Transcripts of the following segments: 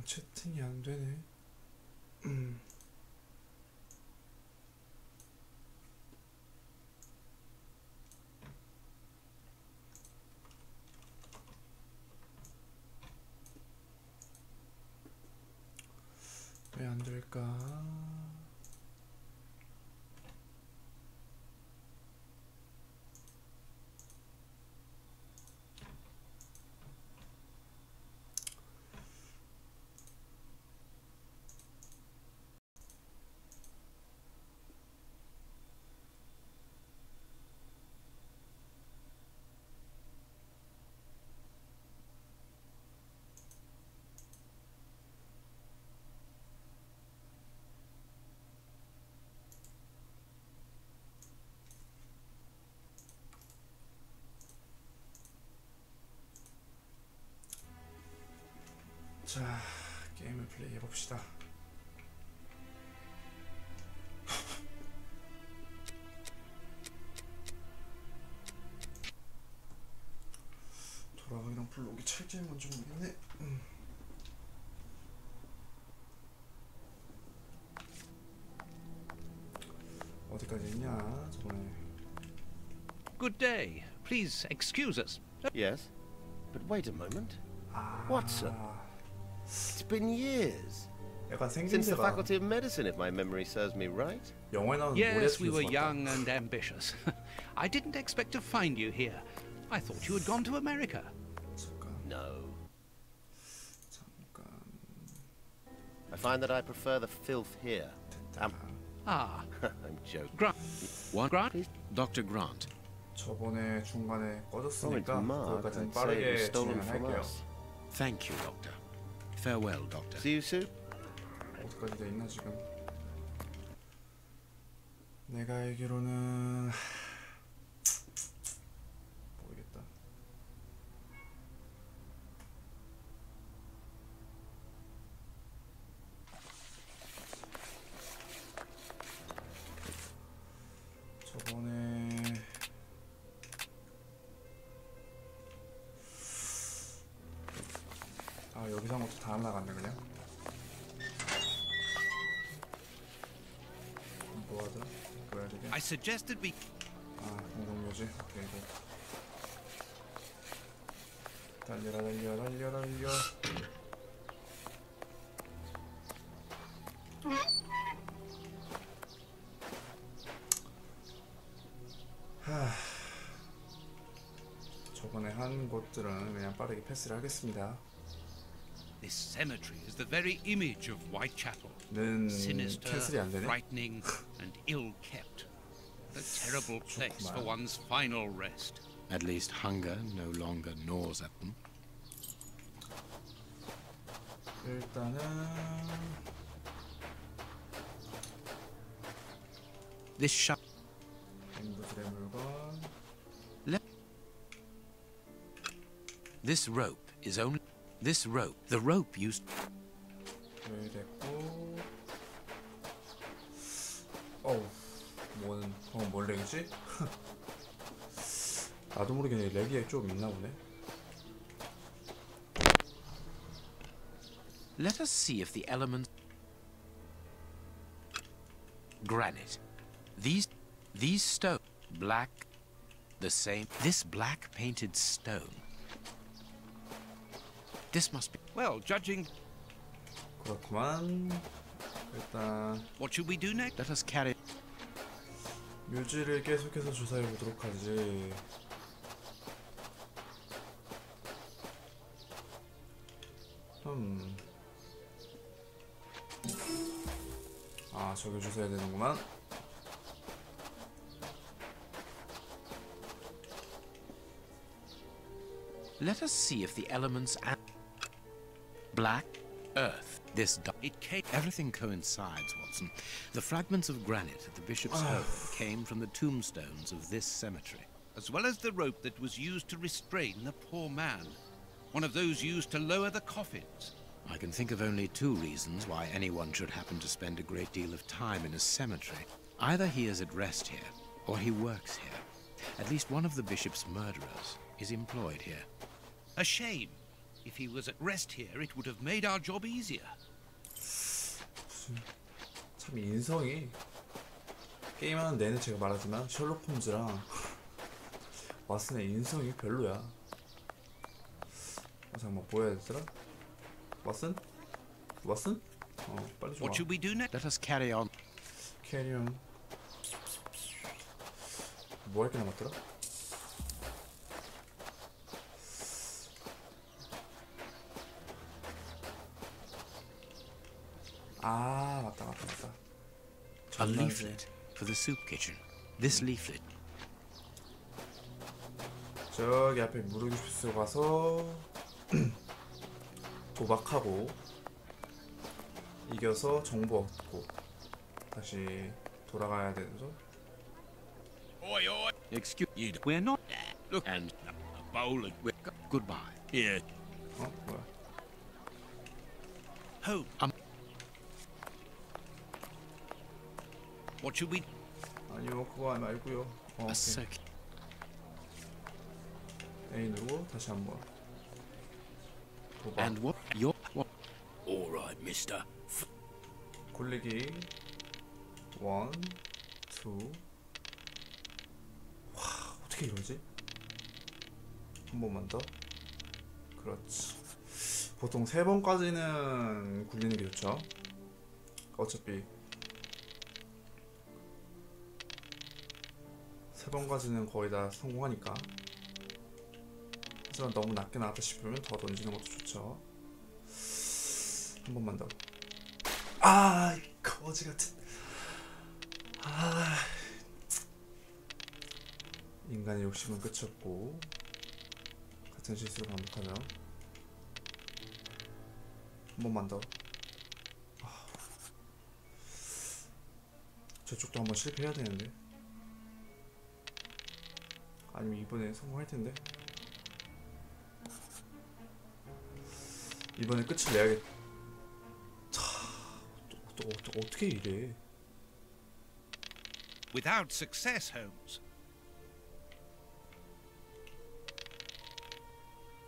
채팅이 안 되네. 왜 안 될까? 자, 게임을 플레이 해봅시다. 돌아가기랑 불러오기 찰지는 건지 모르겠네. 어디까지 있냐 저번에. Good day. Please excuse us. Yes, but wait a moment. What, sir? It's been years. 약간 Since the 생김새가 Faculty of Medicine, if my memory serves me right. 영화에 나오는 Yes, we 모래피우스 were 같다. young and ambitious. I didn't expect to find you here. I thought you had gone to America. 잠깐. No. I find that I prefer the filth here. Ah, I'm joking. Grant. What? Grant? Dr. Grant. 저번에 중간에 Sorry 꺼졌으니까 to Mark, 그거까지는 I'd say it was 빠르게 stolen 진행을 from 할게요. us. Thank you, Doctor. Farewell, Doctor. See you soon. 어디까지 돼 있나 지금? 내가 알기로는 모르겠다. 저번에 여기서 한 것도 다 날라갔네 그냥. 뭐 하더라? 이거 해야 되게? I suggested we. 공동묘지. 오케이 이거. 달려라 달려 달려 달려. 저번에 한 곳들은 그냥 빠르게 패스를 하겠습니다. This cemetery is the very image of Whitechapel. 는 Sinister, 캔슬이 안 되네. frightening, and ill-kept. A terrible place for one's final rest. At least hunger no longer gnaws at them. 일단은 This shop. 앵부들의 물건. This rope is only. This rope. The rope used. 왜 됐고. 뭘 렉이지? 나도 모르게 렉이 좀 있나 보네. Let us see if the elements. Granite. These stone. Black. The same. This black painted stone. This must be. Well, judging. 그렇구만. 일단 What should we do next? Let us carry. 묘지를 계속해서 조사해 보도록 하지. 저기 조사해야 되는구만. Let us see if the elements and black earth. This It came. everything coincides, Watson. The fragments of granite at the bishop's home came from the tombstones of this cemetery. As well as the rope that was used to restrain the poor man. One of those used to lower the coffins. I can think of only two reasons why anyone should happen to spend a great deal of time in a cemetery. Either he is at rest here, or he works here. At least one of the bishop's murderers is employed here. A shame. If he was at rest here, it would have made our job easier. 참 인성이 게임하는 내내 제가 말하지만 셜록 홈즈랑 왓슨의 인성이 별로야. 잠깐만 뭐 해야 되더라? 왓슨? 왓슨? 빨리 좀 What should we do next? Let us carry on. 캐리온. 뭐 할 게 남았더라? 아 맞다. A leaflet for the soup kitchen. This leaflet. 저기 앞에 무르기 슈스 가서 도박하고 이겨서 정보 얻고 다시 돌아가야 되죠. Oi, oi. Excuse you. We're not. Look and A bowl of goodbye. here. 뭐야? Home. What should we? 아니요 그거 말고요. A 오케이. circuit. A 누르고 다시 한번 도박. And what? Your what? All right, Mister. 굴리기 1, 2. 와 어떻게 이러지? 한 번만 더. 그렇지. 보통 3번까지는 굴리는 게 좋죠. 어차피 3번까지는 거의 다 성공하니까. 하지만 너무 낮게 나왔다 싶으면 더 던지는 것도 좋죠. 한 번만 더. 아, 거지 같은. 아, 인간의 욕심은 끝이 없고 같은 실수를 반복하며 한 번만 더. 아, 저쪽도 한번 실패해야 되는데. 아니면 이번에 성공할 텐데. 이번에 끝을 내야겠. 어떻게 이래? Without success, Holmes.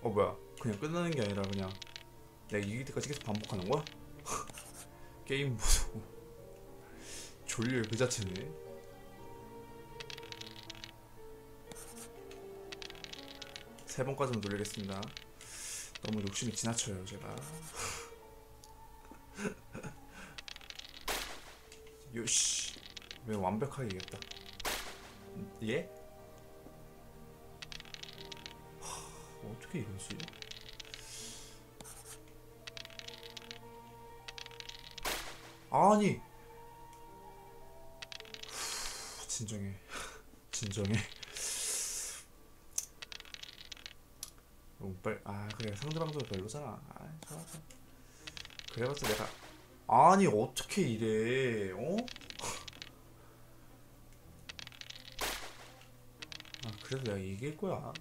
뭐야? 그냥 끝나는 게 아니라 그냥 내가 이길 때까지 계속 반복하는 거야? 게임 무서워. 졸려 그 자체네. 세 번까지는 돌리겠습니다. 너무 욕심이 지나쳐요 제가. 요시 왜 완벽하게 이겼다. 예? 어떻게 이러지? 아니 진정해. 진정해. 그래 상대방도 별로잖아. 좋아. 그래봤자 내가 아니 어떻게 이래? 그래도 내가 이길 거야.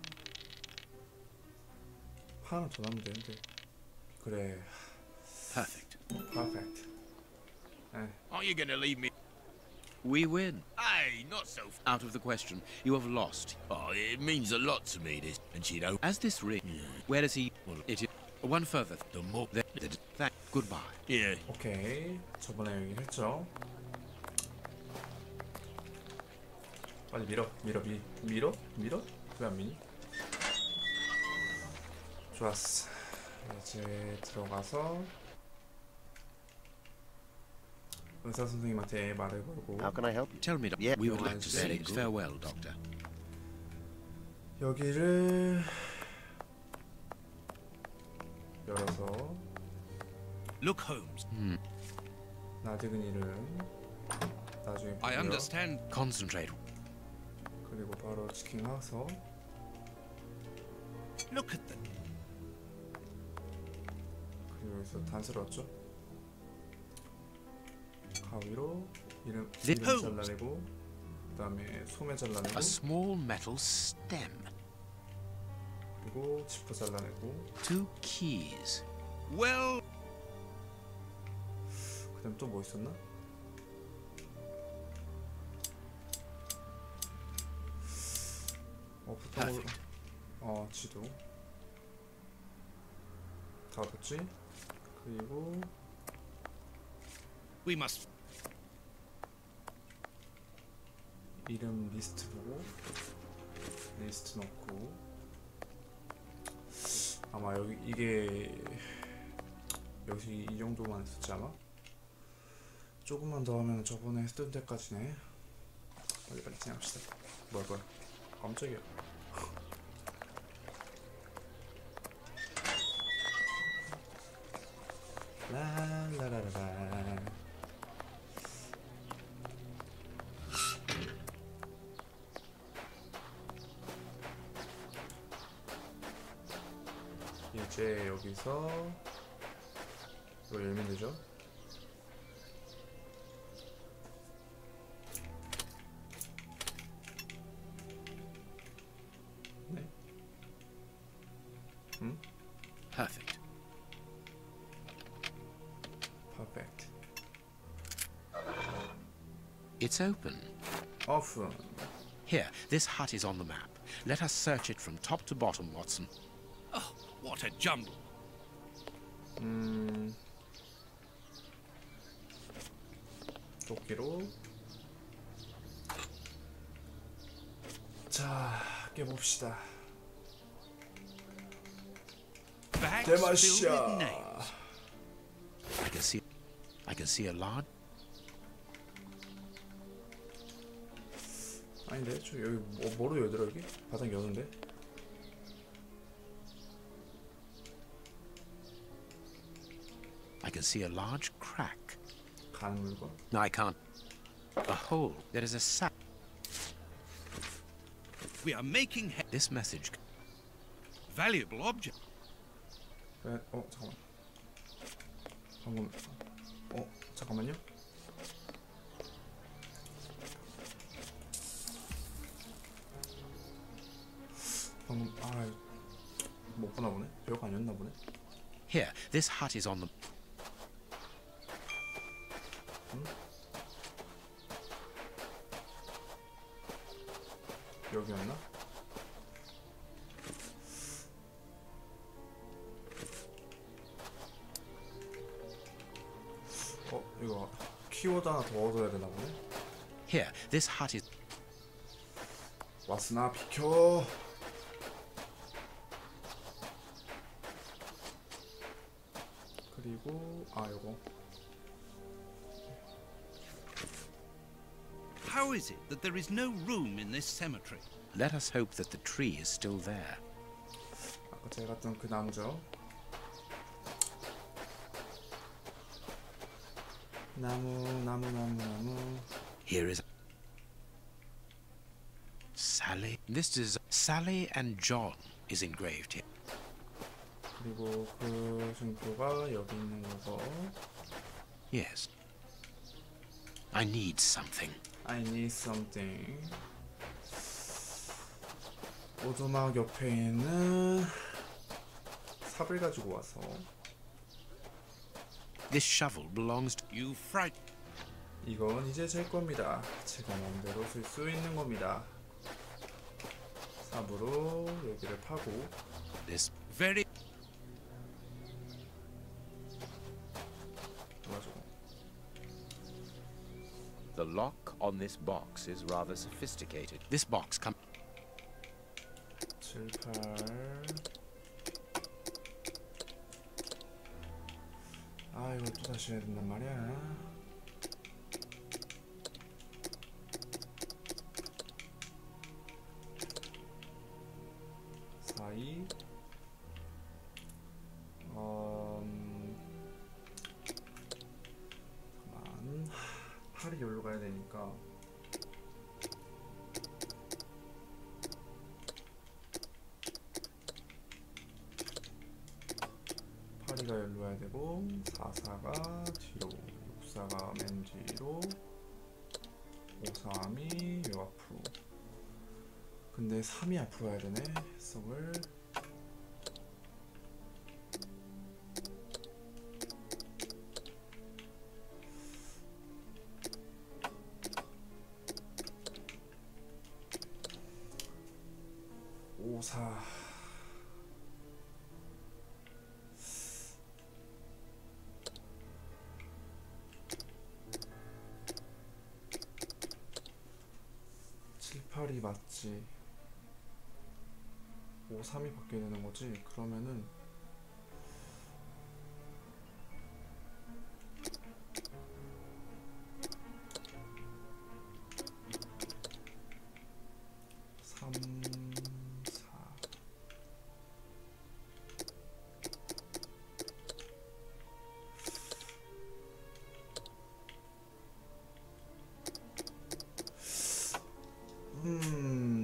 하나 더 남으면 되는데. 그래. Perfect. Perfect. Are you going to leave me? We win. Hey, not so. Out of the question. You have lost. Oh, it means a lot to me, this. And she don't. As this ring. Where is he? Well, it is one further. The more. Goodbye. Yeah. 오케이. 저번에 얘기했죠. 빨리 밀어. 왜 안 미니? 좋았어. 이제 들어가서 의사 선생님한테 말을 걸고. How can I help? Tell me, Yeah, we would no, like to it's say very good. farewell, Doctor. 여기를 열어서 Look, Holmes. 낯익은 이름 나중에 I 보고요. understand. Concentrate. 그리고 바로 치킨하서 Look at them. 그리고 여기서 단서를 얻죠. 가위로 이름 Holmes. 잘라내고 그 다음에 소매 잘라내고 A small metal stem. 그리고 지퍼 잘라내고 2 keys. Well, 그 다음 또 뭐 있었나? 보통 Perfect. 지도 다 뒀지? 그리고 We must. 이름 리스트 보고 리스트 넣고 아마 여기 이게 여기 이 정도만 했었지 아마? 조금만 더 하면 저번에 했던 데까지네. 빨리 진행합시다. 뭐야 깜짝이야. 라라라라. 이제 여기서 이거 열면 되죠? 네? Perfect. Perfect. It's open. Open. Here, this hut is on the map. Let us search it from top to bottom, Watson. Oh, what a jumble! 도끼로 자 깨봅시다. Bags filled with 대마시아. nails. I can see a large. 아닌데 저 여기 뭐로 열더라 여기? 바닥 여는데? I can see a large crack. 가는 물건? No, I can't. A hole. There is a sack. We are making This message. valuable object. 네, 잠깐만. 잠깐만요. 못 보나 보네. 벽 아니었나 보네. Here, this hut is on the. 여기였나? 이거 키워드 하나 더 얻어야 되나 보네. Here, this hut is. 왓슨아 비켜. 그리고 요거. How is it that there is no room in this cemetery? Let us hope that the tree is still there. 아까 제가 갔던 그 나무죠. 나무. Here is Sally. This is Sally and John is engraved here. 그리고 그 증표가 여기 있는 거고. Yes. I need something. I need something. 오두막 옆에 있는 삽을 가지고 와서. This shovel belongs to You fright. 이건 이제 제 겁니다. 제가 마음대로 쓸 수 있는 겁니다. 삽으로 여기를 파고. this. Very. 도와주고. The lock on this box is rather sophisticated. This box comes. 7, 8. 이걸 또 다시 해야 된단 말이야. 4, 2. 잠깐만. 팔이 여기로 가야 되니까. 파리가 여기로 와야 되고 4가 뒤로 6가 맨 뒤로 5, 3이 요 앞으로. 근데 3이 앞으로 와야 되네. 해석을 이 맞지? 5, 3이 바뀌어야 되는 거지? 그러면은 삼, 사.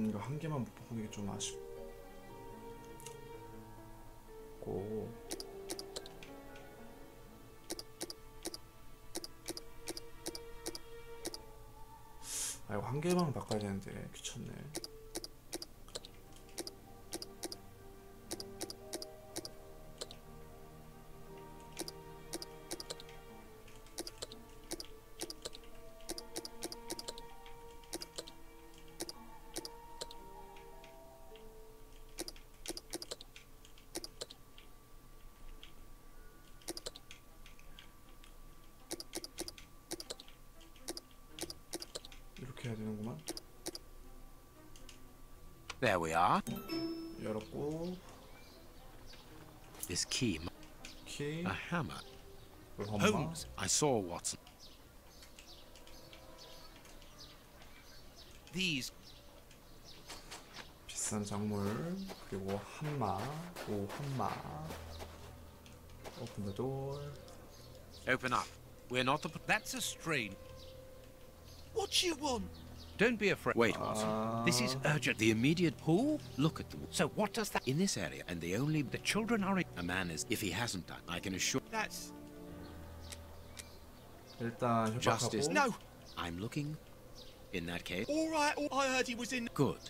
이거 한 개만 못 보는 게 좀 아쉽고. 아, 이거 한 개만 바꿔야 되는데 귀찮네. 이렇게 해야 되는구만. There we are. 열었고 This key, 키 a hammer. 엄마 Holmes, I saw Watson. These 비싼 작물 그리고 한마. 오 한마. Open the door. Open up. We're not the... that's a strain. What do you want? Don't be afraid. Wait, Watson. This is urgent. The immediate pool? Look at the... So what does that... In this area, and the only... The children are... A man is... If he hasn't done, I can assure... That's... 일단 Justice. 협박하고. No! I'm looking... In that case... Alright, I heard he was in... Good.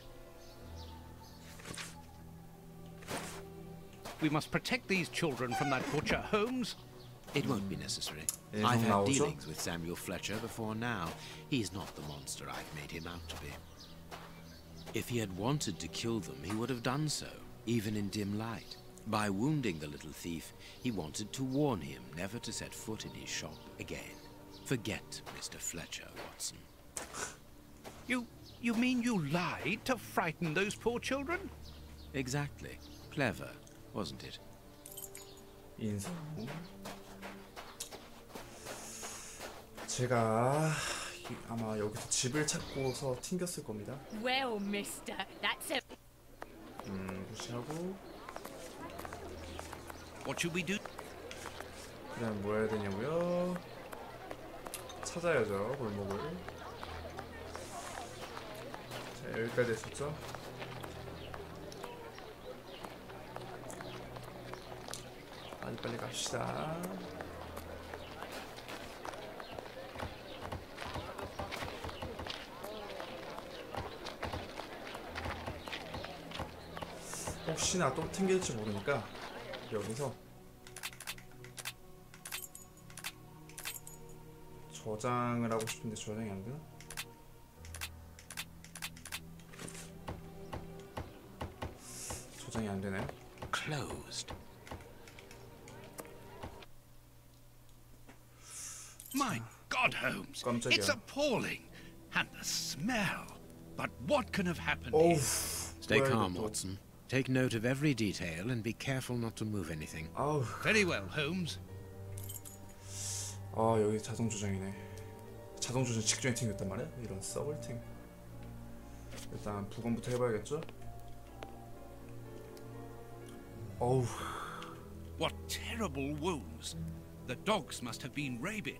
We must protect these children from that butcher, Holmes. It won't be necessary. 예, I've had 나오죠? dealings with Samuel Fletcher before now. He's not the monster I've made him out to be. If he had wanted to kill them, he would have done so, even in dim light. By wounding the little thief, he wanted to warn him never to set foot in his shop again. Forget Mr. Fletcher, Watson. You mean you lied to frighten those poor children? Exactly. Clever, wasn't it? 인성. 제가 아마 여기서 집을 찾고서 튕겼을 겁니다. Well, mister, that's it. 무시하고. What should we do? 그다음 뭐 해야 되냐고요? 찾아야죠 골목을. 자 여기까지 했었죠? 빨리 갑시다. 혹시나 또 튕길지 모르니까 여기서 저장을 하고 싶은데 저장이 안 되나? 저장이 안 되네. Closed. My God, Holmes. 깜짝이야. It's appalling. And the smell. But what can have happened 어우. here? Stay 뭐야, calm, 이것도. Watson. Take note of every detail and be careful not to move anything. 아우. Very well, Holmes. 아 여기 자동 조정이네. 자동 조정 직전에 튕겼단 말이야? 이런 서블팅. 일단 부검부터 해봐야겠죠? 어우. What terrible wounds. The dogs must have been rabid.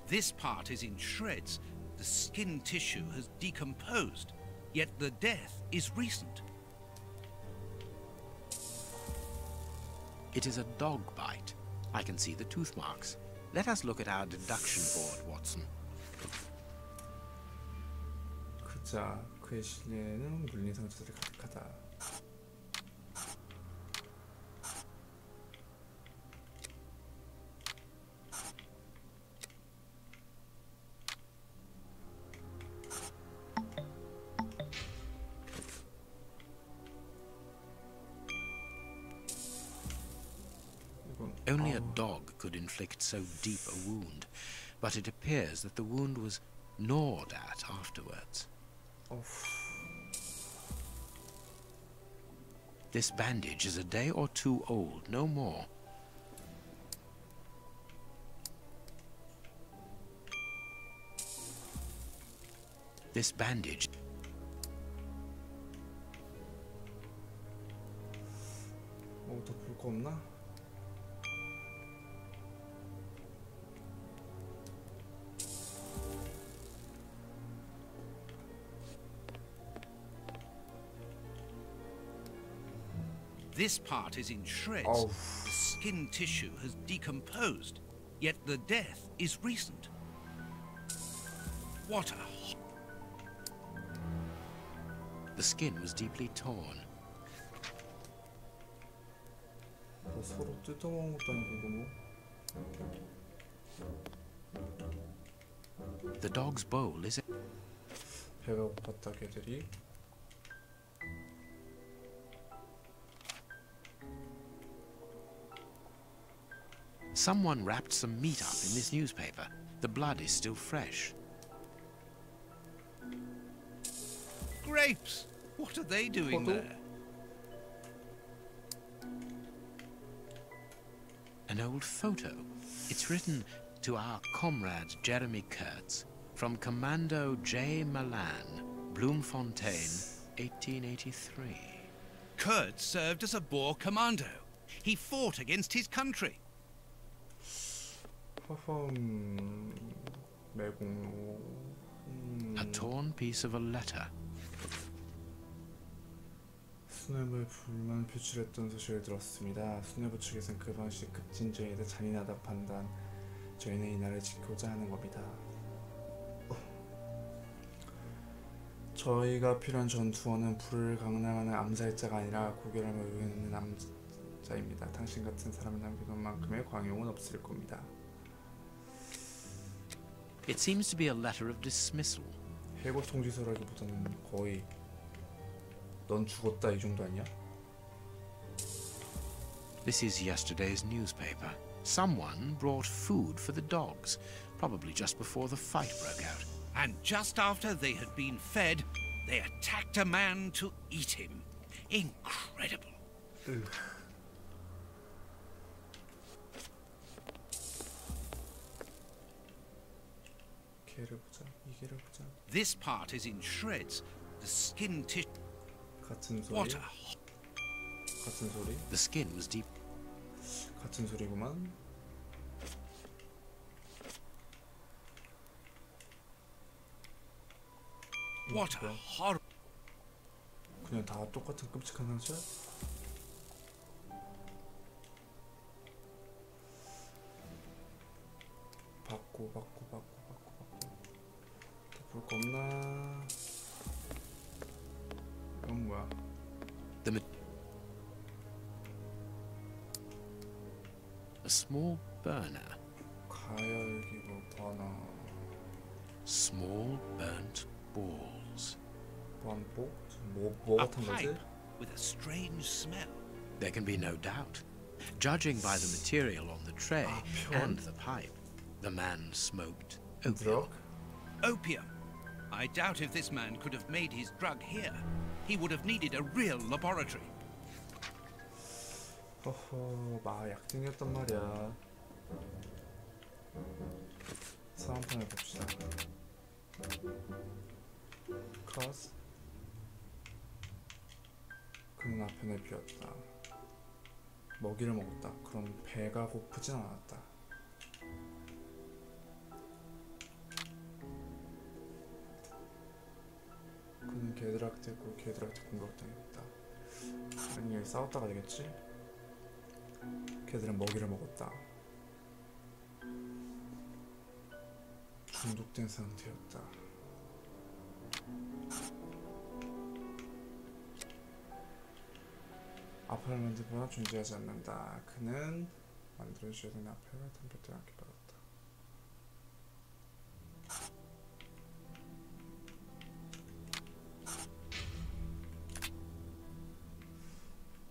This part is in shreds. The skin tissue has decomposed. Yet the death is recent. It is a dog bite. I can see the tooth marks. Let us look at our deduction board, Watson. 자, 그의 실내에는 물린 상처들이 가득하다. Only a dog could inflict so deep a wound, but it appears that the wound was gnawed at afterwards. This bandage is a day or two old, no more. This bandage... 더 볼 거 없나? This part is in shreds. Oh. The skin tissue has decomposed, yet the death is recent. What a... The skin was deeply torn. 뭐 서로 뜯어먹은 것도 아니고 뭐. The dog's bowl is... 배가 고팠다 걔들이. Someone wrapped some meat up in this newspaper. The blood is still fresh. Grapes! What are they doing Photo? there? An old photo. It's written to our comrade Jeremy Kurtz from Commando J. Malan, Bloemfontein, 1883. Kurt served as a Boer commando. He fought against his country. 매공로. A torn piece of a letter. 수뇌부에 불만을 표출했던 소식을 들었습니다. 수뇌부 측에서는 그 방식 급진전이다 잔인하다 판단. 저희는 이 나라를 지키고자 하는 겁니다. 저희가 필요한 전투원은 불을 강남하는 암살자가 아니라 고결함을 의뢰하는 남자입니다. 당신 같은 사람을 남겨놓은 만큼의 광용은 없을 겁니다. It seems to be a letter of dismissal. 해고 통지서라기보다는 거의 넌 죽었다 이 정도 아니야? This is yesterday's newspaper. Someone brought food for the dogs, probably just before the fight broke out. And just after they had been fed, they attacked a man to eat him. Incredible. 걔를 보자, 이 걔를 보자. This part is in shreds. The skin tissue... 같은 소리, What a... 같은 소리, The skin was deep. 같은 소리구만. What a horror... 그냥 다 똑같은 끔찍한 상처? 받고 더 볼 거 없나? 이건 뭐야? A small burner. 가열기구 버너 Small burnt balls. 반복? 뭐 A 같은 거지? pipe with a strange smell. There can be no doubt. Judging by the material on the tray and the pipe, the man smoked opium. 드럭? Opium. I doubt if this man could have made his drug here. He would have needed a real laboratory. 허허, 약쟁이였단 말이야. 사은판을 봅시다. 컷. 그는 앞편을 비웠다. 먹이를 먹었다. 그럼 배가 고프진 않았다. 그는 개들한테 공격당했다. 아니, 여기 싸웠다가 되겠지? 걔들은 먹이를 먹었다. 중독된 상태였다. 아파를 만들거나 존재하지 않는다. 그는 만들어줘야 되는 아파를 덤벼들어 않게 받았다.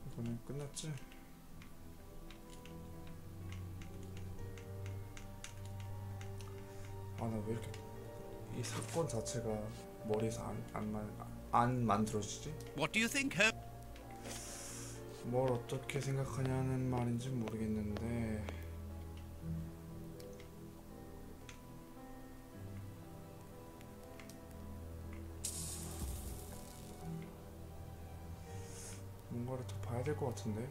이거는 끝났지? 아, 나 왜 이렇게 이 사건 자체가 머리에서 안 만들어지지? What do you think, Holmes? 뭘 어떻게 생각하냐는 말인지 모르겠는데 뭔가를 더 봐야 될 것 같은데.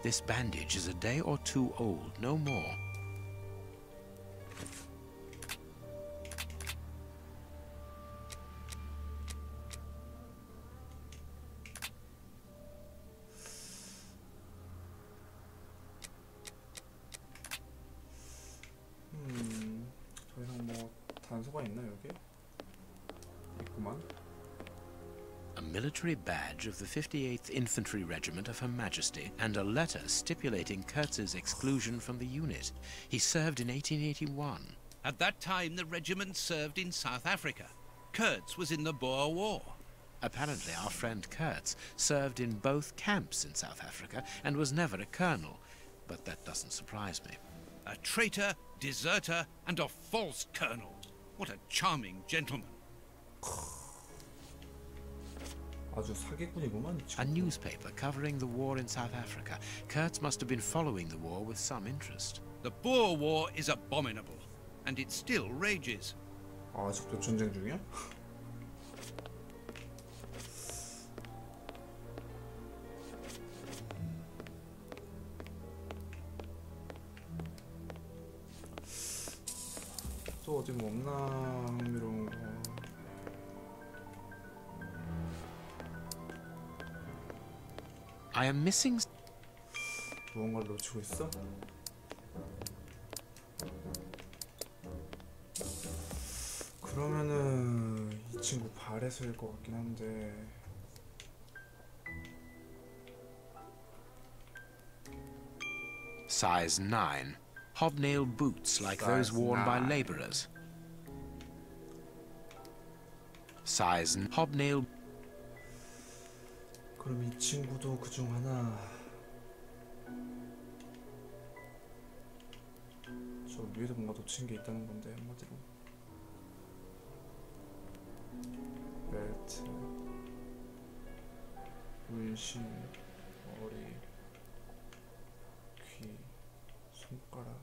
This bandage is a day or two old, no more. 더 이상 뭐 단서가 있나 여기? 있구만. A military badge of the 58th Infantry Regiment of Her Majesty, and a letter stipulating Kurtz's exclusion from the unit. He served in 1881. At that time, the regiment served in South Africa. Kurtz was in the Boer War. Apparently, our friend Kurtz served in both camps in South Africa and was never a colonel, but that doesn't surprise me. A traitor, deserter, and a false colonel. What a charming gentleman. 아주 사기꾼이구만. 이 A 친구. newspaper covering the war in South Africa. Kurtz must have been following the war with some interest. The Boer War is abominable, and it still rages. 아직도 전쟁 중이야? 또 어디 뭐 없나 흥미로운 거. I am missing. 무언가를 놓치고 있어? 그러면은 이 친구 발에서일 것 같긴 한데. Size 9. Hobnail boots like those Size worn by 9. laborers. Size hobnail. 그럼 이 친구도 그중 하나. 저 위에도 뭔가 놓친 게 있다는 건데 한마디로. 벨트, 문신, 머리, 귀, 손가락.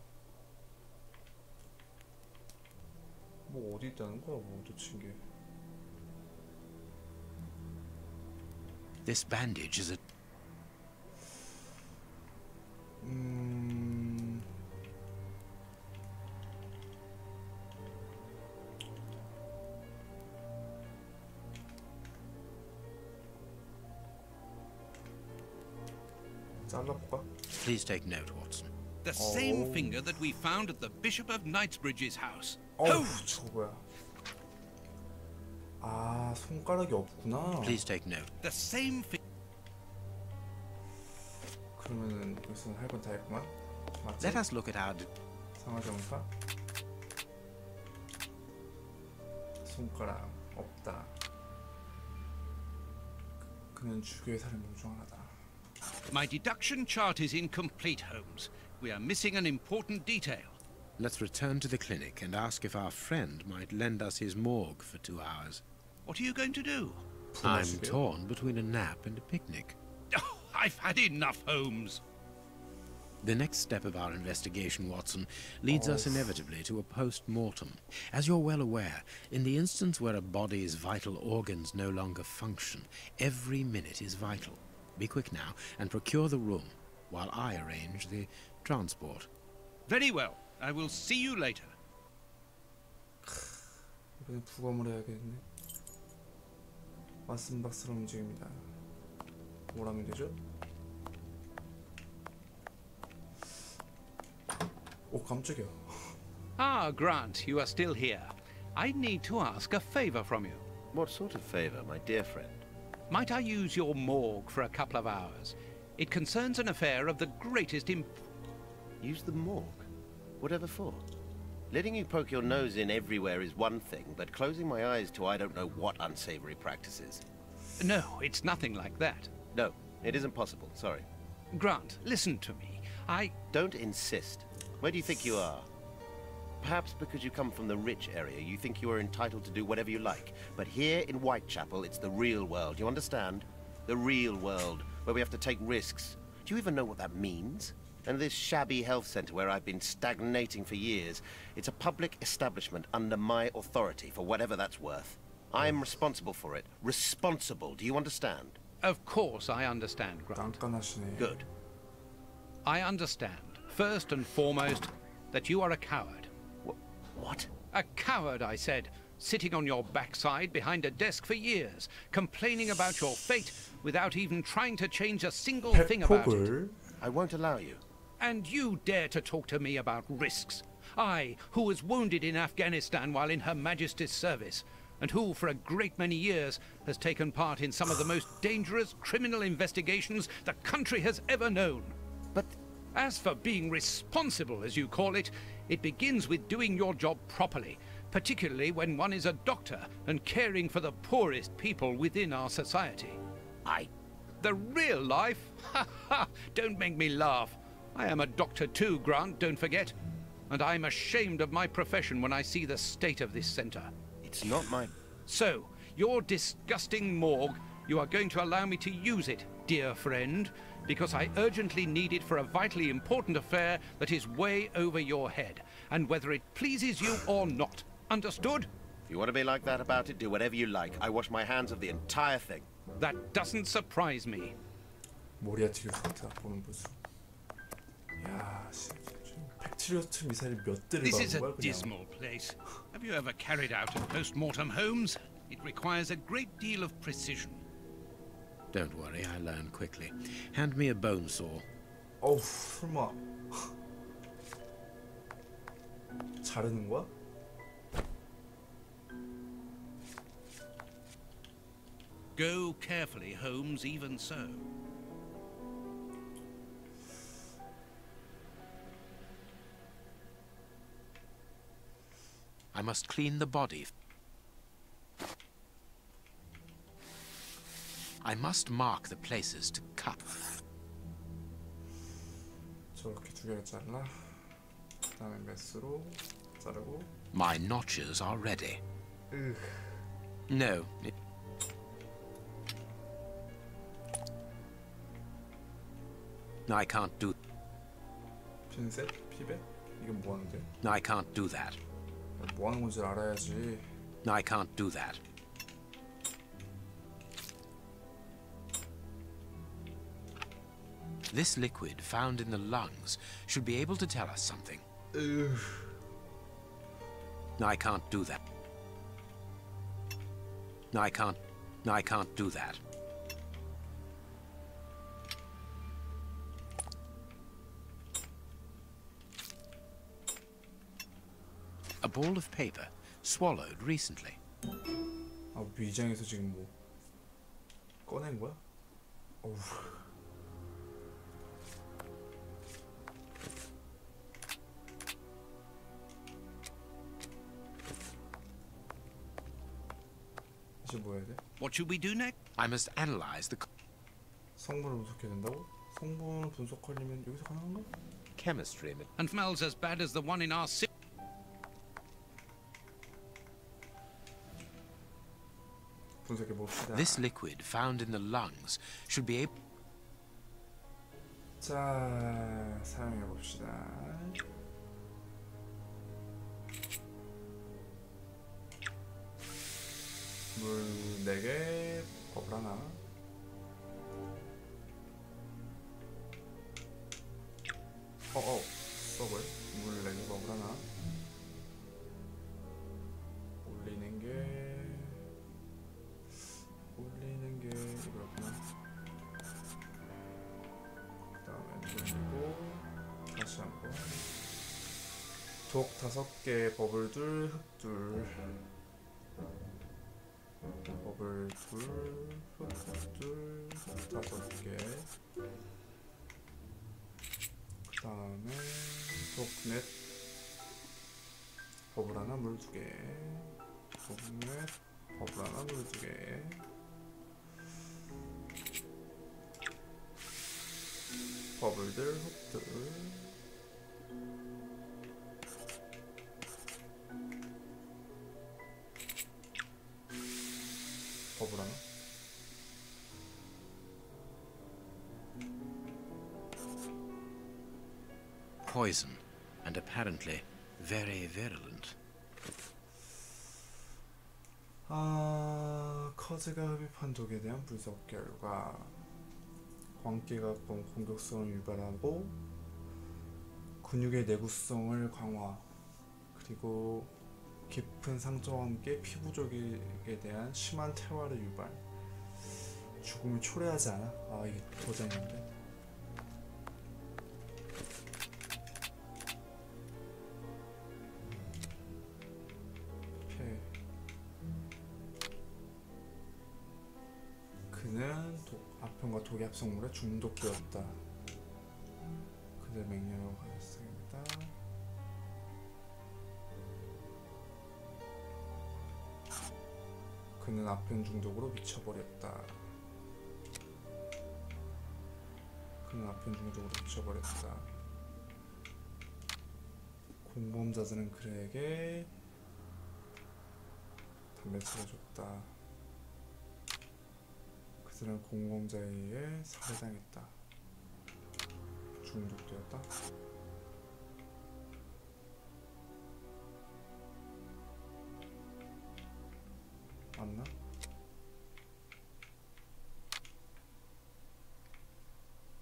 뭐 어디 있다는 거야? 뭐 놓친 게. This bandage is a. 잘라볼까? Please take note, Watson. The same finger that we found at the Bishop of Knightsbridge's house. 어우, 저거 뭐야? 아, 손가락이 없구나. Please take note. The same finger. 그러면은 여기서는 할 건 다 했구만. 맞지? Let us look at our. 상하정사. 손가락 없다. 그는 주교의 살인범 중 하나다. My deduction chart is incomplete, Holmes. We are missing an important detail. Let's return to the clinic and ask if our friend might lend us his morgue for 2 hours. What are you going to do? I'm 부모시게요? torn between a nap and a picnic. Oh, I've had enough, Holmes. The next step of our investigation, Watson, leads us inevitably to a post-mortem. As you're well aware, in the instance where a body's vital organs no longer function, every minute is vital. Be quick now and procure the room while I arrange the transport. Very well. I will see you later. 이번엔 부검을 해야겠네. 왓슨박스로 움직입니다. 뭘 하면 되죠? 오, 깜짝이야. Ah, Grant, you are still here. I need to ask a favor from you. What sort of favor, my dear friend? Might I use your morgue for a couple of hours? It concerns an affair of the greatest Use the morgue? Whatever for? Letting you poke your nose in everywhere is one thing, but closing my eyes to I don't know what unsavory practices. No, it's nothing like that. No, it isn't possible, sorry. Grant, listen to me. Don't insist. Where do you think you are? Perhaps because you come from the rich area, you think you are entitled to do whatever you like. But here in Whitechapel, it's the real world, you understand? The real world, where we have to take risks. Do you even know what that means? And this shabby health center where I've been stagnating for years, it's a public establishment under my authority, for whatever that's worth. I'm responsible for it. Responsible, do you understand? Of course I understand, Grant. 깐깐하시네. Good. I understand, first and foremost, that you are a coward. What? A coward, I said, sitting on your backside behind a desk for years, complaining about your fate without even trying to change a single thing about it. 팩폭을 I won't allow you. And you dare to talk to me about risks? I, who was wounded in Afghanistan while in Her Majesty's service, and who, for a great many years, has taken part in some of the most dangerous criminal investigations the country has ever known. But As for being responsible, as you call it, it begins with doing your job properly, particularly when one is a doctor and caring for the poorest people within our society. The real life? Ha ha! Don't make me laugh. I am a doctor too, Grant, don't forget. And I'm ashamed of my profession when I see the state of this center. it's not my... So, your disgusting morgue, you are going to allow me to use it, dear friend, because I urgently need it for a vitally important affair that is way over your head, and whether it pleases you or not. Understood? If you want to be like that about it, do whatever you like. I wash my hands of the entire thing. That doesn't surprise me. 모리아티 교수한테 보는 보수. 야, 씨, 패트리어트 미사일 몇 대를 This is 박은 a 거야 그냥. dismal place. Have you ever carried out a post-mortem, Holmes? It requires a great deal of precision. Don't worry, I learn quickly. Hand me a bone saw. 어우, 설마 자르는 거야? Go carefully, Holmes, even so. I must clean the body. I must mark the places to cut. 저렇게 두 개를 잘라. 그다음에 메스로 자르고. My notches are ready. 으, No, I can't do. 핀셋, 피벳. 이건 뭐 하는데? I can't do that. 뭐 하는 건지 알아야지. I can't do that. This liquid found in the lungs should be able to tell us something. 으, I can't do that. I can't do that. A ball of paper swallowed recently. 아, 위장에서 지금 뭐 꺼낸 거야? 어우. 이제 뭐 해야 돼? What should we do next? I must analyze the 성분을 분석해야 된다고? 성분 분석하려면 여기서 가능한가? chemistry. And smells as bad as the one in our city. 분석해 봅시다. This liquid found in the lungs should be able. 자, 사용해 봅시다. 물 4개, 버블 하나. 써볼. 물 4개, 버블 하나. 올리는 게 이거였구나. 그 다음에 돌리고 다시 한번 독 5개, 버블 둘, 흙 둘. 버블 둘, 흙 둘, 5개. 그 다음에 독 넷, 버블 하나, 물 2개. 독 넷, 버블 하나, 물 2개. 버블들, 흙들. poison, and apparently very virulent. 커즈가 흡입한 독에 대한 분석 결과 광기가 공격성을 유발하고 근육의 내구성을 강화, 그리고 깊은 상처와 함께 피부족에 대한 심한 태화를 유발, 죽음을 초래하지 않아? 이게 도전인데. 그는 아편과 독의 합성물에 중독되었다. 그들 맹렬하고 가졌습니다. 그는 아편 중독으로 미쳐버렸다. 그는 아편 중독으로 미쳐버렸다. 공범자들은 그에게 담배차를 줬다. 그들은 공범자에 의해 살해당했다. 중독되었다. 맞나?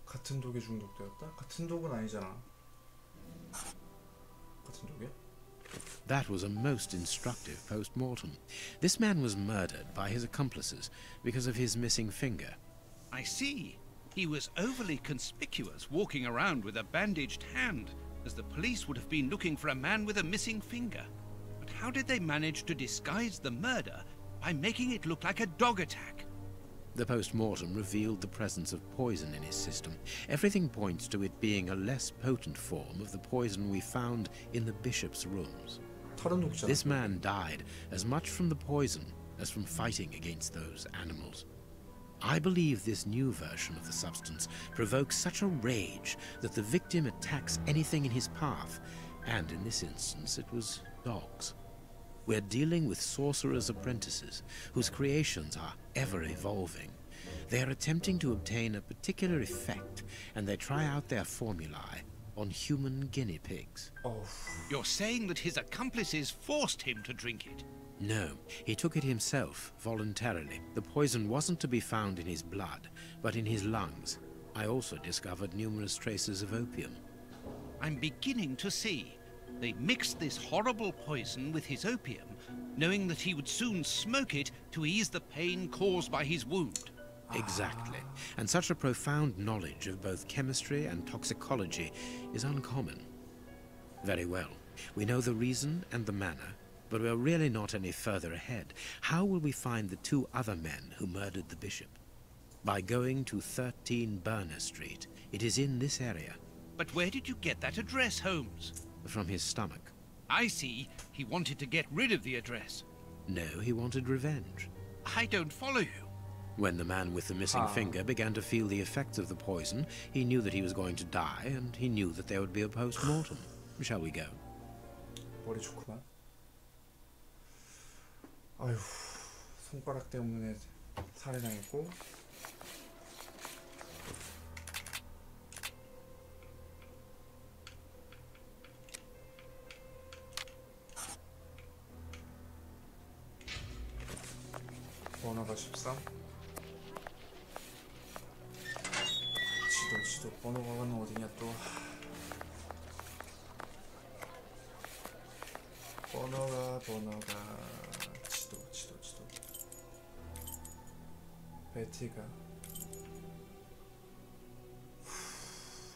같은 독에 중독되었다? 같은 독은 아니잖아. 같은 독이야? That was a most instructive post-mortem. This man was murdered by his accomplices because of his missing finger. I see. He was overly conspicuous, walking around with a bandaged hand, as the police would have been looking for a man with a missing finger. But how did they manage to disguise the murder by making it look like a dog attack? The post-mortem revealed the presence of poison in his system. Everything points to it being a less potent form of the poison we found in the bishop's rooms. This man died as much from the poison as from fighting against those animals. I believe this new version of the substance provokes such a rage that the victim attacks anything in his path, and in this instance it was dogs. We're dealing with sorcerers' apprentices whose creations are ever evolving. They are attempting to obtain a particular effect, and they try out their formulae on human guinea pigs. You're saying that his accomplices forced him to drink it? No, he took it himself, voluntarily. The poison wasn't to be found in his blood, but in his lungs. I also discovered numerous traces of opium. I'm beginning to see. They mixed this horrible poison with his opium, knowing that he would soon smoke it to ease the pain caused by his wound. Exactly. And such a profound knowledge of both chemistry and toxicology is uncommon. Very well. We know the reason and the manner, but we're really not any further ahead. How will we find the two other men who murdered the bishop? By going to 13 Burner Street. It is in this area. But where did you get that address, Holmes? From his stomach. I see. He wanted to get rid of the address. No, he wanted revenge. I don't follow you. When the man with the missing finger began to feel the effects of the poison, he knew that he was going to die, and he knew that there would be a post-mortem. Shall we go? 머리 좋구만. 아휴, 손가락 때문에 살해당했고. 번호가 13. 지도 번호가 어디냐 또. 번호가 지도. 베티가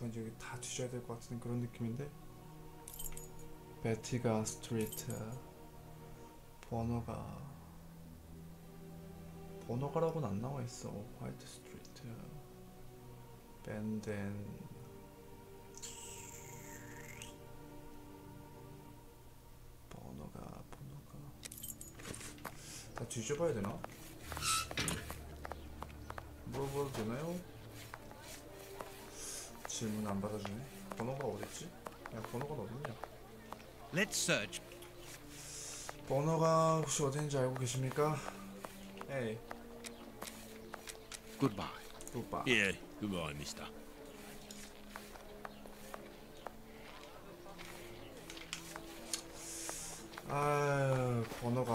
왠지 여기 다 뒤져야 될 것 같은 그런 느낌인데. 베티가 스트리트. 번호가라고는 안 나와 있어. 화이트 스트리트. 밴덴. 번호가 다 뒤져봐야 되나? 물어봐도 되나요? 질문 안 받아주네. 번호가 어딨지? 야, 번호가 어딨냐? Let's search. 번호가 혹시 어딘지 알고 계십니까? 에이. Goodbye. 굿바. Yeah, goodbye, mister. 아, 번호가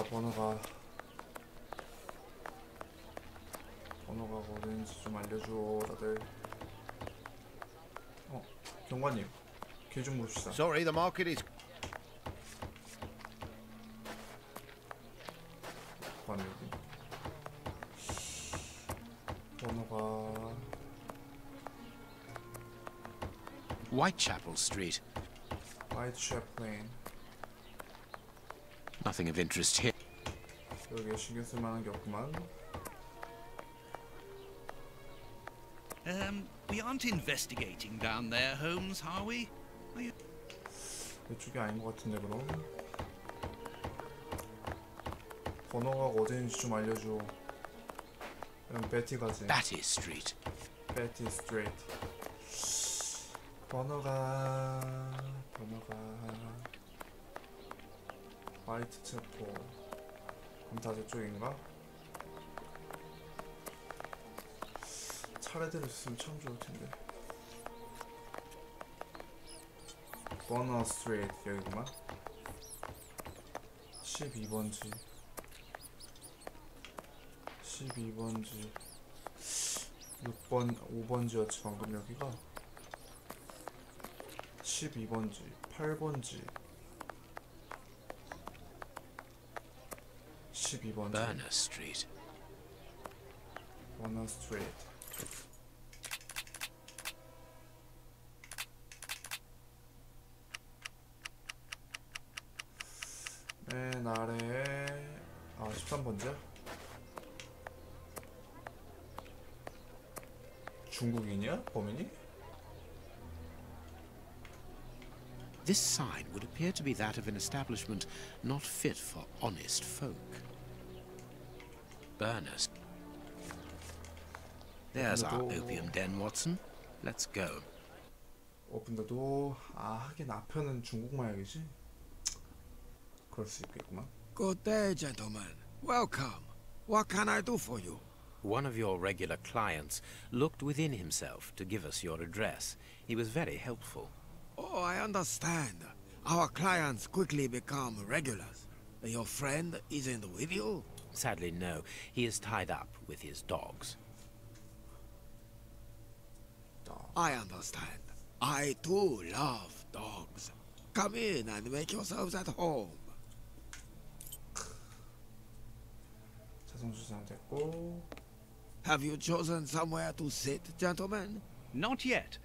어딘지 좀 알려줘, 다들. 경관님, 길 좀 봅시다. Sorry, the market is... 번호 여기. 번호가 Whitechapel Street. 화이트셔플레인. Nothing of interest here. 여기에 신경 쓸 만한 게 없구만. We aren't investigating down there, Holmes, are we? Are you... 이쪽이 아닌 것 같은데 그럼. 번호가 어딘지 좀 알려줘. 그럼 베티가지. Batty Street. 베티 스트레이트. 번호가 화이트 체포. 그럼 다 저쪽인가? 차례대로 있으면 참 좋을 텐데. 버너 스트레이트 여기구만. 12번지 6번 5번지였지 방금 여기가. 12번지 8번지 12번지 Burner Street. 버너 스트레이트. 맨 아래에 13번지야? 중국인이야? 범인이? This sign would appear to be that of an establishment not fit for honest folk. Burners. There's our opium den, Watson. Let's go. 오픈더도 하긴 앞편은 중국마약이지? 그럴 수 있겠구만. Good day, gentlemen. Welcome. What can I do for you? One of your regular clients looked within himself to give us your address. He was very helpful. Oh, I understand. Our clients quickly become regulars. Your friend isn't with you? Sadly, no. He is tied up with his dogs. I understand. I too love dogs. Come in and make yourselves at home. 자동 수상됐고. Have you chosen somewhere to sit, gentlemen? Not yet,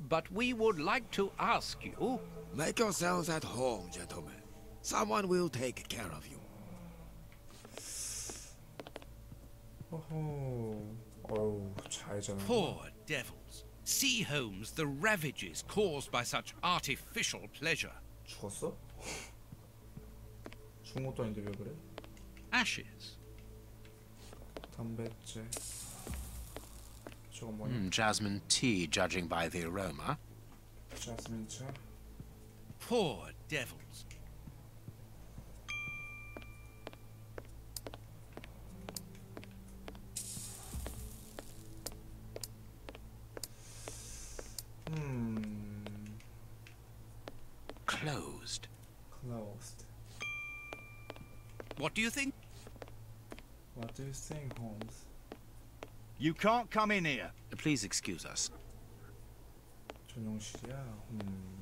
but we would like to ask you... Make yourselves at home, gentlemen. Someone will take care of you. 어우, 잘잖아. Poor devils. See, Holmes, the ravages caused by such artificial pleasure. 죽었어? 죽은 것도 아닌데 왜 그래? Ashes. 담배째. 저건 뭐냐? Jasmine tea, judging by the aroma. 자스민 차. Poor devils. Closed. Closed. What do you think? What do you think, Holmes? You can't come in here. Please excuse us. 전용실이야.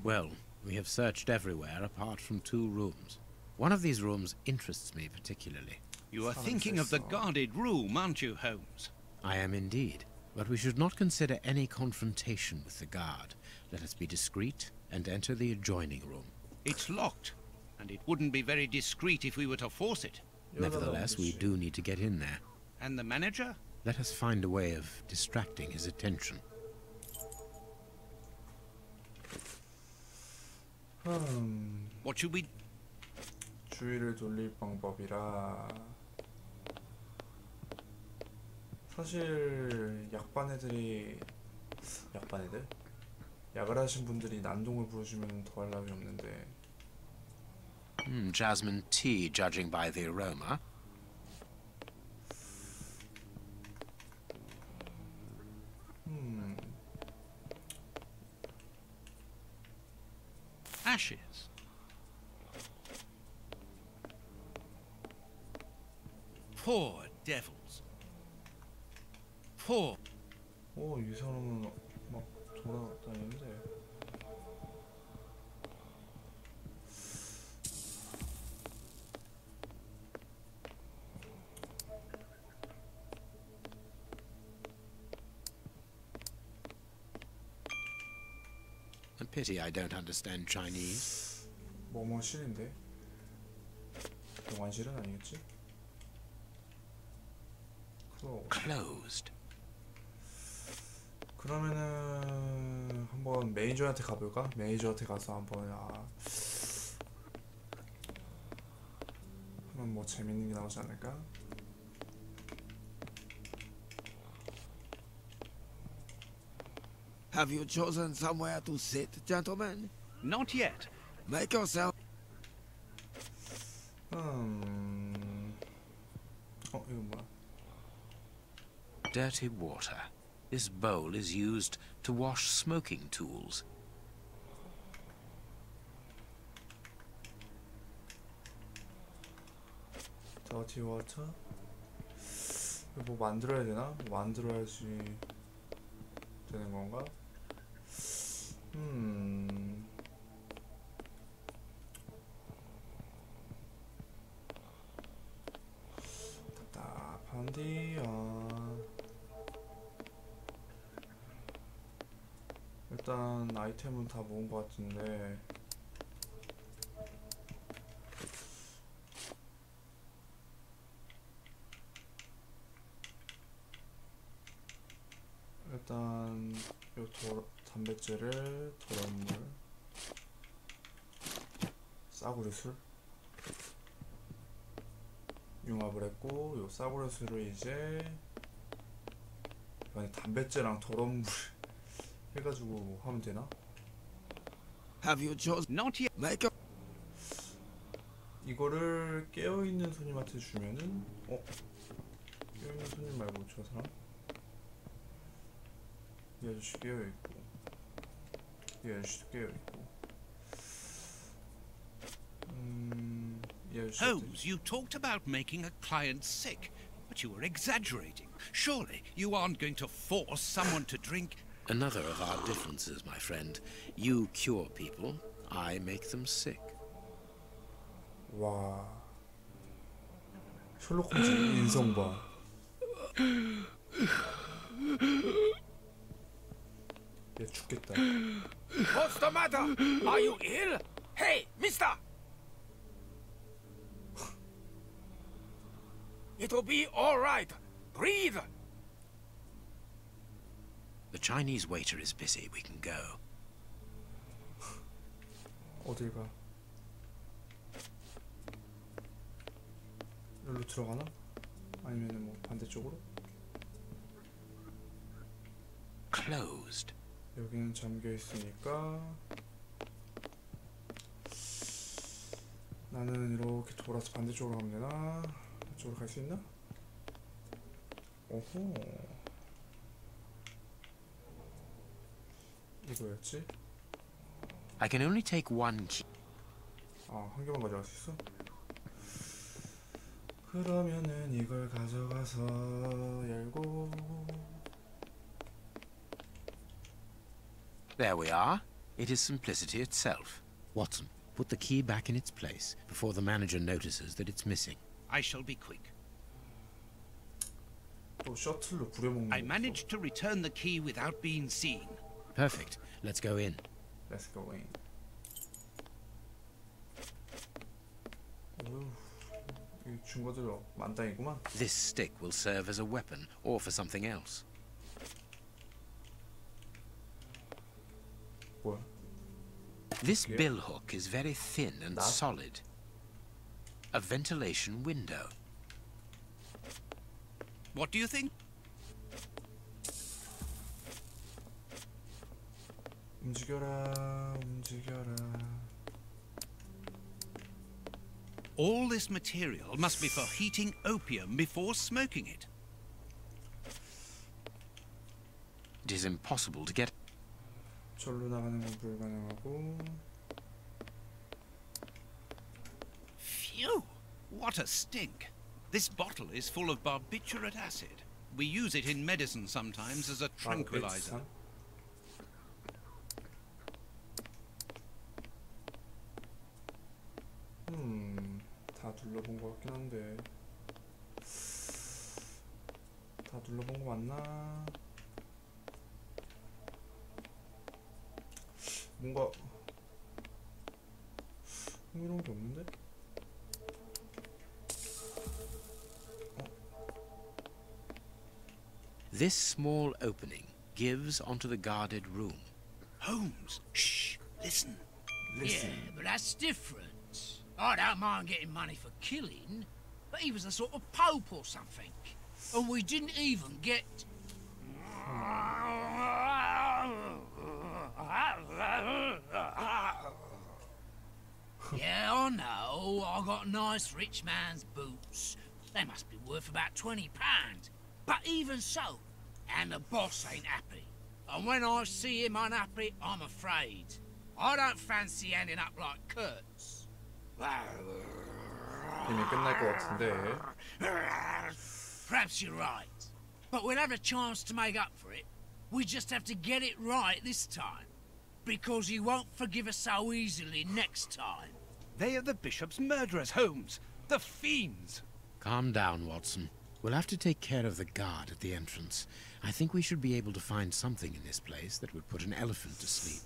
Well, we have searched everywhere apart from 2 rooms. One of these rooms interests me particularly. You are thinking of the guarded room, aren't you, Holmes? I am indeed, but we should not consider any confrontation with the guard. Let us be discreet and enter the adjoining room. It's locked, and it wouldn't be very discreet if we were to force it. Nevertheless, we do need to get in there. And the manager? Let us find a way of distracting his attention. What should we... 주의를 돌릴 방법이라. 사실 약반 애들 약을 하신 분들이 난동을 부르시면 더할 나위 없는데. Jasmine tea, judging by the aroma. Ashes. Poor devils. Poor. 이 사람은 막 돌아다니는데. A pity I don't understand Chinese. 뭐뭐 실인데? 영환실은 아니겠지? Closed. 그러면은 한번 매니저한테 가볼까? 매니저한테 가서 한번 하면 뭐 재밌는 게 나오지 않을까? Have you chosen somewhere to sit, gentlemen? Not yet. Make yourself. 이건 뭐야? Dirty water. This bowl is used to wash smoking tools. Dirty water? 이거 뭐 만들어야 되나? 뭐 만들어야지 되는 건가? 답답한데요. 일단 아이템은 다 모은 것 같은데 일단 요 단백질을 더러운 물 싸구려술 융합을 했고 요 싸구려술을 이제 아니 단백질랑 더러운 물 해가지고 하면 되나? Have you chosen? Not yet. Make your. 이거를 깨어있는 손님한테 주면은 깨어있는 손님 말고 저 사람? 이 아저씨 깨어있고 이 아저씨도 깨어있고 이 아저씨 Holmes, you talked about making a client sick, but you were exaggerating. Surely you aren't going to force someone to drink. Another of our differences, my friend. You cure people, I make them sick. 와 셜록 홈즈 인성 봐. 얘 죽겠다. What's the matter? Are you ill? Hey, mister! It'll be all right. Breathe. The Chinese waiter is busy. We can go. 어딜 가? 여기로 들어가나? 아니면은 뭐 반대쪽으로? Closed. 여기는 잠겨 있으니까 나는 이렇게 돌아서 반대쪽으로 가면 되나? 이쪽으로 갈 수 있나? 오호. 이거였지? I can only take one key. 한 개만 가져갈 수 있어? 그러면은 이걸 가져가서 열고 There we are. It is simplicity itself. Watson, put the key back in its place before the manager notices that it's missing. I shall be quick. 또 셔틀로 부려먹는 I 거 managed to return the key without being seen. Perfect. Let's go in. Let's go in. 어휴, 이 중고들 만땅이구만. This stick will serve as a weapon or for something else. 뭐야? This Yeah. bill hook is very thin and That? solid. A ventilation window. What do you think? 움직여라, 움직여라. All this material must be for heating opium before smoking it. It is impossible to get. 절로 나가는 건 불가능하고. Phew! What a stink. This bottle is full of barbiturate acid. We use it in medicine sometimes as a tranquilizer. 다 둘러본 것 같긴 한데 다 둘러본 거 맞나? 뭔가 흥미로운 게 없는데? This small opening gives onto the guarded room. Holmes, shh, listen. Yeah, but that's different. I don't mind getting money for killing, but he was a sort of pope or something. And we didn't even get... Yeah, I know. I got nice rich man's boots. They must be worth about £20. But even so, and the boss ain't happy. And when I see him unhappy, I'm afraid. I don't fancy ending up like Kurtz. 이미 끝날 것 같은데. Perhaps you're right. But we'll have a chance to make up for it. We just have to get it right this time. Because he won't forgive us so easily next time. They are the bishop's murderers, Holmes. The fiends. Calm down, Watson. We'll have to take care of the guard at the entrance. I think we should be able to find something in this place that would put an elephant to sleep.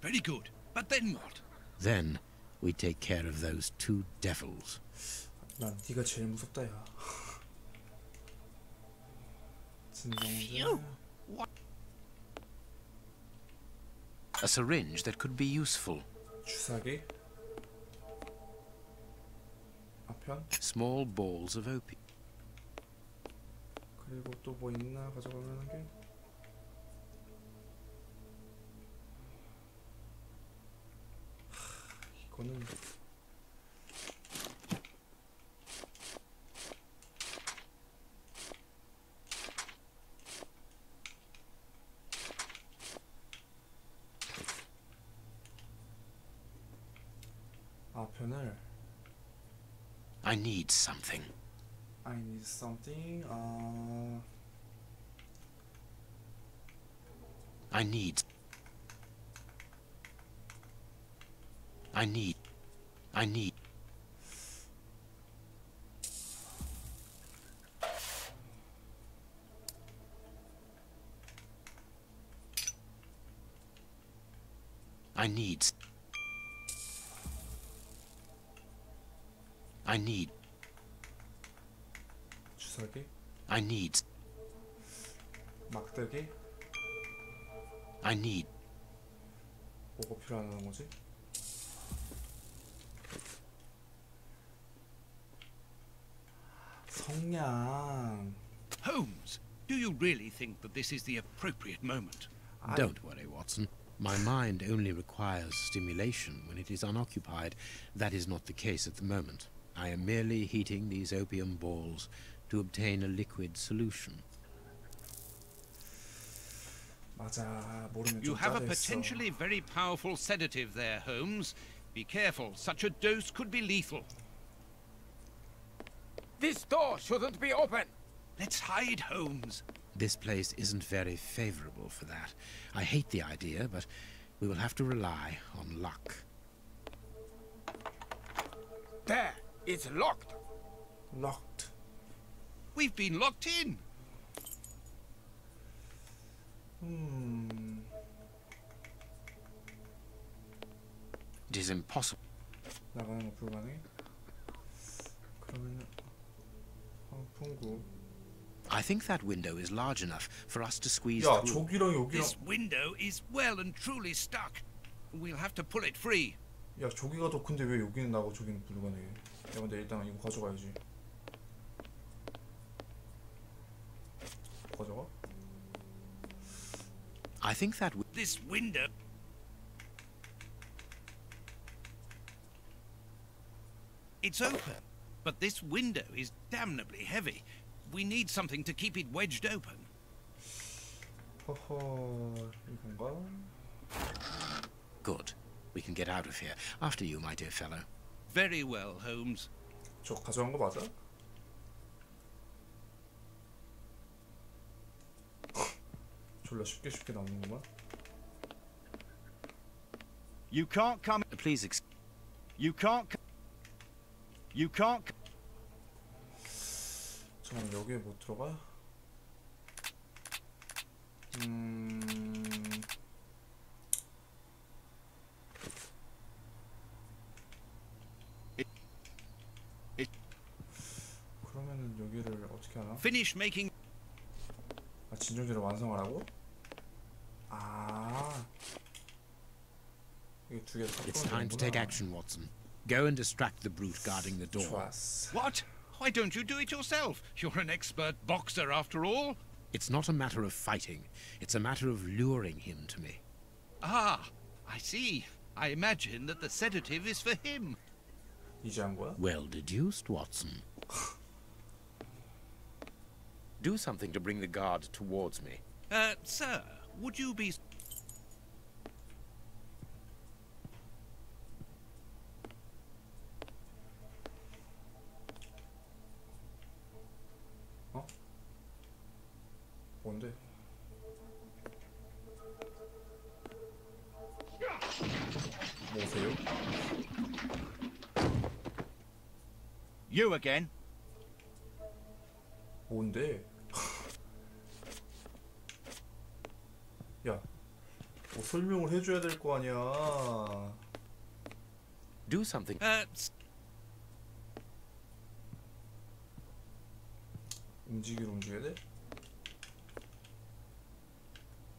Very good. But then what? Then we take care of those two devils. 난 네가 제일 무섭다 야. 진정제. A syringe that could be useful. 주사기. 아편. Small balls of opium. 그리고 또 뭐 있나 가져갈 만한 게? 이거는 아편을 I need something. I need something. I need. I need. I need. I need. 주사기. I need. 막대기. I need. 뭐가 필요하다는 거지? 성냥. Holmes, do you really think that this is the appropriate moment? Don't worry, Watson. My mind only requires stimulation when it is unoccupied. That is not the case at the moment. I am merely heating these opium balls to obtain a liquid solution. 맞아. 모르면 You 좀 have a 짜져 있어. potentially very powerful sedative there, Holmes. Be careful. Such a dose could be lethal. This door shouldn't be open. Let's hide, Holmes. This place isn't very favorable for that. I hate the idea, but we will have to rely on luck. There, it's locked. Locked. We've been locked in. It is impossible. 나가는 거 불가능해? 그러면은 환풍구. I think that window is large enough for us to squeeze 야, through. 저기랑 여기랑. This window is well and truly stuck. We'll have to pull it free. 야, 저기가 더 큰데 왜 여기는 나고 저기는 불가능해? 야, 근데 일단 이거 가져가야지. 가져가? I think that This window... It's open, but this window is damnably heavy. We need something to keep it wedged open. 허허, 이건가? Good. We can get out of here. After you, my dear fellow. Very well, Holmes. 저 가져간 거 맞아? 졸라 쉽게 나오는구만. You can't come. Please You can't. You can't. 잠깐 여기에 못 들어가? 그러면은 여기를 어떻게 하나? Finish making. 아, 진정제를 완성하라고? 아, 이게 두 개 다 It's time to take action, Watson. Go and distract the brute guarding the door. 좋았어. What? Why don't you do it yourself? You're an expert boxer after all. It's not a matter of fighting. It's a matter of luring him to me. Ah, I see. I imagine that the sedative is for him. 이제 한 거야? Well deduced, Watson. Do something to bring the guard towards me. Sir, would you be... 어? 뭔데? 뭐세요? You again. 뭔데? 야, 뭐 설명을 해줘야 될 거 아니야. Do something. 움직여야 돼?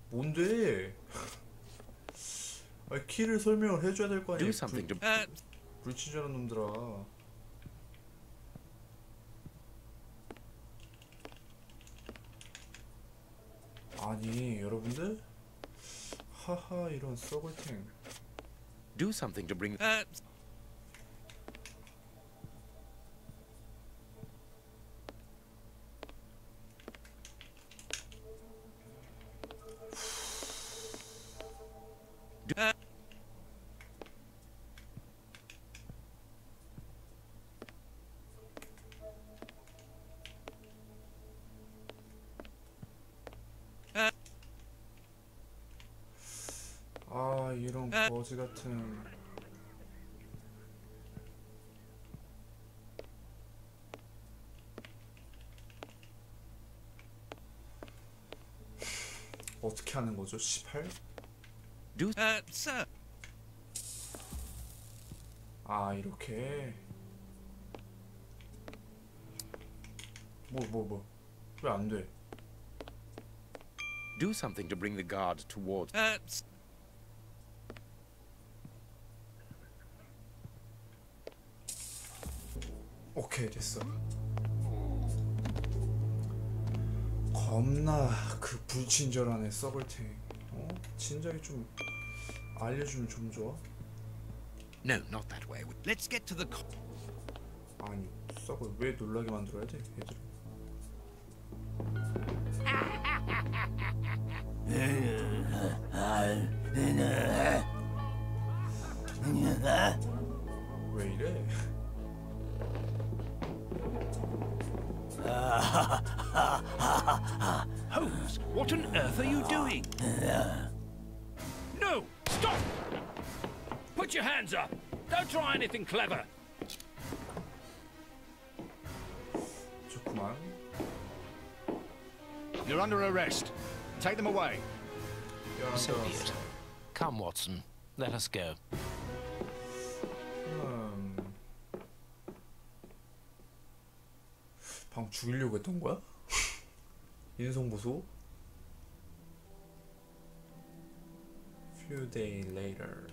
뭔데? 아니, 키를 설명을 해줘야 될 거 아니야. Do something to. 불친절한 놈들아. 아니, 여러분들? 하하, 이런 썩을탱. Do something to bring. 아, 이런 거지 같은. 어떻게 하는 거죠? 18? Do. Sir. 아, 이렇게. 왜 안 돼? Do something to bring the guard towards. 오케이, 됐어. 겁나 그 불친절한 애 썩을탱. 어? 진작에 좀 알려주면 좀 좋아? No, not that way. Let's get to the... 아니, 썩을 왜 놀라게 만들어야 돼, 얘들? 왜 이래? Holmes, what on earth are you doing? No! Stop! Put your hands up! Don't try anything clever! 좋구만. You're under arrest. Take them away. So be it. Come, Watson. Let us go. 방금 죽이려고 했던 거야? 인성보소? Few days later.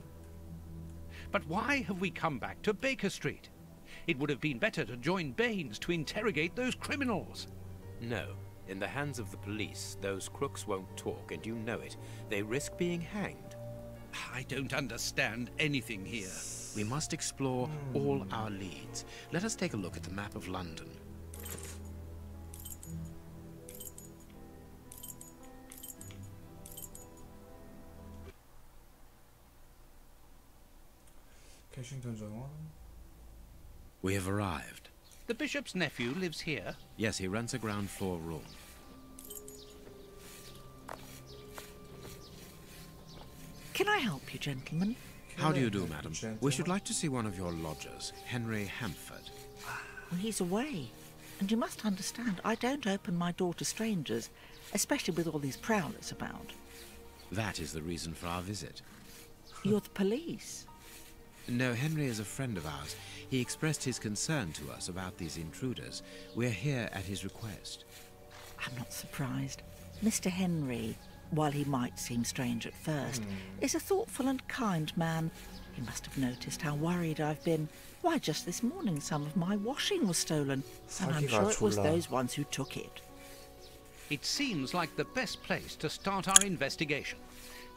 But why have we come back to Baker Street? It would have been better to join Baines to interrogate those criminals. No. In the hands of the police, those crooks won't talk, and you know it. They risk being hanged. I don't understand anything here. We must explore all our leads. Let us take a look at the map of London. 캐싱턴 정원. We have arrived. The bishop's nephew lives here. Yes, he rents a ground floor room. Can I help you, gentlemen? How do you do, madam? We should like to see one of your lodgers, Henry Hampford. Well, he's away. And you must understand, I don't open my door to strangers, especially with all these prowlers about. That is the reason for our visit. You're the police. No, Henry is a friend of ours. He expressed his concern to us about these intruders. We're here at his request. I'm not surprised. Mr. Henry, while he might seem strange at first, is a thoughtful and kind man. He must have noticed how worried I've been. Why, just this morning some of my washing was stolen, and I'm sure it was those ones who took it. It seems like the best place to start our investigation.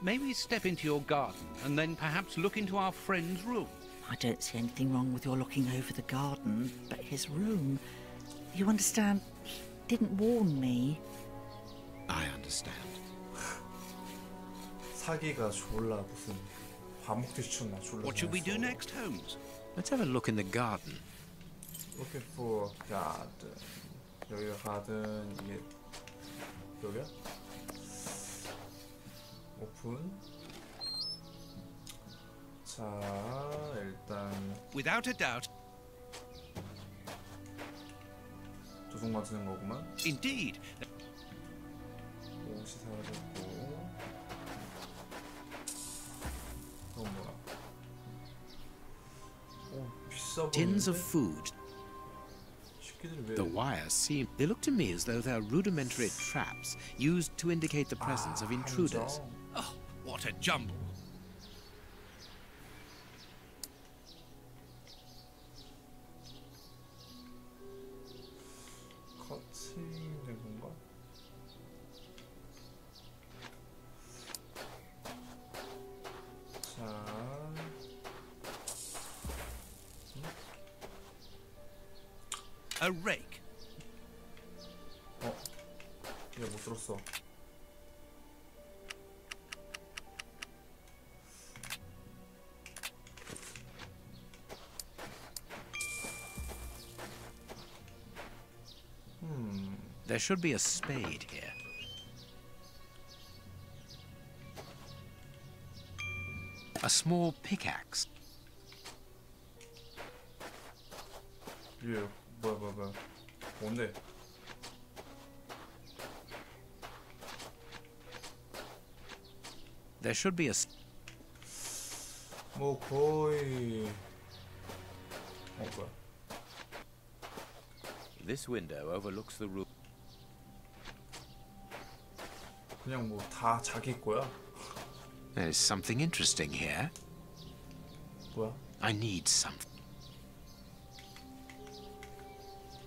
May we step into your garden and then perhaps look into our friend's room? I don't see anything wrong with your looking over the garden, but his room... You understand, he didn't warn me. I understand. 사기가 졸라 무슨 밥 먹듯이 쳤나 졸라. What should we do next, Holmes? Let's have a look in the garden. Looking for garden. 여기가 garden 이게 여기야? 오픈. 자 일단 Without a doubt. 도둑 맞는 거구만. Indeed. 옷이 사라졌고. 이건 뭐야? 오 비싸 보이는데? Tins of food. The wires seem... They look to me as though they're rudimentary traps used to indicate the presence of intruders. Oh, what a jumble. 커팅된 건가? 자... A rake. 얘 못 들었어. There should be a spade here. A small pickaxe. 뭐야 뭔데? There should be a... 뭐 거의... 뭐야? This window overlooks the roof. 그냥 뭐 다 자기 거야? There's something interesting here. 뭐야? I need something.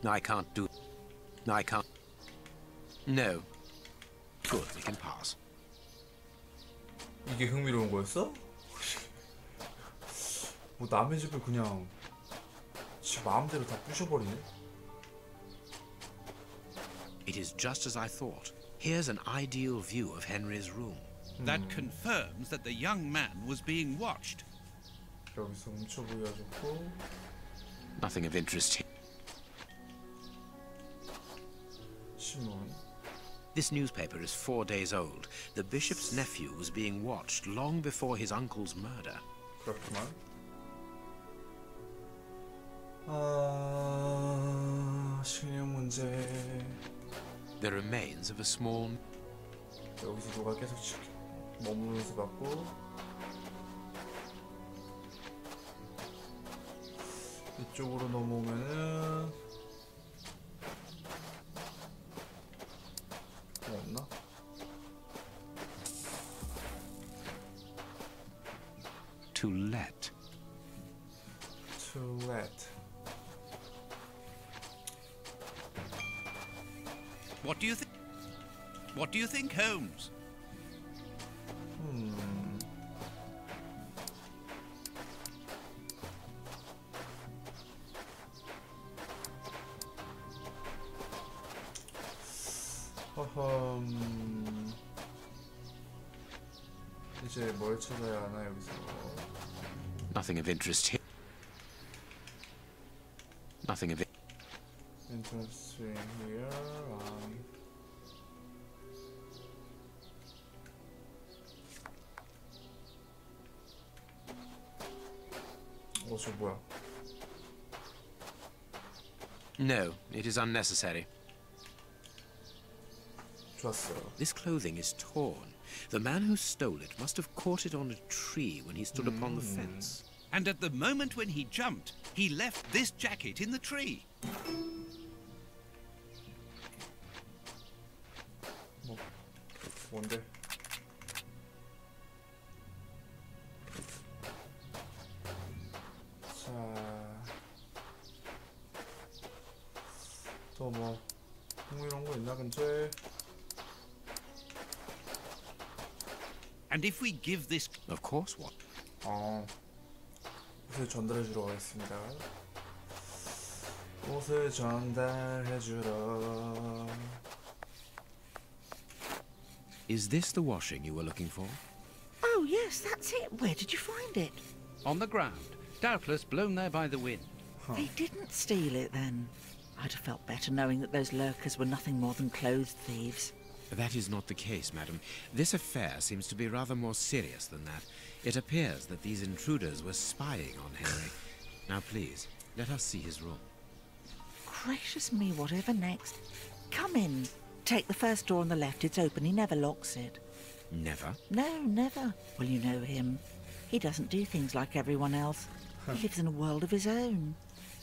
I can't do... I can't... No. Good, we can pass. 이게 흥미로운 거였어? 뭐 남의 집을 그냥 지 마음대로 다 부셔버리네? It is just as I thought. Here's an ideal view of Henry's room. That confirms that the young man was being watched. 여기서 훔쳐 보여줬고 Nothing of interest here. 신문. This newspaper is 4 days old. The bishop's nephew was being watched long before his uncle's murder. 그렇구만. 신용 문제. The remains of a small... 여기서 누가 계속 머무르면서 봤고 이쪽으로 넘어오면은 뭐 없나? To let. To let. What do you think? What do you think, Holmes? 이제 뭘 찾아야 하나 여기서? Nothing of interest here. Nothing of it. Interesting here. 저 뭐야? No, it is unnecessary. 좋았어. This clothing is torn. The man who stole it must have caught it on a tree when he stood upon the fence. And at the moment when he jumped, he left this jacket in the tree. 뭐 뭔데? 자, 또 뭐 이런 거 있나 근처에? And if we give this... Of course, what? 옷을 전달해 주러 가겠습니다. 옷을 전달해 주러. Is this the washing you were looking for? Oh, yes, that's it. Where did you find it? On the ground, doubtless blown there by the wind. They didn't steal it, then. I'd have felt better knowing that those lurkers were nothing more than clothes thieves. That is not the case, madam. This affair seems to be rather more serious than that. It appears that these intruders were spying on Henry. Now, please, let us see his room. Gracious me, whatever next? Come in. Take the first door on the left. It's open. He never locks it. Never? No, never. Well, you know him. He doesn't do things like everyone else. He lives in a world of his own.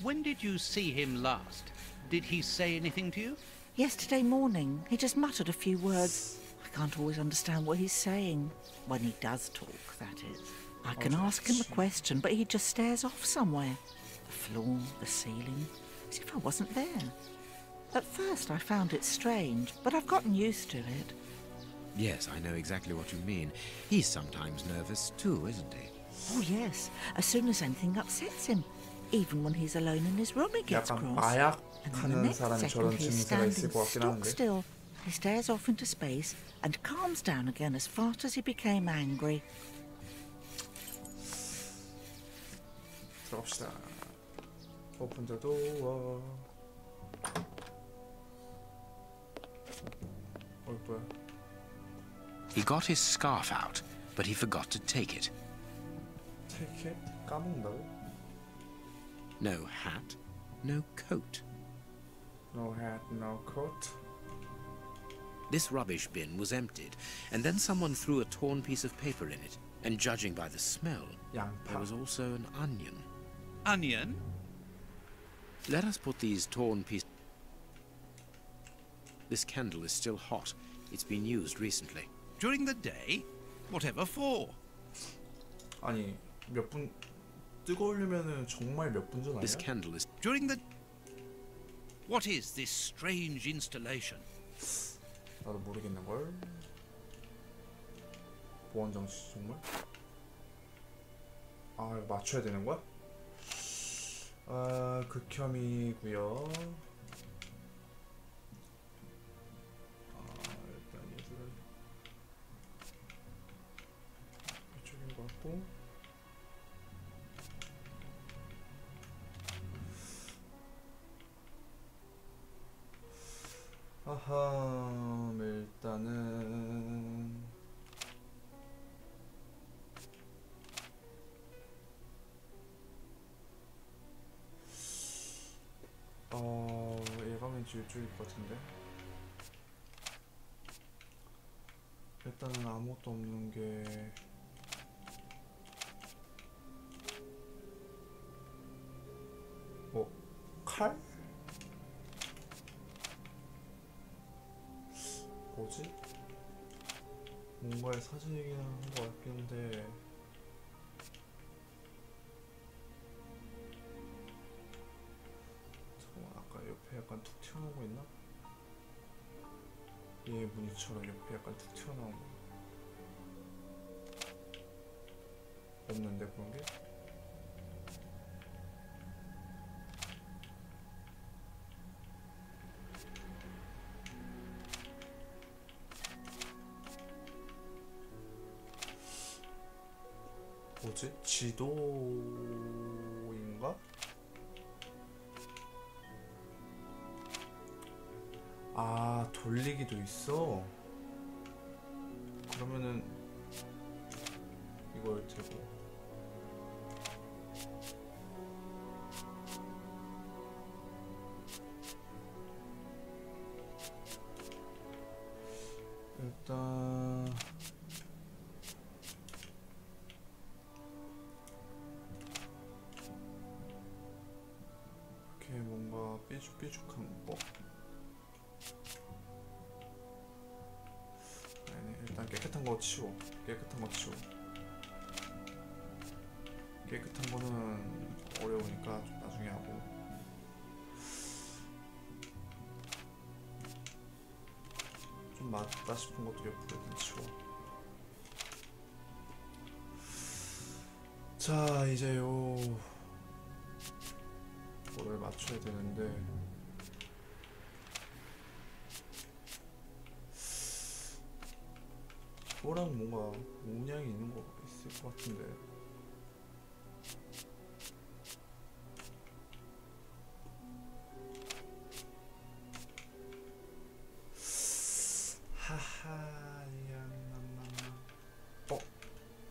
When did you see him last? Did he say anything to you? Yesterday morning, he just muttered a few words. I can't always understand what he's saying. When he does talk, that is. I can ask him a question, but he just stares off somewhere. The floor, the ceiling, as if I wasn't there. At first I found it strange, but I've gotten used to it. Yes, I know exactly what you mean. He's sometimes nervous too, isn't he? Oh, yes. As soon as anything upsets him. Even when he's alone in his room, he gets 약간 cross. And then the 마약하는 next 사람이 second 저런 he's 증세가 있을 standing 것 같긴 stock 한데. still. He stares off into space and calms down again as fast as he became angry. 들어갑시다. Open the door. 뭐야? He got his scarf out, but he forgot to take it. Take it? 까먹는다고? No hat, no coat. No hat, no coat. This rubbish bin was emptied, and then someone threw a torn piece of paper in it. And judging by the smell, there 양파. was also an onion. Onion? Let us put these torn pieces... This candle is still hot. It's been used recently. During the day? Whatever for? 아니 몇 분 뜨거우려면은 정말 몇 분 전 This 아니야? candle is... During the... What is this strange installation? 나도 모르겠는걸. 보안장치 정말? 아 이거 맞춰야 되는 거야? 아 극혐이고요. 일단 얘들은 이쪽인 것 같고. 아하, 일단은 얘가 왠지 이쪽일 것 같은데. 일단은 아무것도 없는 게 뭐 칼? 뭐지? 뭔가의 사진이긴 한 것 같긴 한데 잠깐만 아까 옆에 약간 툭 튀어나온 거 있나? 얘 무늬처럼 옆에 약간 툭 튀어나온 거 없는데 그런 게? 뭐지? 지도인가? 아, 돌리기도 있어. 그러면은 이걸 들고 일단 이렇게 뭔가 삐죽삐죽한 거. 아니, 일단 깨끗한 거 치워. 깨끗한 거 치워. 깨끗한 거는 어려우니까 좀 나중에 하고. 좀 맞다 싶은 것도 옆으로 일단 치워. 자, 이제 요거를 맞춰야 되는데 이거랑 뭔가 문양이 있는 거 있을 것 같은데.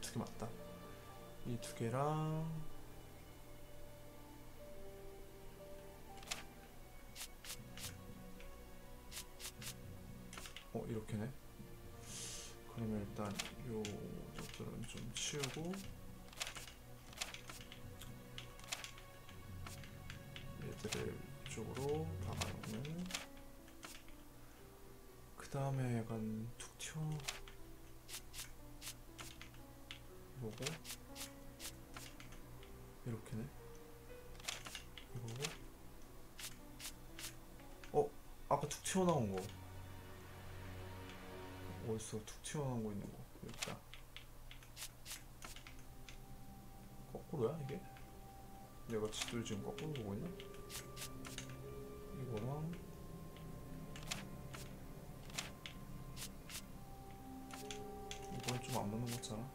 두 개 맞다. 이 두 개랑 이렇게네. 그러면 일단 요 쪽들은 좀 치우고 얘들을 이쪽으로 박아놓고, 그 다음에 약간 툭 튀어 보고 이렇게네. 이거고 아까 툭 튀어나온 거 어딨어? 툭 튀어나온 거 있는 거 여기 있다. 거꾸로야 이게? 내가 지도를 지금 거꾸로 보고 있나? 이거랑 이건 좀 안 맞는 거 같잖아.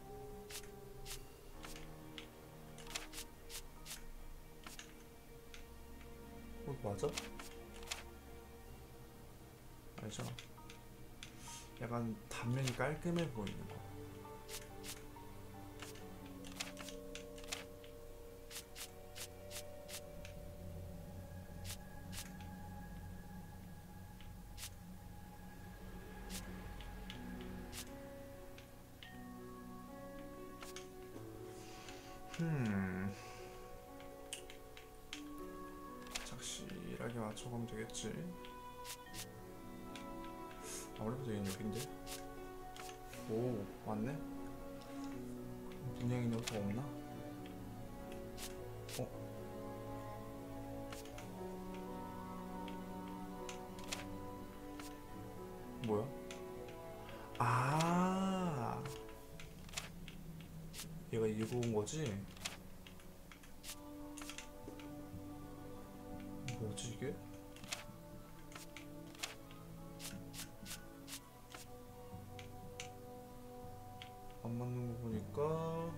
이거 맞아? 아니잖아. 약간 단면이 깔끔해 보이는 거. 작실하게 맞춰가면 되겠지. 아무래도 얘는 여긴데? 오, 맞네? 문양이 너무 없나? 뭐야? 아, 얘가 읽어온 거지? 뭐지 이게? 안 맞는 거 보니까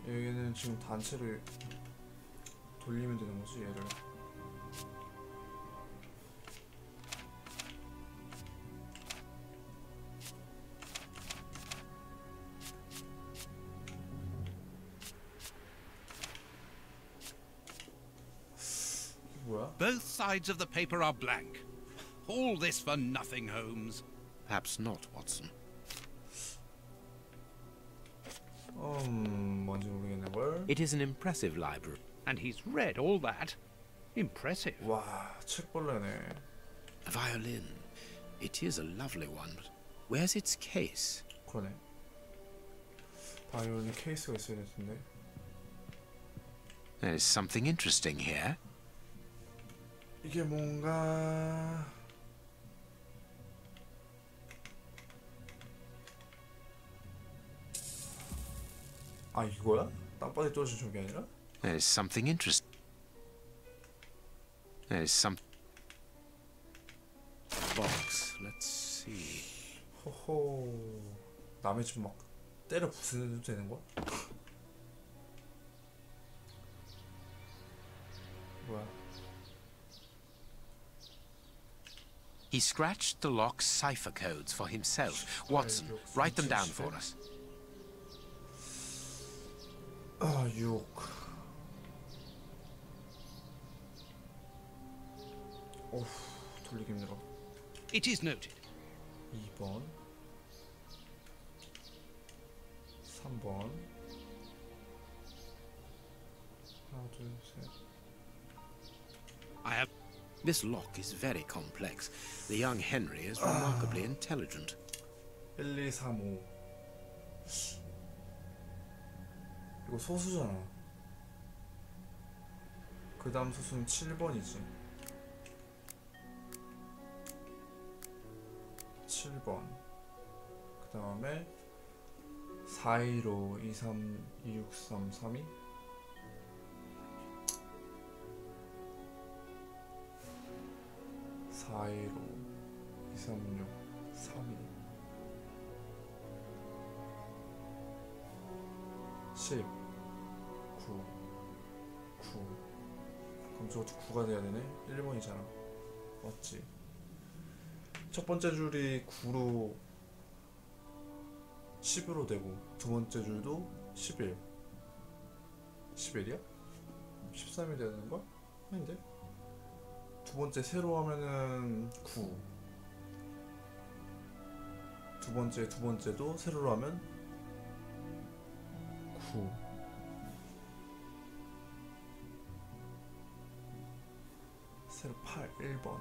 여기는 지금 단체를 돌리면 되는 거지, 얘를. 뭐야? Both sides of the paper are blank. All this for nothing, Holmes. Perhaps not, Watson. 뭔지 모르겠네 뭘. It is an impressive library. And he's read all that. Impressive. 와, 책벌레네. A violin. It is a lovely one, but where's its case? 그러네. 바이올린 케이스가 있어야 될 텐데. There is something interesting here. 이게 뭔가 아, 이거야? 땅바닥에 떨어진 적이 아니라? There is something interesting. There is some box. Let's see. 호호. 남의 집 막 때려 부수도 되는 거야? 뭐야? He scratched the lock's cipher codes for himself. Watson, write them down for us. 아, 6. 어후, 돌리기 힘들어. It is noted. 2번 3번 하나 둘셋 I have. This lock is very complex. The young Henry is remarkably intelligent. 1, 2, 3, 5 이거 소수잖아. 그 다음 소수는 7번이지. 7번 그 다음에 415 23 263 32 415 236 32 10 9 9 그럼 저것도 9가 돼야 되네. 1번이잖아. 맞지? 첫 번째 줄이 9로 10으로 되고 두 번째 줄도 11 11이야? 13이 돼야 되는 거야? 아닌데? 두 번째 세로 하면은 9 두 번째도 세로로 하면 9 세로 8 1번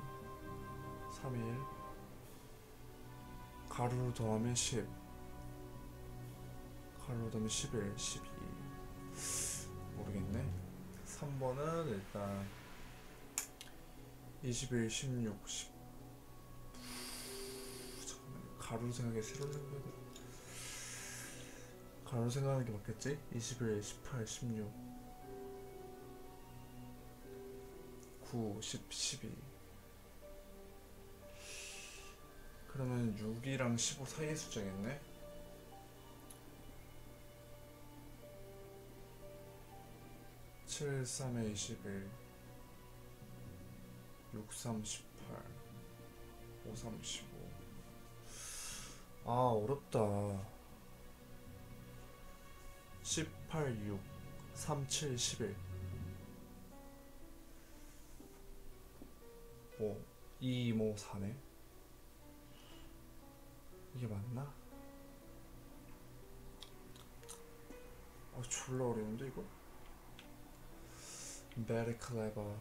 3일 가로로 더하면 10 가로로 더하면 11 12 모르겠네. 3번은 일단 21 16 10 잠깐만 가로 생각해 세로 생각해 가로 생각하는 게 맞겠지? 21 18 16 9 10 12 그러면 6이랑 15 사이의 숫자겠네? 칠 3에 21 6 3 18 5 3 15 아 어렵다. 18 6 3 7 11 뭐 2 2 5 4네. 이게 맞나? 졸라 어려운데 이거? Very clever.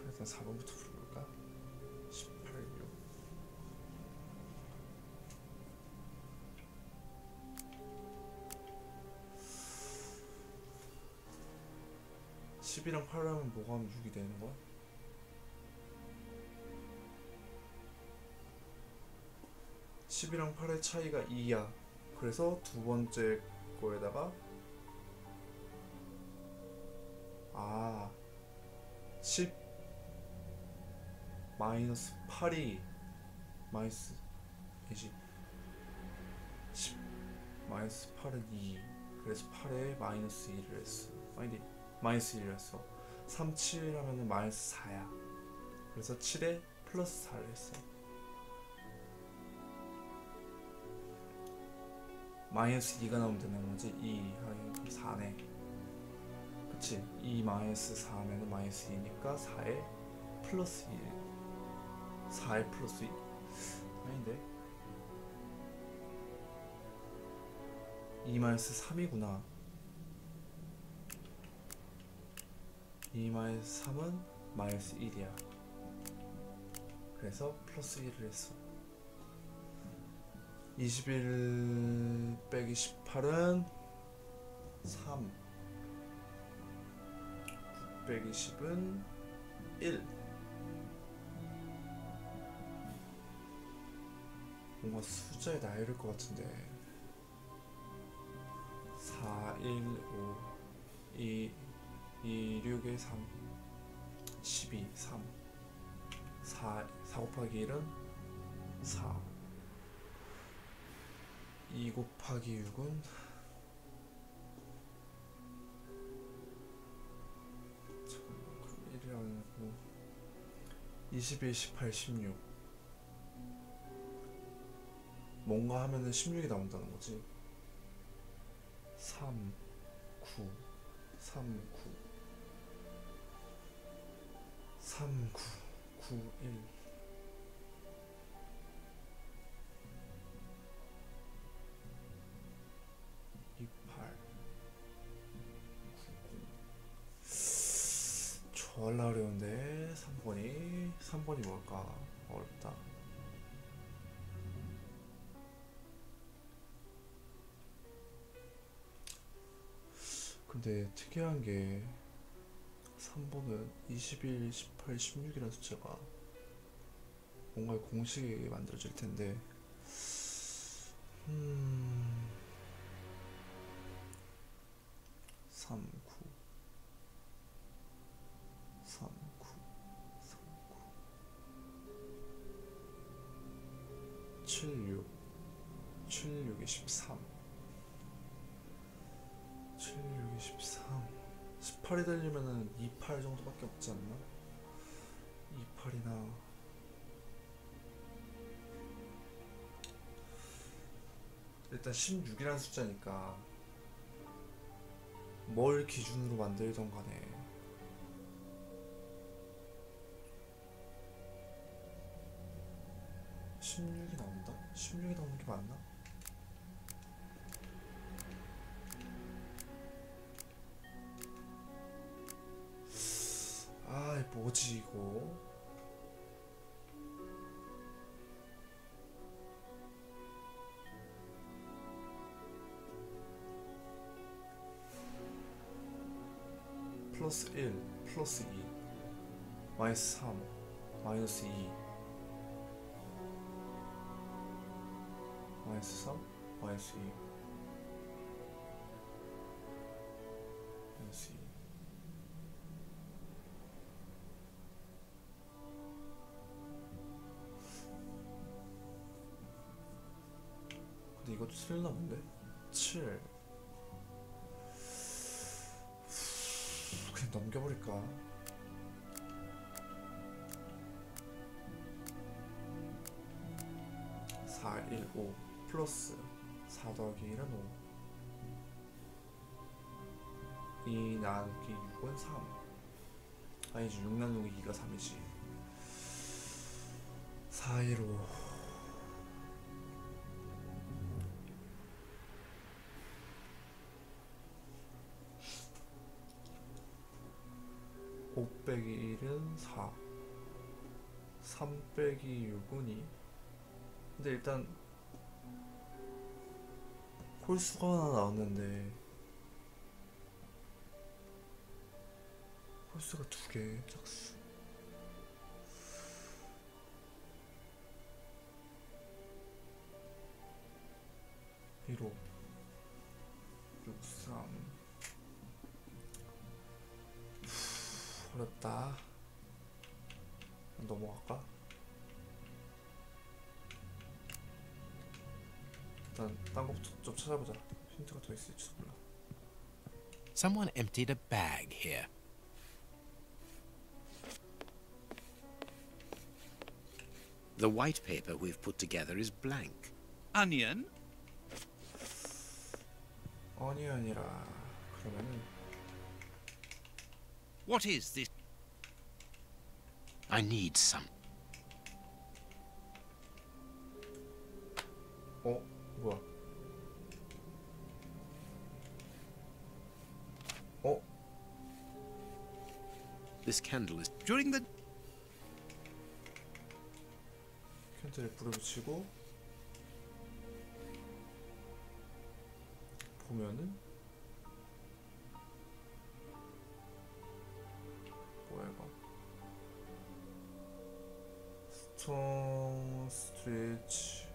일단 4번부터 풀어볼까? 18, 6 10이랑 8을 하면 뭐가 하면 6이 되는 거야? 10이랑 8의 차이가 2야. 그래서 두 번째 거에다가 10 마이너스 8이 마이너스 10 마이너스 8은 2 그래서 8에 마이너스 1을 했어. 아니 마이너스 1을 했어. 3, 7 하면은 마이너스 4야. 그래서 7에 플러스 4를 했어. 마이너스 2가 나오면 되는 거지. 2 하면 4네. 그치? 2 마이너스 4 하면은 마이너스 2니까 4에 플러스 1. 4에 플러스 2? 아닌데? 2 마이너스 3이구나. 2 마이너스 3은 마이너스 1이야. 그래서 플러스 1을 했어. 21 빼기 18은 3 9 빼기 10은 1 뭔가 숫자에 나열일 것 같은데 4 1 5 2 6에 3 12 3 4 곱하기 1은 4 2 곱하기 6은 1이라고 21, 18, 16 뭔가 하면은 16이 나온다는 거지. 3, 9, 3, 9, 3, 9, 9, 1. 졸라 어려운데 3번이 뭘까? 어렵다. 근데 특이한 게 3번은 21, 18, 16이라는 숫자가 뭔가 공식이 만들어질 텐데 3, 9 3, 9, 3, 9 7, 6 7, 6이 13 7, 6이 13 18이 되려면은 28 정도밖에 없지 않나? 28이나 일단 16이라는 숫자니까 뭘 기준으로 만들던 간에 16이 나온다? 16이 나오는 게 맞나? 아, 뭐지 이거? 플러스 1, 플러스 2, 마이너스 3, 마이너스 2, 마이너스 3, 마이너스 2, 마이너스 2. 근데 이것도 틀렸나 본데? 7. 그냥 넘겨버릴까? 4, 1, 5 플러스 4 더하기 1은 5 2 나누기 6은 3 아니지 6 나누기 2가 3이지 4, 1, 5 5 빼기 1은 4 3 빼기 6은 2 근데 일단 홀수가 하나 나왔는데 홀수가 2개 짝수 1, 5 6, 3 어렵다. 넘어갈까? 일단 딴 거부터 좀 찾아보자. 힌트가 더 있을지도 몰라. Someone emptied a bag here. The white paper we've put together is blank. Onion? 어니언이라 그러면은 What is this? I need some. 뭐야? This candle is... During the... 캔들에 불을 붙이고 보면은 뭐야 이거 스톤 스트리치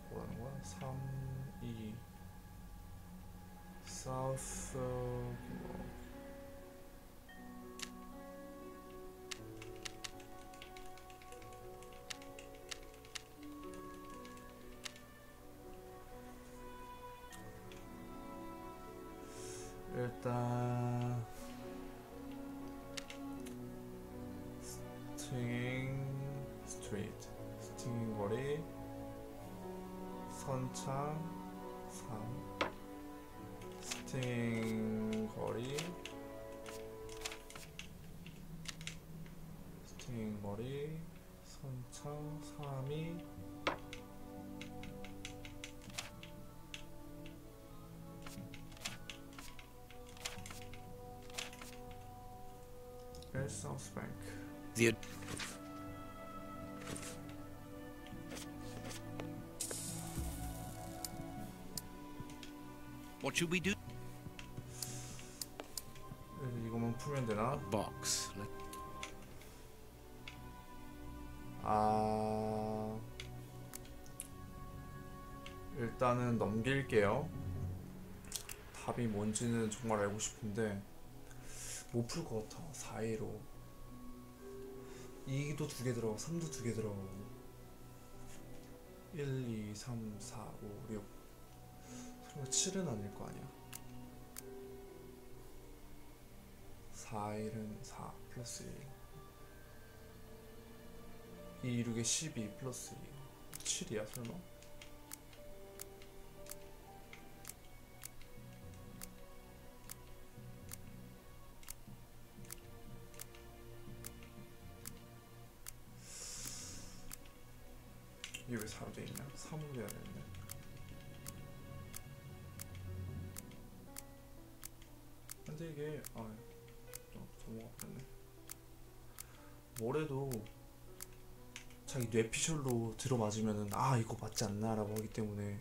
뭐라는 거야? 3, 2 사우스 일단 스팅잉 스트리트 스팅잉 거리 사우스 뱅크. The What should we do? 이거만 풀면 되나? box. 일단은 넘길게요. 답이 뭔지는 정말 알고 싶은데 못 풀 것 같아. 4위로 2도 2개 들어가고 3도 2개 들어가고 1, 2, 3, 4, 5, 6 설마 7은 아닐 거 아니야. 4일은 4 플러스 1 2, 6에 12 플러스 2 7이야 설마? 이게 왜 4로 돼 있냐? 3으로 돼야 되는데. 근데 이게 넘어가 버렸네. 뭐래도 자기 뇌피셜로 들어맞으면은 이거 맞지 않나 라고 하기 때문에.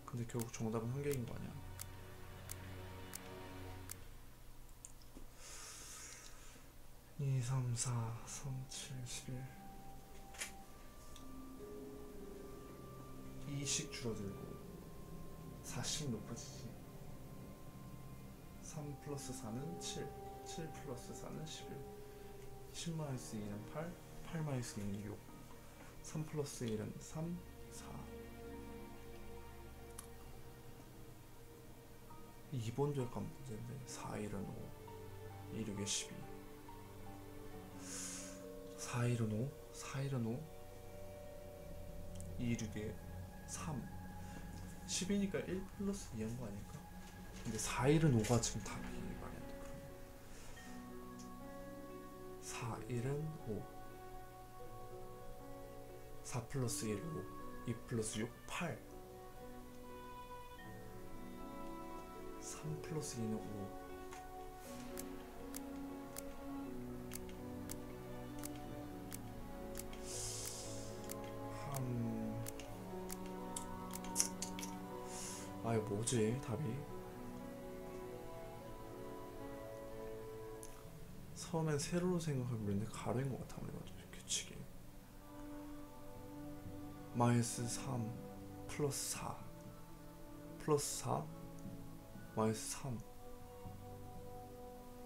근데 결국 정답은 한 개인 거 아니야. 이, 3, 4, 3, 7, 11 2씩 줄어들고 4씩 높아지지. 3 플러스 4는 7 7 플러스 4는 11 10 마이너스 2는 8 8 마이너스 2는 6 3 플러스 1은 3 4 2번도 약간 문제인데 4 1은 5 2 6에 12 4 1은 5 4 1은 5 2 6에 3 10이니까 1 플러스 2 한 거 아닐까? 근데 4 1은 5가 지금 답이 말이 안 돼. 4 1은 5 4 플러스 1 5 2 플러스 6 8 3 플러스 2는 5 이거 뭐지 답이? 처음엔 세로로 생각하고 그랬는데 가로인 것 같아. 아무래도 규칙이 마이너스 3 플러스 4 플러스 4 마이너스 3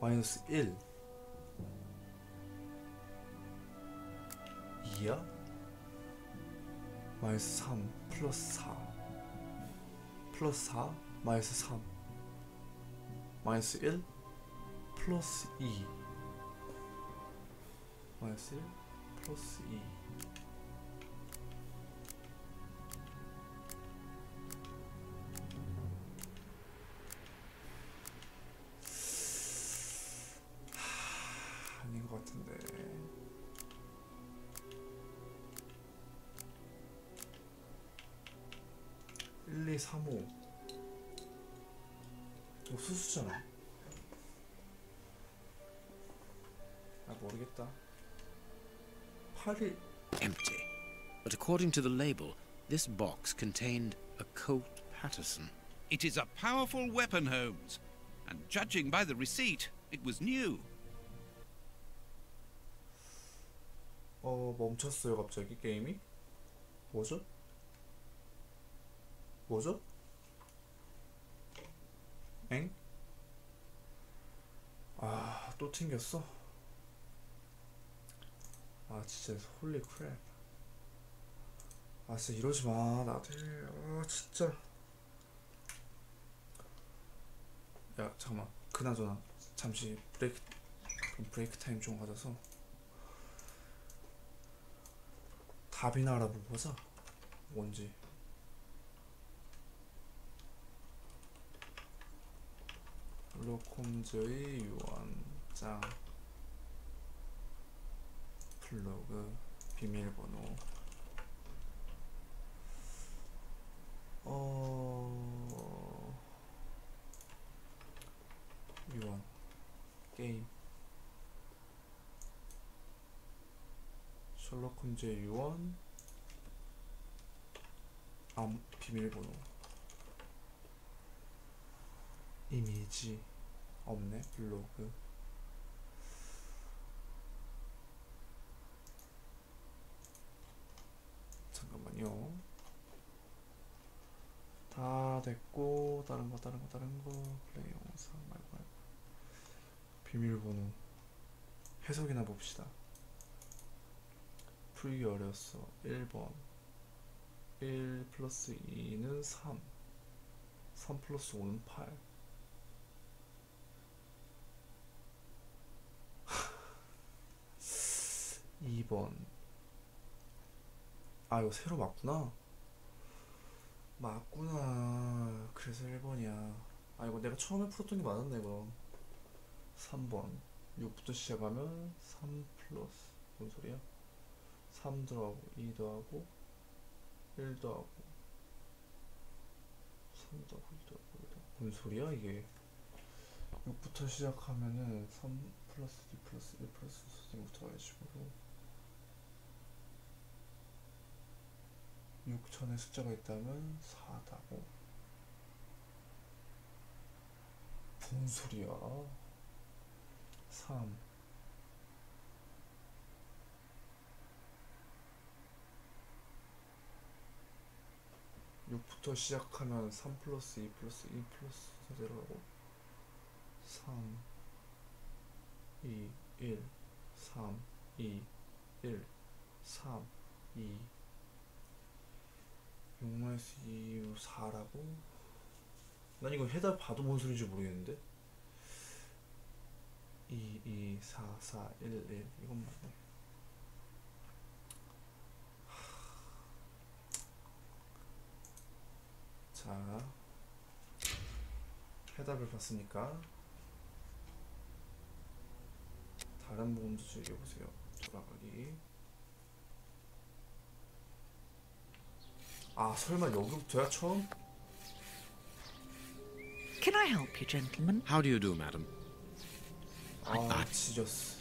마이너스 1 2야? 마이너스 3 플러스 4 플러스 4 마이너스 3 마이너스 1 플러스 2 마이너스 1 플러스 2 아닌 것 같은데. 1, 2, 3, 5 이거 수수잖아. 모르겠다. 8일 empty. But according to the label, this box contained a Colt Patterson. It is a powerful weapon, Holmes. And judging by the receipt, it was new. 멈췄어요 갑자기 게임이? 뭐죠? 뭐죠? 엥? 또 튕겼어? 진짜 홀리 크랩. 진짜 이러지마 나들. 진짜. 야 잠깐만, 그나저나 잠시 브레이크 타임 좀 가져서 답이나 알아보고 보자. 뭔지. 셜록 홈즈의 유언장, 플로그, 비밀번호. 유언. 게임. 셜록 홈즈의 유언. 비밀번호. 이미지 없네. 블로그. 잠깐만요. 다 됐고 다른 거 플레이 영상 말고 비밀번호 해석이나 봅시다. 풀기 어려웠어. 1번 1 플러스 2는 3 3 플러스 5는 8 2번 아 이거 새로 맞구나. 그래서 1번이야. 아 이거 내가 처음에 풀었던 게 맞았네. 그럼 3번 6부터 시작하면 3 플러스 뭔 소리야? 3 더하고 2 더하고 1 더하고 3 더하고 2 더하고 1 더하고 뭔 소리야 이게. 6부터 시작하면은 3 플러스 2 플러스 1 플러스 4부터 해가지고 6 전에 숫자가 있다면 4다고. 뭔 소리야. 3 6부터 시작하면 3 플러스 2 플러스 2 플러스 4대로하고 3 2 1 3 2 1 3 2 6-2 4라고? 난 이거 해답 봐도 뭔 소리인지 모르겠는데. 2 2 4 4 1 1 이건 맞네. 자, 해답을 봤으니까 다른 부분도 즐겨보세요. 돌아가기. 아 설마 여기부터야 처음? Can I help you, gentlemen? How do you do, madam? 아 지저스.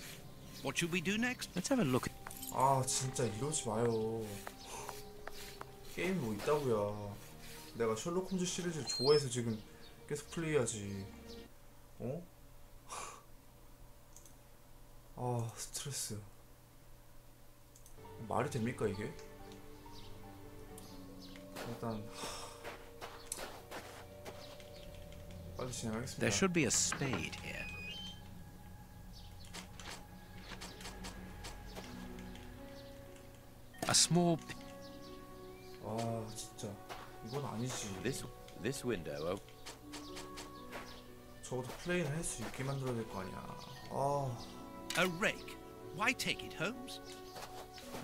What should we do next? Let's have a look. 아 진짜 이러지 마요. 게임 뭐 있다고요. 내가 셜록 홈즈 시리즈를 좋아해서 지금 계속 플레이하지. 어? 아 스트레스. 말이 됩니까 이게? 일단 빨리 진행하겠습니다. There should be a spade here. A small. 아 진짜 이건 아니지. This window. 적어도 플레이는 할 수 있게 만들어야 될 거 아니야. 아 A rake. Why take it, Holmes?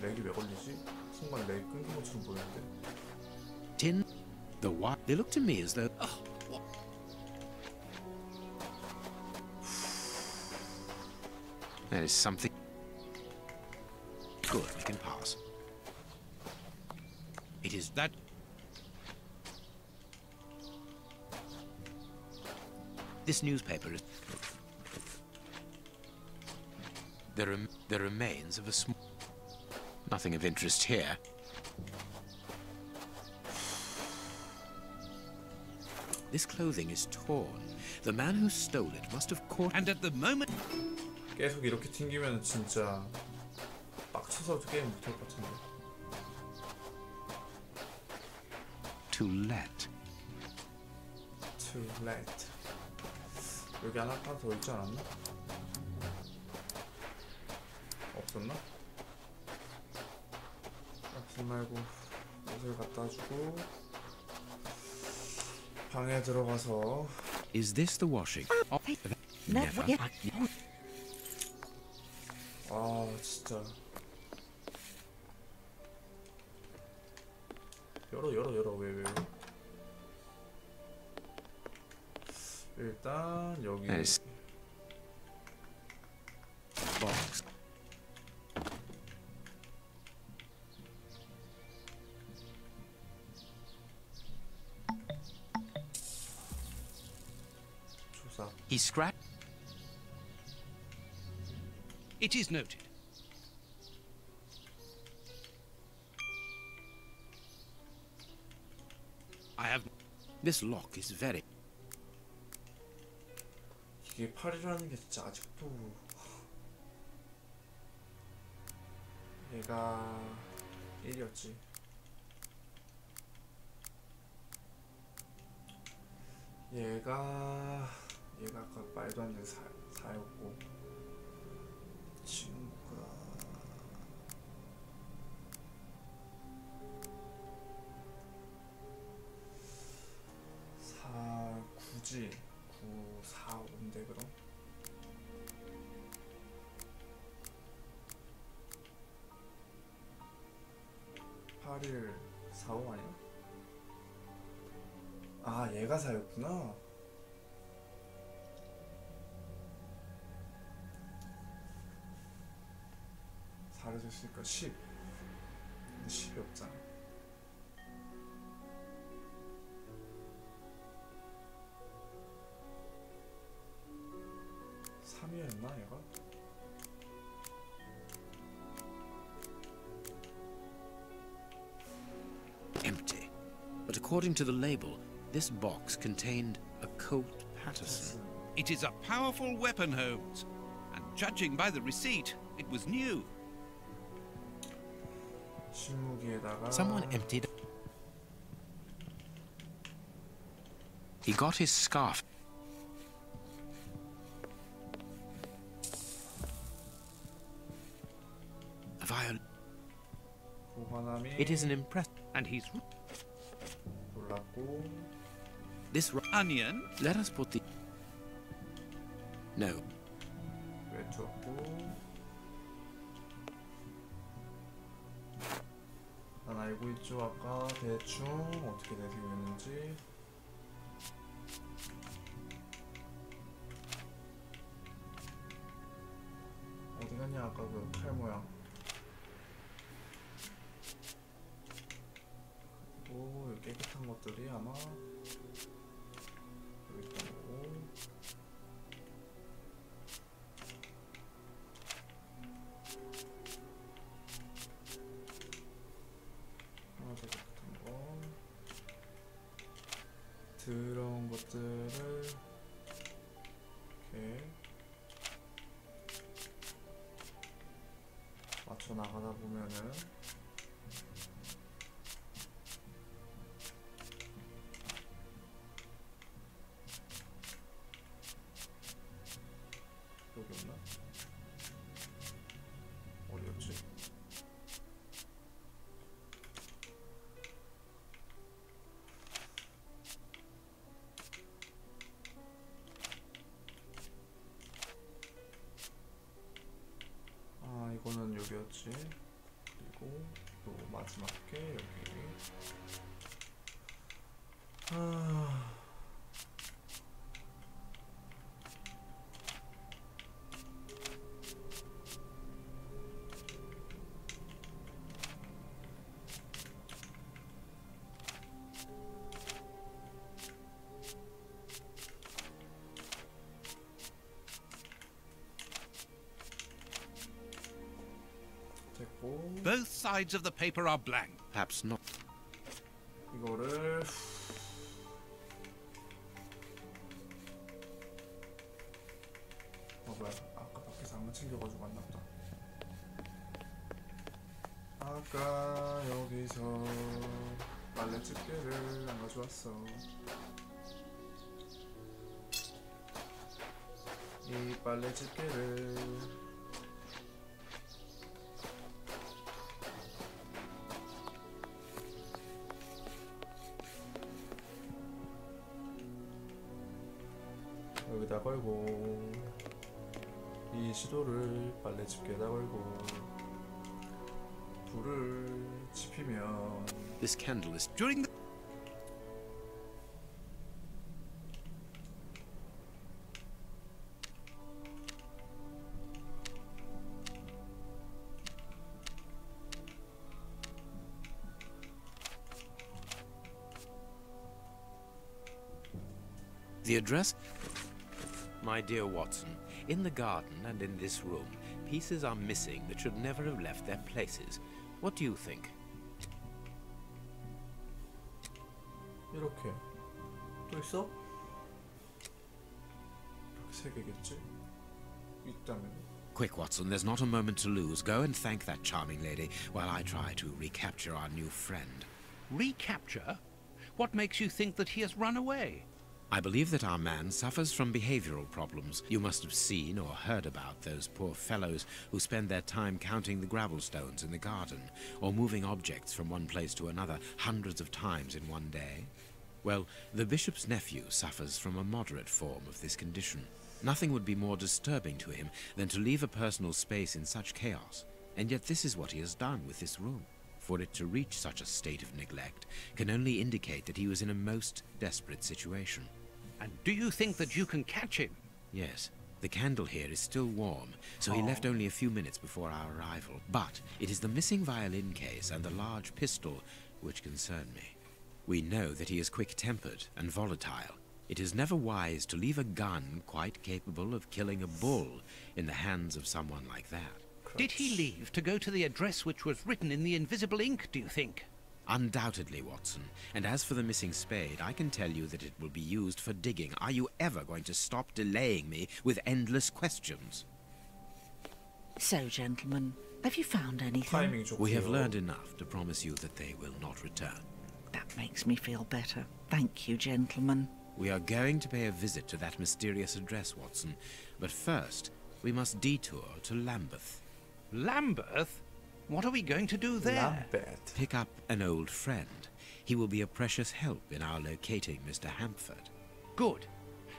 렉이 왜 걸리지? 순간 렉 끊긴 것처럼 보이는데. Tin. The what? They look to me as though. Oh, what? There is something. Good, we can pass. It is that. This newspaper is. The remains of a small. Nothing of interest here. This clothing is torn. The man who stole it must have caught. And at the moment. 계속 이렇게 튕기면 진짜 빡쳐서 게임 못할 것 같은데. To let. To let. 여기 하나 더 있지 않았나? 없었나? 없지 말고 옷을 갖다 주고 방에 들어가서. Is this the washing? Oh, Never. 아 진짜 열어 왜 일단 여기 Yes. Box. 조사. He scratched. It is noted. I have... This lock is very... 이게 8이라는 게 진짜 아직도 얘가 1이었지. 얘가 아까 말도 안 되는 4였고 친구가 4, 9지. 9, 4, 5인데 그럼? (8일) 4, 5 아니야? 아 얘가 4였구나. 4를 줬으니까 10. 근데 10이 없잖아. 3이었나 얘가? empty. But according to the label, this box contained a Colt Patterson. It is a powerful weapon, Holmes. And judging by the receipt, it was new. 신무기에다가 Someone emptied... He got his scarf. A violin. 보관함이 It is an impress... And he's... 놀랐고 This... Onion? Let us put the... No. 외투었고 난 알고 있죠. 아까 대충 어떻게 되생겼는지. 어디 갔냐 아까 그 칼 모양. 그리고 이 깨끗한 것들이 아마 여기 있던 거고. 하나 더 깨끗한 거. 더러운 것들을 이렇게 맞춰 나가다 보면은 여기 없나? 어디였지? 아 이거는 여기였지. 그리고 또 마지막 게 여기. 아 됐고 Both sides of the paper are blank. Perhaps not. 이거를 뭐야 아까 밖에서 안 챙겨가지고 왔나 보다. 아까 여기서 빨래 집게를 안 가져왔어. 이 빨래 집게를 여기다 걸고 이 시도를 빨래 집게에다 걸고 불을 지피면 This candle is... During the... The address? My dear Watson, in the garden and in this room, pieces are missing that should never have left their places. What do you think? 이렇게 또 있어? 이렇게 세 개겠지? 있다면. Quick, Watson, there's not a moment to lose. Go and thank that charming lady while I try to recapture our new friend. Recapture? What makes you think that he has run away? I believe that our man suffers from behavioral problems. You must have seen or heard about those poor fellows who spend their time counting the gravel stones in the garden, or moving objects from one place to another hundreds of times in one day. Well, the bishop's nephew suffers from a moderate form of this condition. Nothing would be more disturbing to him than to leave a personal space in such chaos, and yet this is what he has done with this room. For it to reach such a state of neglect can only indicate that he was in a most desperate situation. And do you think that you can catch him? Yes. The candle here is still warm, so he left only a few minutes before our arrival. But it is the missing violin case and the large pistol which concern me. We know that he is quick-tempered and volatile. It is never wise to leave a gun quite capable of killing a bull in the hands of someone like that. Did he leave to go to the address which was written in the invisible ink, do you think? Undoubtedly, Watson. And as for the missing spade, I can tell you that it will be used for digging. Are you ever going to stop delaying me with endless questions? So, gentlemen, have you found anything? We have learned enough to promise you that they will not return. That makes me feel better. Thank you, gentlemen. We are going to pay a visit to that mysterious address, Watson. But first, we must detour to Lambeth. Lambeth? What are we going to do there? Lambeth. Pick up an old friend. He will be a precious help in our locating Mr. Hampford. Good.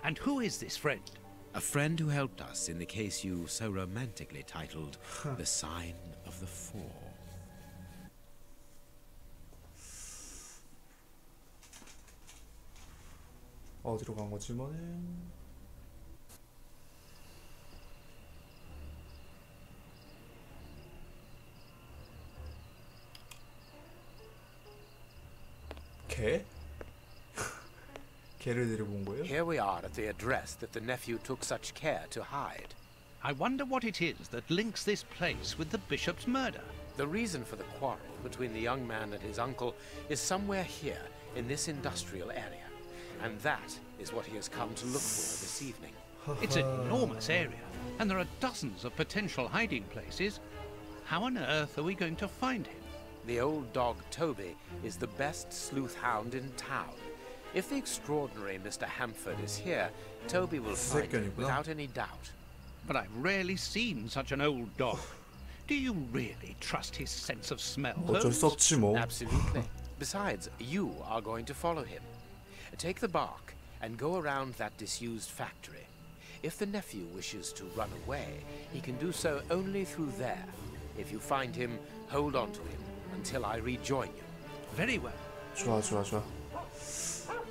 And who is this friend? A friend who helped us in the case you so romantically titled The Sign of the Four. 어디로 간 거지, 이번엔? 개? 개를 데리고 온 거예요? Here we are at the address that the nephew took such care to hide. I wonder what it is that links this place with the bishop's murder. The reason for the quarrel between the young man and his uncle is somewhere here in this industrial area. And that is what he has come to look for this evening. It's an enormous area, and there are dozens of potential hiding places. How on earth are we going to find him? The old dog Toby is the best sleuth hound in town. If the extraordinary Mr. Hampford is here, Toby will find him without any doubt. But I've rarely seen such an old dog. Do you really trust his sense of smell? 어쩔 수 없지 뭐. Absolutely. Besides, you are going to follow him. Take the bark and go around that disused factory. If the nephew wishes to run away, he can do so only through there. If you find him, hold on to him until I rejoin you. Very well. 좋아, 좋아, 좋아.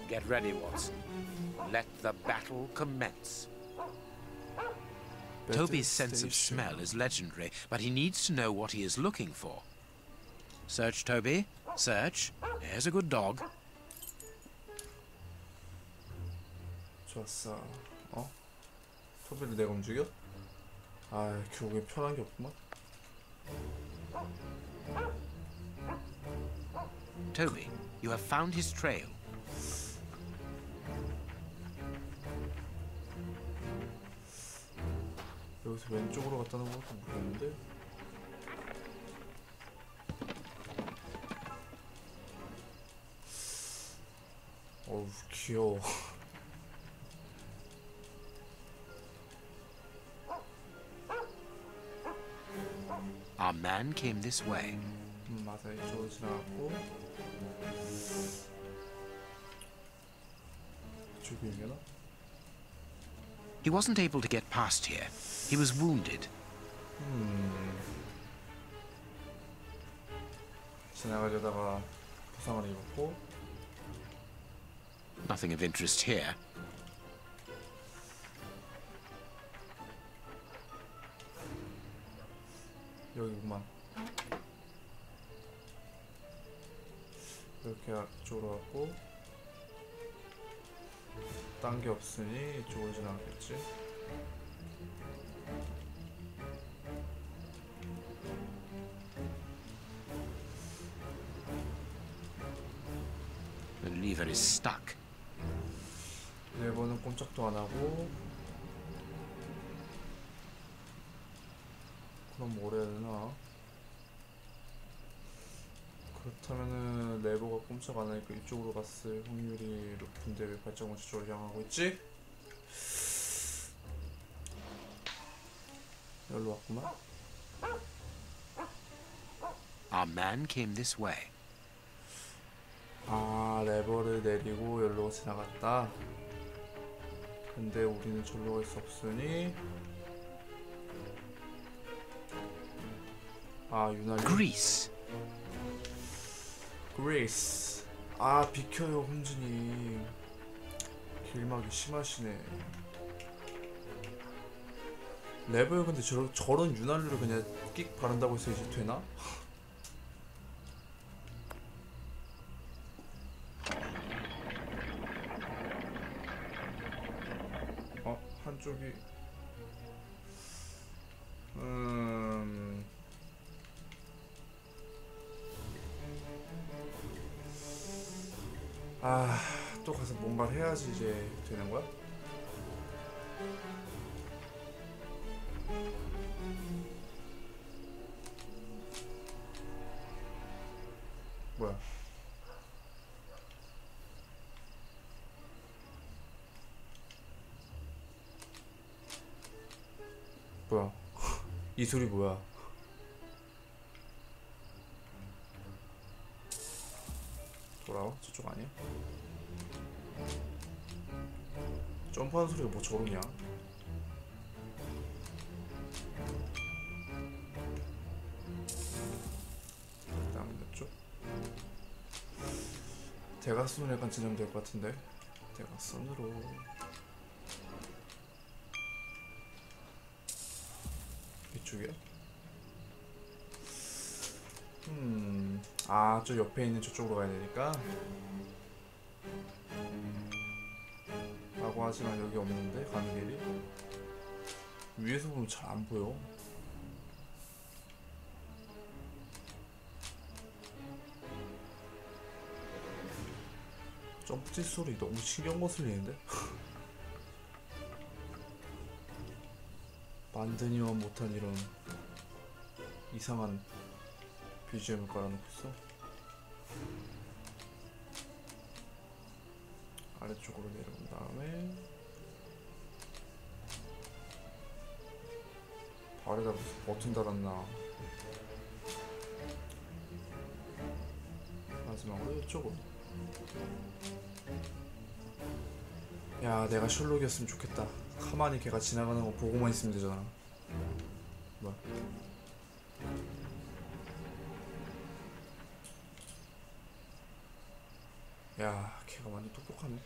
Get ready, Watson. Let the battle commence. Toby's sense of smell is legendary, but he needs to know what he is looking for. Search, Toby. Search. There's a good dog. 좋았어. 어? 토비를 내가 움직여? 아, 결국에 편한 게 없구만. Toby, you have found his trail. 여기서 왼쪽으로 갔다는 것도 모르겠는데. 어우, 귀여워. Our man came this way. 맞아, 이쪽으로 지나갔고. 이쪽이 있나? He wasn't able to get past here. He was wounded. 지나가려다가 부상을 입었고. Nothing of interest here. 여기구만. 이렇게 앞쪽으로 갔고, 딴 게 없으니 이쪽으로 지나가겠지. lever is stuck. 레버는 꼼짝도 안 하고. 그럼 뭘 해야 되나? 그렇다면은 레버가 꼼짝 안 하니까 이쪽으로 갔을 확률이 높은데 왜 발자국은 저쪽으로 향하고 있지? 여기로 왔구만. Our man came this way. 아, 레버를 내리고 여기로 지나갔다. 근데 우리는 저기로 갈 수 없으니. 아, 유난히 Grease. 그레이스. 아, 비켜요 혼준이. 길막이 심하시네. 레버에 근데 저런 윤활유를 그냥 끽 바른다고 해서 이제 되나? 한쪽이 또 가서 뭔가를 해야지 이제 되는 거야? 뭐야? 뭐야? 이 소리 뭐야? 돌아와? 저쪽 아니야? 점프하는 소리가 뭐 저러냐? 다음 몇 쪽? 대각선으로 약간 진행될 것 같은데? 대각선으로. 이쪽이야? 아, 저 옆에 있는 저쪽으로 가야 되니까? 라고 하지만 여기 없는데? 가는 길이? 위에서 보면 잘 안 보여. 점프짓 소리 너무 신경 거슬리는데? 만드니와 못한 이런 이상한 BGM을 깔아놓고 있어. 아래쪽으로 내려온 다음에 발에다 무슨 버튼 달았나. 마지막으로 이쪽으로. 야, 내가 셜록이었으면 좋겠다. 가만히 걔가 지나가는 거 보고만 있으면 되잖아. 뭐야? 야, 걔가 완전 똑똑하네.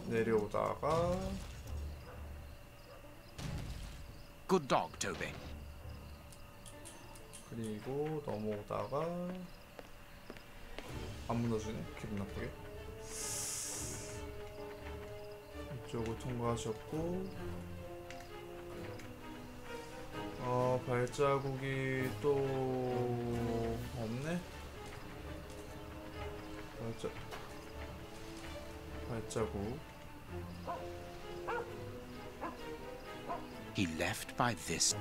내려오다가 Good dog, Toby. 그리고 넘어오다가 안 무너지네. 기분 나쁘게. 이쪽을 통과하셨고, 발자국이 또 없네. 발자국. He left by this.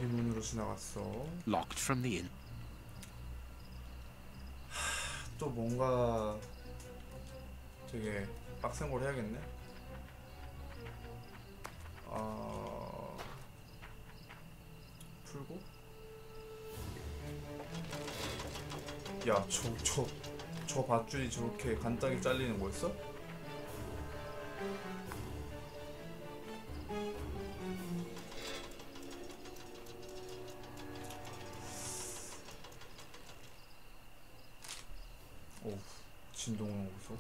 이 문으로 지나갔어. Locked from the in. 또 뭔가 되게 빡센 걸 해야겠네. 풀고? 야, 저 밧줄이 저렇게 간단하게 잘리는 거였어? 오, 진동하는 거서.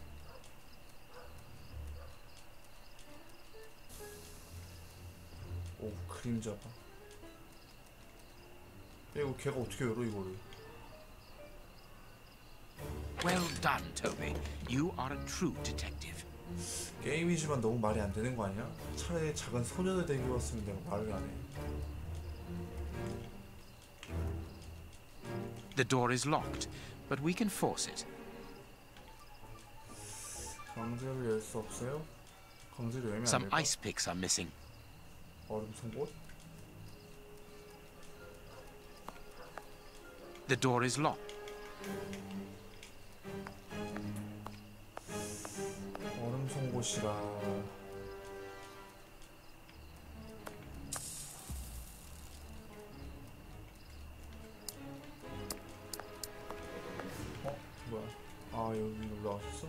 오, 그림자 봐. 야, 이거 걔가 어떻게 열어 이거를? Well done, Toby. You are a true detective. 게임이지만 너무 말이 안 되는 거 아니야? 차라리 작은 소녀들 데리고 왔으면 내가 말을 안 해. The door is locked, but we can force it. 강제로 열 수 없어요? 강제로 열면 안 Some 될까? ice picks are missing. 얼음 송곳? The door is locked. 얼음 송곳이라. 뭐야? 아, 여기 올라왔었어?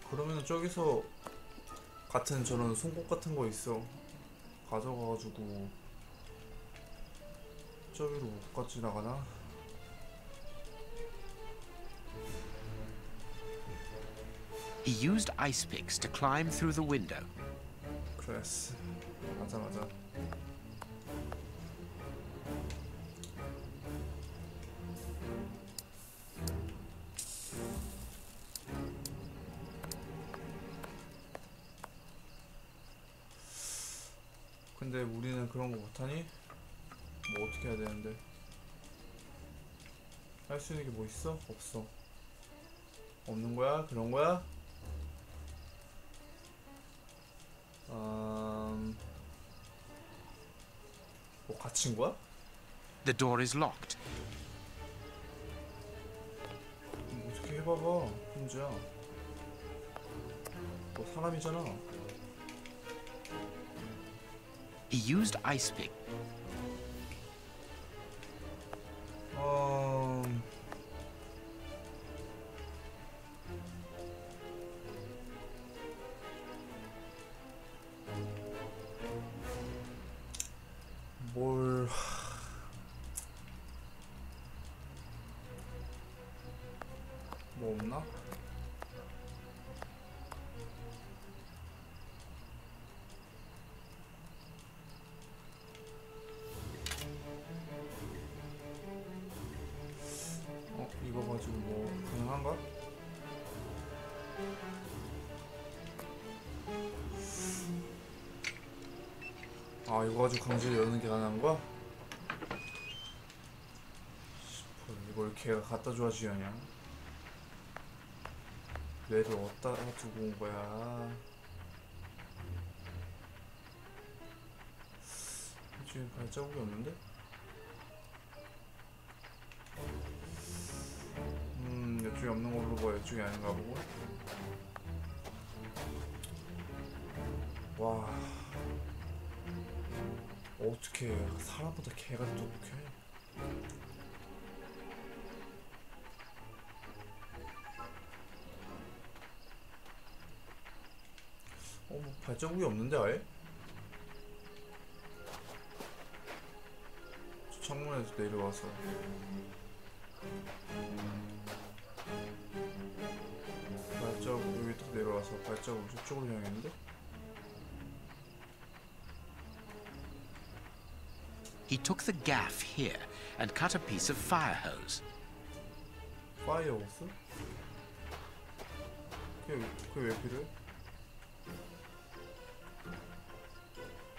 그러면 저기서 같은 저런 송곳 같은 거 있어. 가져가가지고 저기로 못 가지 나가나? He used ice picks to climb through the window. 그랬어. 맞아 맞아. 근데 우리는 그런 거 못하니? 뭐 어떻게 해야 되는데? 할 수 있는 게 뭐 있어? 없어. 없는 거야? 그런 거야? 뭐 갇힌 거야? The door is locked. 어떻게 해봐봐, 혼자야. 너 사람이잖아. He used ice pick. 뭘 뭐 없나? 이거 가지고 뭐 가능한가? 아, 이거 가지고 강제로 여는 게 가능한 거야? 이걸 걔가 갖다 줘야지 그냥. 뇌를 어디다 두고 온 거야? 지금 발자국이 없는데? 이쪽에 없는 걸로 뭐 이쪽이 아닌가 보고. 와, 어떻게 사람보다 개가 더 독해? 뭐 발자국이 없는데 아예? 저 창문에서 내려와서 발자국 여기 딱 내려와서 발자국 저쪽으로 향했는데? He took the gaff here and cut a piece of fire hose. 파이어 호스? 그게 왜 필요해?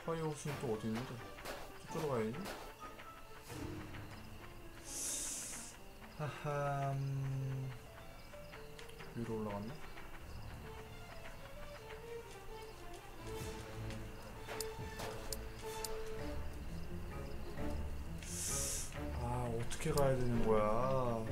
파이어 호스는 또 어디 있는데? 저쪽으로 가야지. 하하. 위로 올라갔나? 아, 어떻게 가야 되는 거야?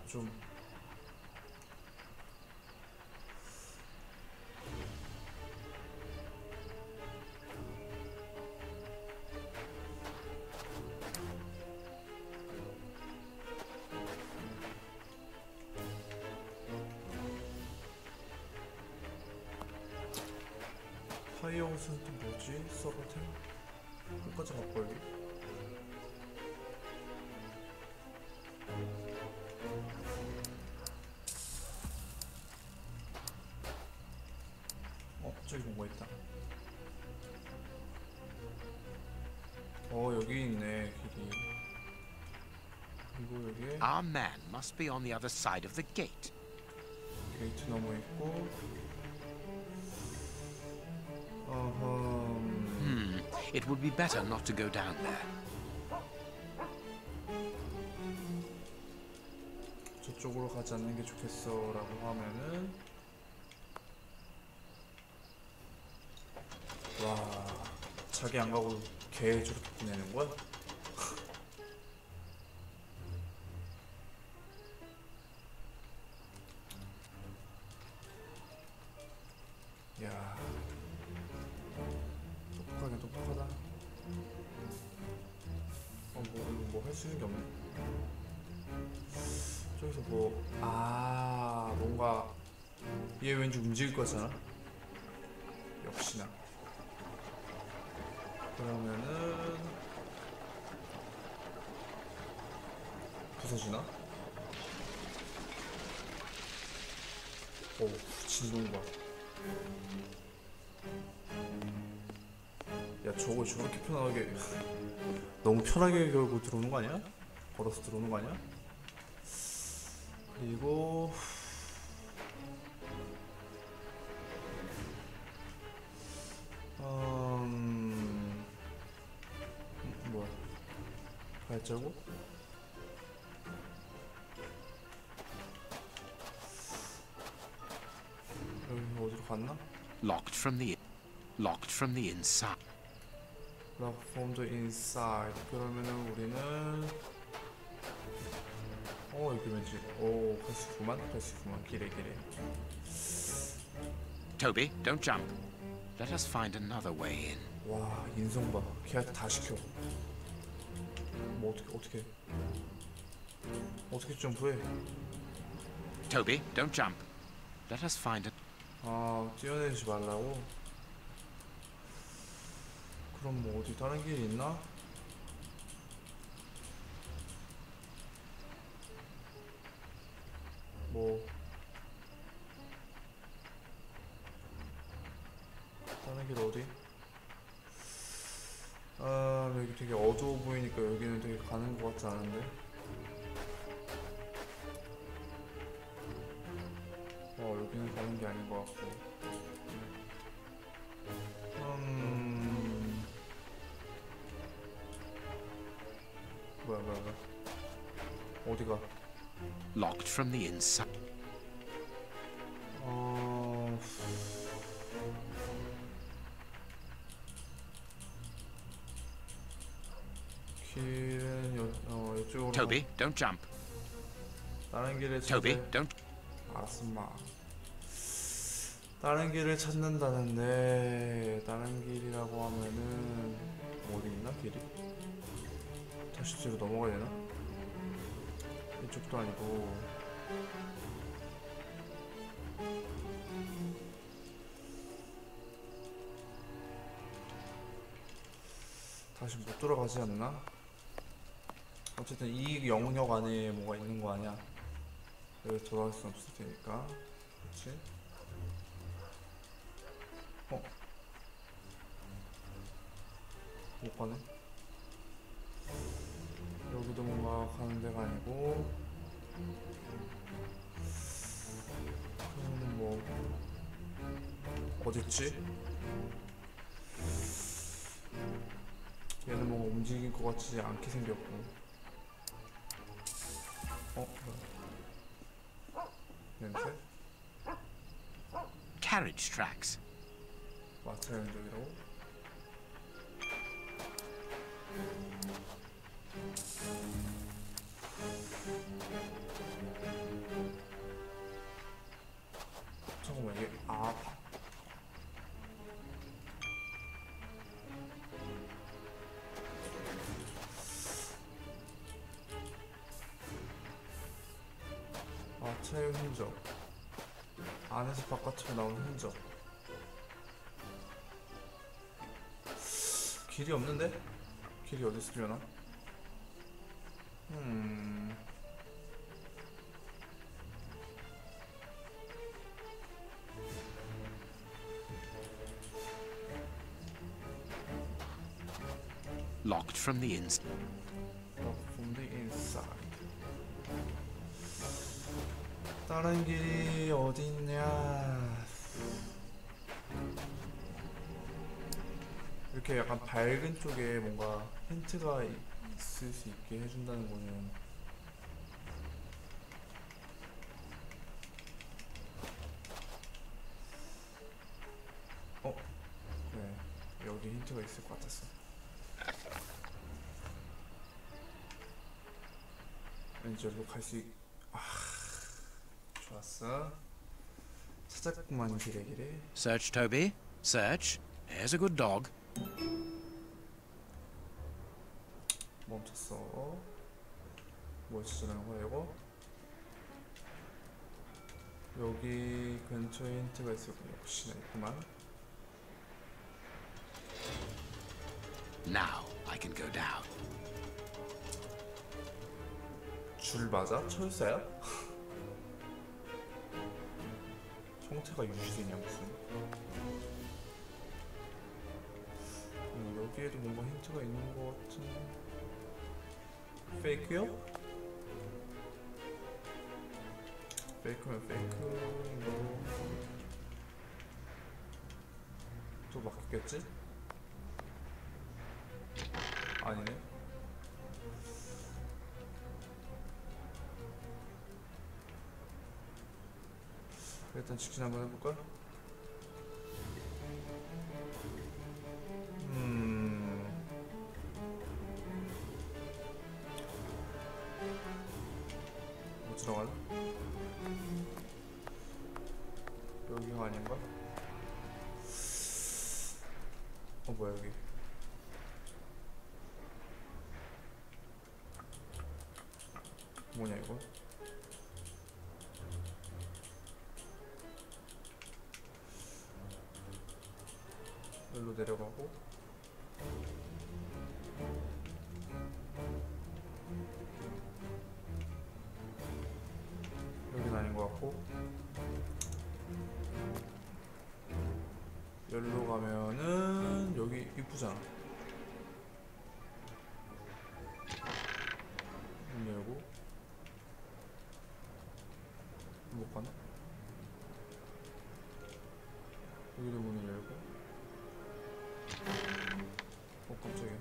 좀 이 옷은 또 뭐지? 서버템? 끝까지 갖고 여기. 저기 뭔가 있다. 여기 있네 길이. 그리고 여기에 Our man must be on the other side of the gate. 게이트 넘어 있고. It would be better not to go down there. 저쪽으로 가지 않는 게 좋겠어라고 하면은 와 자기 안 가고 개 저렇게 보내는 거야? 야 똑똑하게 똑똑하다. 뭐 할 수 있는 게 없네. 저기서 뭔가 얘 왠지 움직일 거잖아. 역시나. 그러면은 부서지나? 오, 진동 봐. 야, 저걸 저렇게 편하게 너무 편하게 걸고 들어오는 거 아니야? 걸어서 들어오는 거 아니야? 그리고 뭐야? 발자국? 여기 어디로 갔나? Locked from the inside. Lock from the inside. 그러면은 우리는 이게 왠지 갈 수 있구만. 길에. Toby, don't jump. Let us find another way in. 와, 인성 봐. 걔한테 다 시켜. 뭐 어떻게 점프해? Toby, don't jump. Let us find it. 뛰어내리지 말라고? 그럼 뭐 어디 다른 길이 있나? 다른 길 어디? 여기 되게 어두워 보이니까 여기는 되게 가는 것 같지 않은데? 여기는 가는 게 아닌 것 같고. 뭐야. 어디가? Locked from the inside. 길은 이쪽으로. Toby, don't jump. 다른 길을 Toby, don't. 알았어, 마. 다른 길을 찾는다는데 다른 길이라고 하면은 어디 있나 길이? 다시 뒤로 넘어가야 되나? 이쪽도 아니고. 다시 못 돌아가지 않나? 어쨌든 이 영역 안에 뭐가 있는 거 아니야? 여기 돌아갈 수 없을 테니까. 그렇지? 못 가네. 여기도 뭔가 가는 데가 아니고. 그러면 뭐 어딨지? 얘는 뭔가 움직일 것 같지 않게 생겼고. 냄새? Carriage tracks. 마차 연적이라고? 잠깐만, 이게 마차의 흔적. 안에서 바깥으로 나오는 흔적. 길이 없는데? 길이 어디 있으려나? Locked from the inside. From the inside. 다른 길이 어디 있냐? 이렇게 약간 밝은 쪽에 뭔가 힌트가 있을 수 있게 해준다는 거는 그래, 여기 힌트가 있을 것 같았어. 왠지 여기로 갈 수 좋았어. 찾았구만 길에. Search, Toby. Search. Here's a good dog. 멈췄어. 뭐 지정하는 거야 이거? 여기 근처에 힌트가 있을 거야. 역시나 있구만. Now I can go down. 줄 맞아? 철사야? 형태가 유지되냐 무슨? 여기에도 뭔가 힌트가 있는 것 같은. 페이크요? 페이크면 페이크인 거로 또 맞겠지? 아니네. 일단 직진 한번 해볼까? 뭐 들어가나? 여기가 아닌가? 뭐야 여기? 뭐냐 이거? 여기로 내려가고 여긴 아닌 것 같고 여기로 가면은 여기 이쁘잖아. 문 열고 못 가나? 여기도 문을 열고 깜짝이야.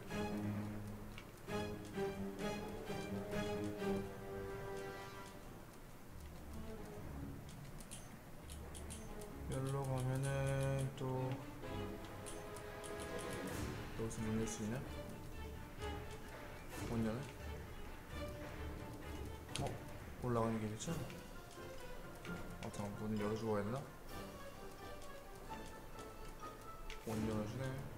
여기로 가면은 또 여기서 문 열 수 있냐? 못 여네? 올라가는 길이죠? 잠깐 문을 열어주고 해야 되나? 못 열어주네.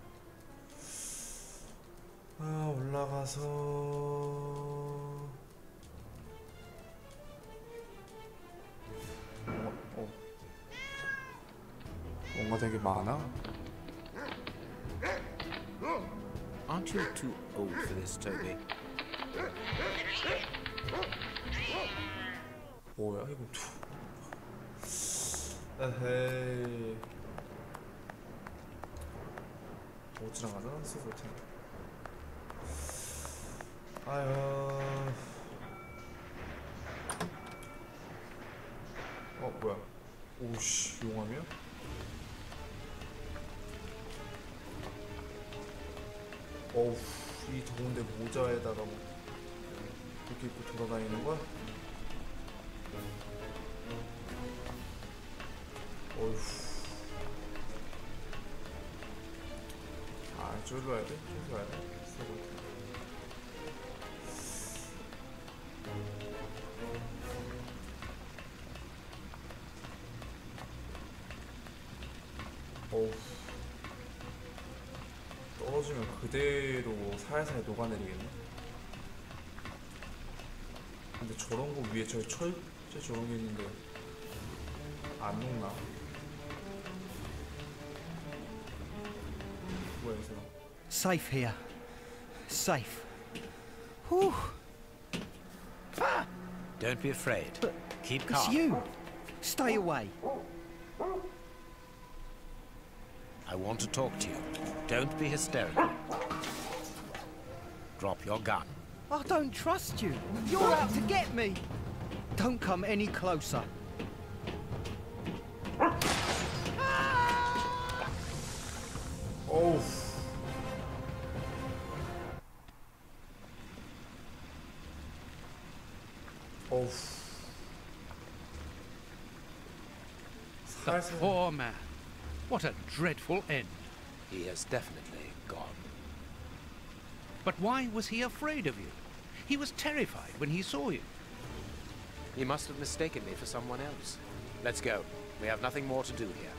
올라가서 뭔가 되게 많아? Aren't you too old for this, Toby? 뭐야 이거 에헤이 못 지나가잖아 스스로템. 아유 뭐야 오씨 용암이야? 어우 이 더운데 모자에다가 뭐 이렇게 입고 돌아다니는 거야? 어휴 저기로 와야 돼? 저기로 와야 돼? 어우 떨어지면 그대로 살살 녹아내리겠네. 근데 저런 거 위에 저 철제 저런 게 있는데 안 녹나? 뭐야 이 사람? Safe here. Safe. Whew. Don't be afraid. But keep calm. It's you. Stay away. I want to talk to you. Don't be hysterical. Drop your gun. I don't trust you. You're out to get me. Don't come any closer. Oh. Oh. The poor man. What a dreadful end. He has definitely gone. But why was he afraid of you? He was terrified when he saw you. He must have mistaken me for someone else. Let's go. We have nothing more to do here.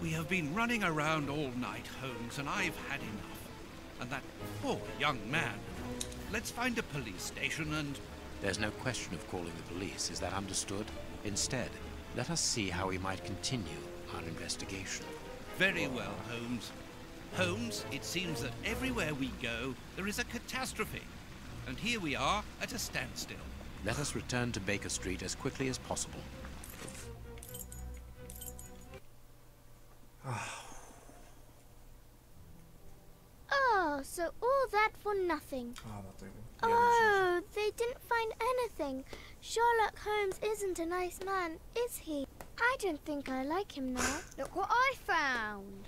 We have been running around all night, Holmes, and I've had enough. And that poor young man. Let's find a police station and... There's no question of calling the police, is that understood? Instead, let us see how we might continue our investigation. Very well, Holmes. Holmes, it seems that everywhere we go, there is a catastrophe. And here we are at a standstill. Let us return to Baker Street as quickly as possible. Oh, so all that for nothing. 맞다 이거. Oh, they didn't find anything. Sherlock Holmes isn't a nice man, is he? I don't think I like him now. Look what I found.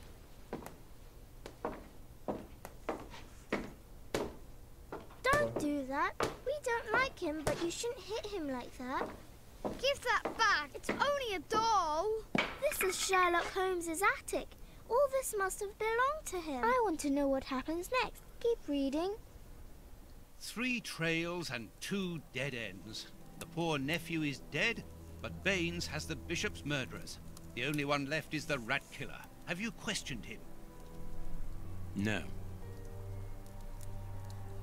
Don't do that. We don't like him, but you shouldn't hit him like that. Give that back. It's only a doll. This is Sherlock Holmes's attic. All this must have belonged to him. I want to know what happens next. Keep reading. 3 trails and 2 dead ends. The poor nephew is dead, but Baines has the bishop's murderers. The only one left is the rat killer. Have you questioned him? No.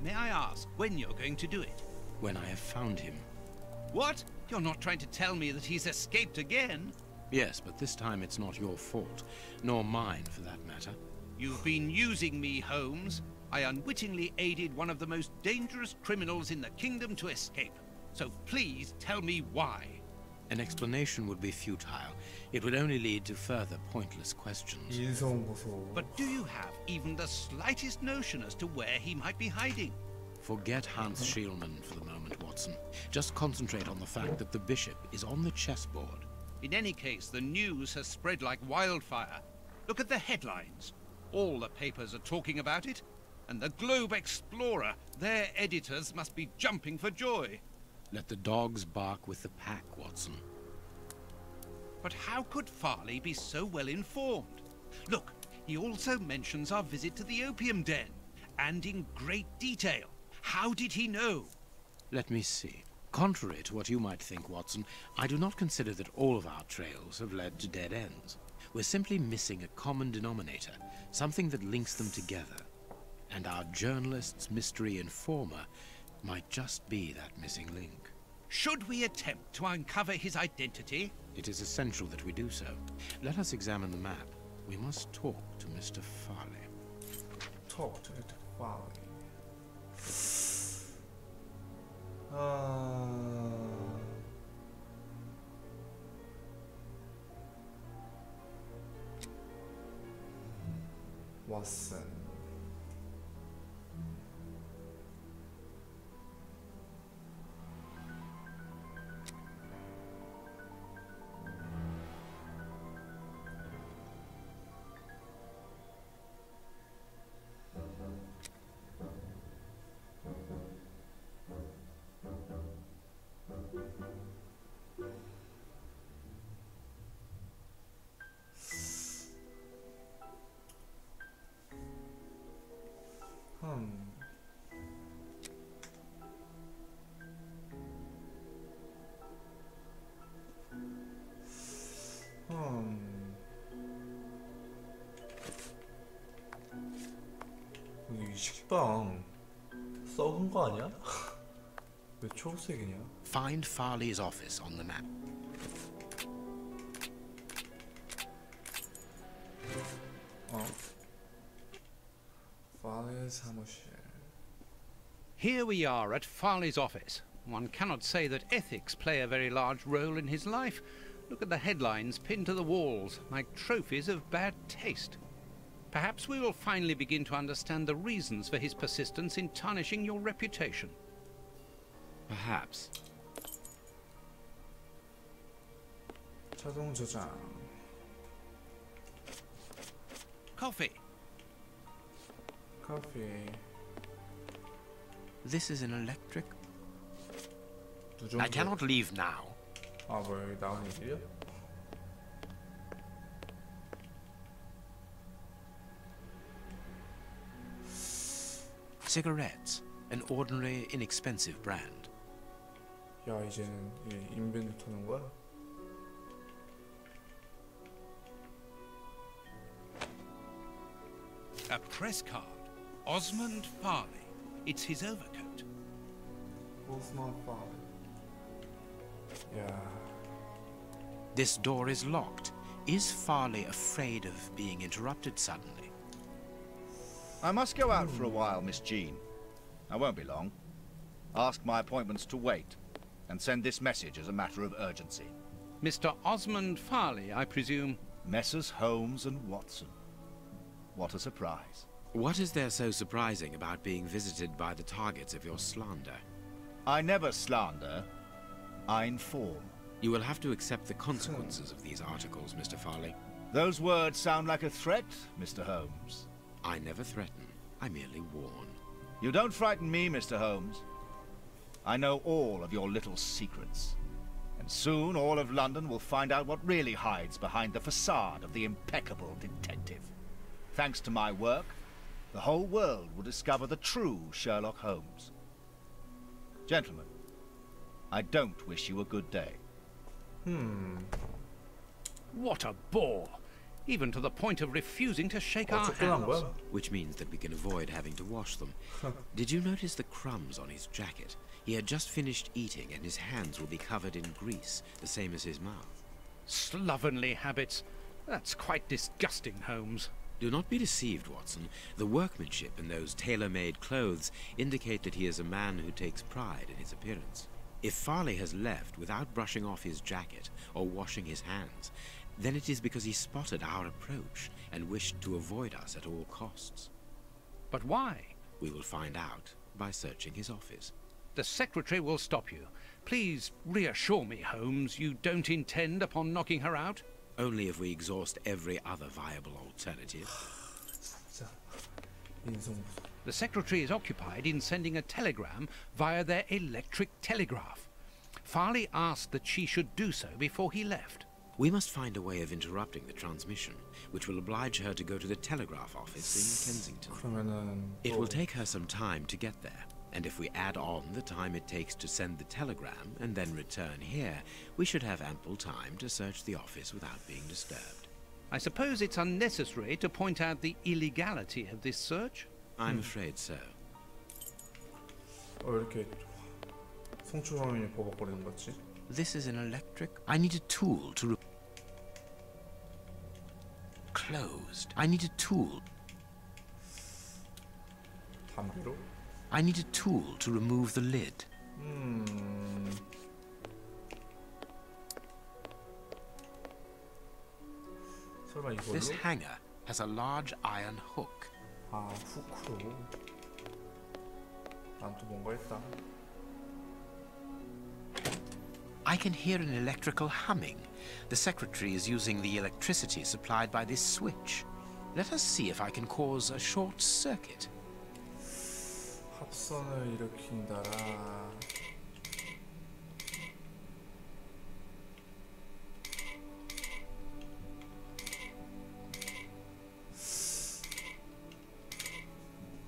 May I ask when you're going to do it? When I have found him. What? You're not trying to tell me that he's escaped again? Yes, but this time it's not your fault, nor mine for that matter. You've been using me, Holmes. I unwittingly aided one of the most dangerous criminals in the kingdom to escape. So please tell me why. An explanation would be futile. It would only lead to further pointless questions. 인성 보소. But do you have even the slightest notion as to where he might be hiding? Forget Hans Schielmann for the moment, Watson. Just concentrate on the fact that the bishop is on the chessboard. In any case, the news has spread like wildfire. Look at the headlines. All the papers are talking about it. And the Globe Explorer, their editors must be jumping for joy. Let the dogs bark with the pack, Watson. But how could Farley be so well informed? Look, he also mentions our visit to the opium den, and in great detail. How did he know? Let me see. Contrary to what you might think, Watson, I do not consider that all of our trails have led to dead ends. We're simply missing a common denominator, something that links them together. And our journalist's mystery informer might just be that missing link. Should we attempt to uncover his identity? It is essential that we do so. Let us examine the map. We must talk to Mr. Farley. Talk to Mr. Farley. Watson. 이 식빵 썩은 거 아니야? 왜 초록색이냐? Find Farley's office on the map. 파리 사무실. Here we are at Farley's office. One cannot say that ethics play a very large role in his life. Look at the headlines pinned to the walls, like trophies of bad taste. Perhaps we will finally begin to understand the reasons for his persistence in tarnishing your reputation. Perhaps. 자동 저장. Coffee. Coffee. This is an electric. 두 I cannot leave now. 아, 뭐야, 여기 나오는 길이야? Cigarettes, an ordinary, inexpensive brand. 야, 이제는 인벤도 터는 거야? A press card. Osmond Farley. It's his overcoat. Osmond Farley. 야, This door is locked. Is Farley afraid of being interrupted suddenly? I must go out for a while, Miss Jean. I won't be long. Ask my appointments to wait, and send this message as a matter of urgency. Mr. Osmond Farley, I presume. Messrs. Holmes and Watson. What a surprise. What is there so surprising about being visited by the targets of your slander? I never slander. I inform. You will have to accept the consequences of these articles, Mr. Farley. Those words sound like a threat, Mr. Holmes. I never threaten. I merely warn. You don't frighten me, Mr. Holmes. I know all of your little secrets. And soon all of London will find out what really hides behind the facade of the impeccable detective. Thanks to my work, the whole world will discover the true Sherlock Holmes. Gentlemen, I don't wish you a good day. What a bore! Even to the point of refusing to shake our 접근한 hands. 거야? Which means that we can avoid having to wash them. Did you notice the crumbs on his jacket? He had just finished eating and his hands will be covered in grease, the same as his mouth. Slovenly habits. That's quite disgusting, Holmes. Do not be deceived, Watson. The workmanship in those tailor-made clothes indicate that he is a man who takes pride in his appearance. If Farley has left without brushing off his jacket or washing his hands, then it is because he spotted our approach and wished to avoid us at all costs. But why? We will find out by searching his office. The secretary will stop you. Please reassure me, Holmes, you don't intend upon knocking her out? Only if we exhaust every other viable alternative. 진짜 인성 무서. The secretary is occupied in sending a telegram via their electric telegraph. Farley asked that she should do so before he left. We must find a way of interrupting the transmission, which will oblige her to go to the telegraph office in Kensington. 그러면은 It will take her some time to get there, and if we add on the time it takes to send the telegram and then return here, we should have ample time to search the office without being disturbed. I suppose it's unnecessary to point out the illegality of this search? I'm afraid so. 왜 이렇게 송추성이 버벅거리는 거지? This is an electric. I need a tool to. Closed. I need a tool. 담배로? I need a tool to remove the lid. 설마 이걸로? This hanger has a large iron hook. 아, 후크로. 난 또 뭔가 했다. I can hear an electrical humming. The secretary is using the electricity supplied by this switch. Let us see if I can cause a short circuit. 합선을 일으킨다라.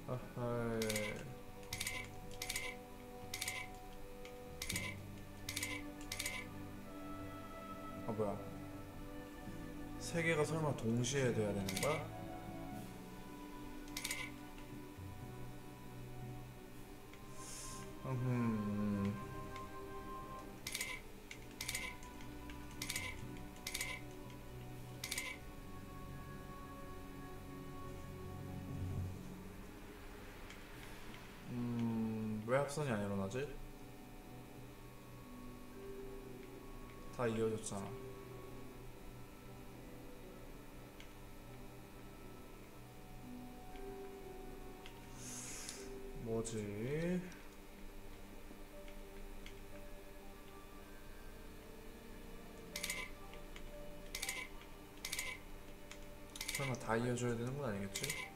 아하이. 아 뭐야? 세 개가 설마 동시에 돼야 되는 거야? 왜 합선이 안 일어나지? 다 이어졌잖아. 뭐지? 설마 다 이어줘야 되는 건 아니겠지?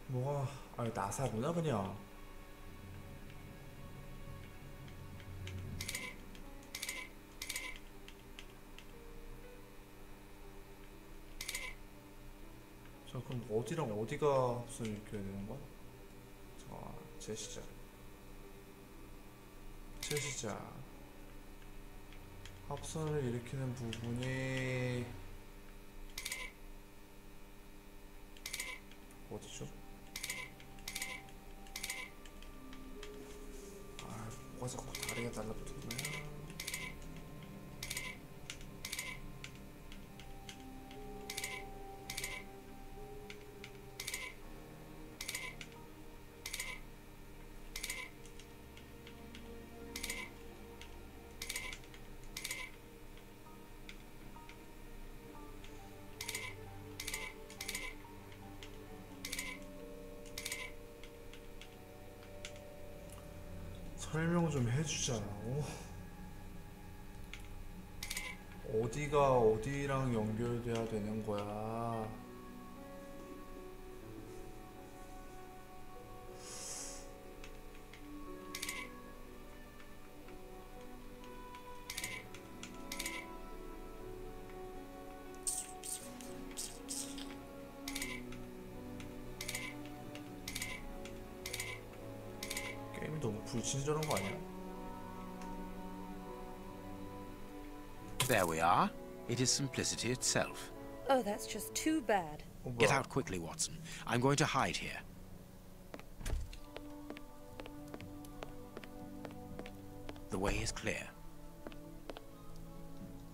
뭐가 아니 나사구나 그냥. 자 그럼 어디랑 어디가 합선을 일으켜야 되는 거야? 자 제시작 합선을 일으키는 부분이 어디죠? 아 뭐가 자꾸 다리가 달라붙었네. 설명 좀 해주자고. 어디가 어디랑 연결돼야 되는 거야? 게임이 너무 불친절한 거 아니야? There we are. It is simplicity itself. Oh, that's just too bad. Get out quickly, Watson. I'm going to hide here. The way is clear.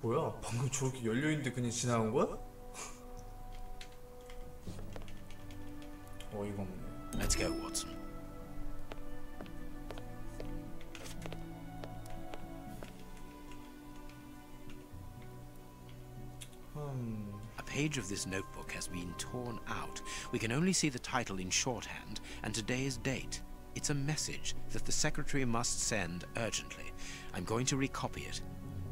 뭐야? 방금 저렇게 열려있는데 그냥 지나간 거야? 어이가 없네. Let's go, Watson. A page of this notebook has been torn out. We can only see the title in shorthand and today's date. It's a message that the secretary must send urgently. I'm going to recopy it.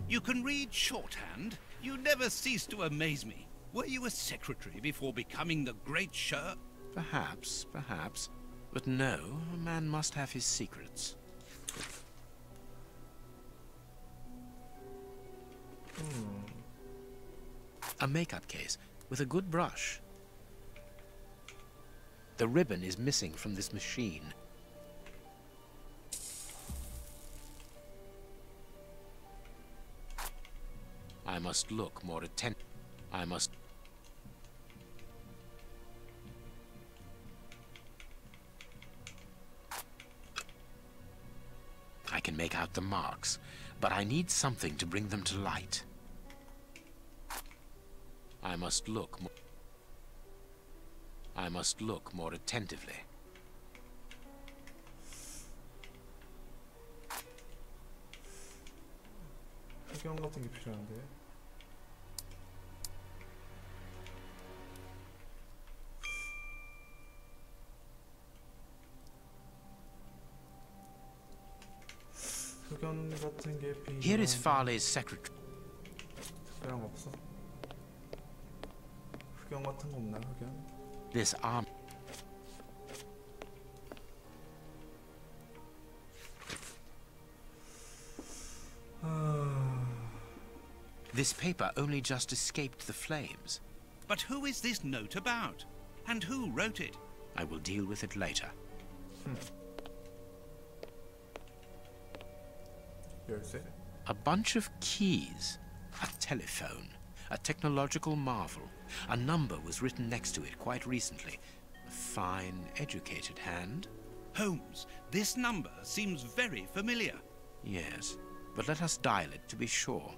You can read shorthand? You never cease to amaze me. Were you a secretary before becoming the great Sher? Perhaps, perhaps. But no, a man must have his secrets. A makeup case with a good brush. The ribbon is missing from this machine. I must look more attentive. I must... I can make out the marks, but I need something to bring them to light. I must look more attentively. 흑연 같은 게 필요한데. 흑연 같은 게 필요한. Here is Farley's secretary. 특별한 거 없어? 흑연 같은 거 없나? 흑연? This arm. This paper only just escaped the flames. But who is this note about? And who wrote it? I will deal with it later. 열쇠? A bunch of keys. A telephone. A technological marvel. A number was written next to it quite recently. A fine, educated hand. Holmes, this number seems very familiar. Yes, but let us dial it to be sure.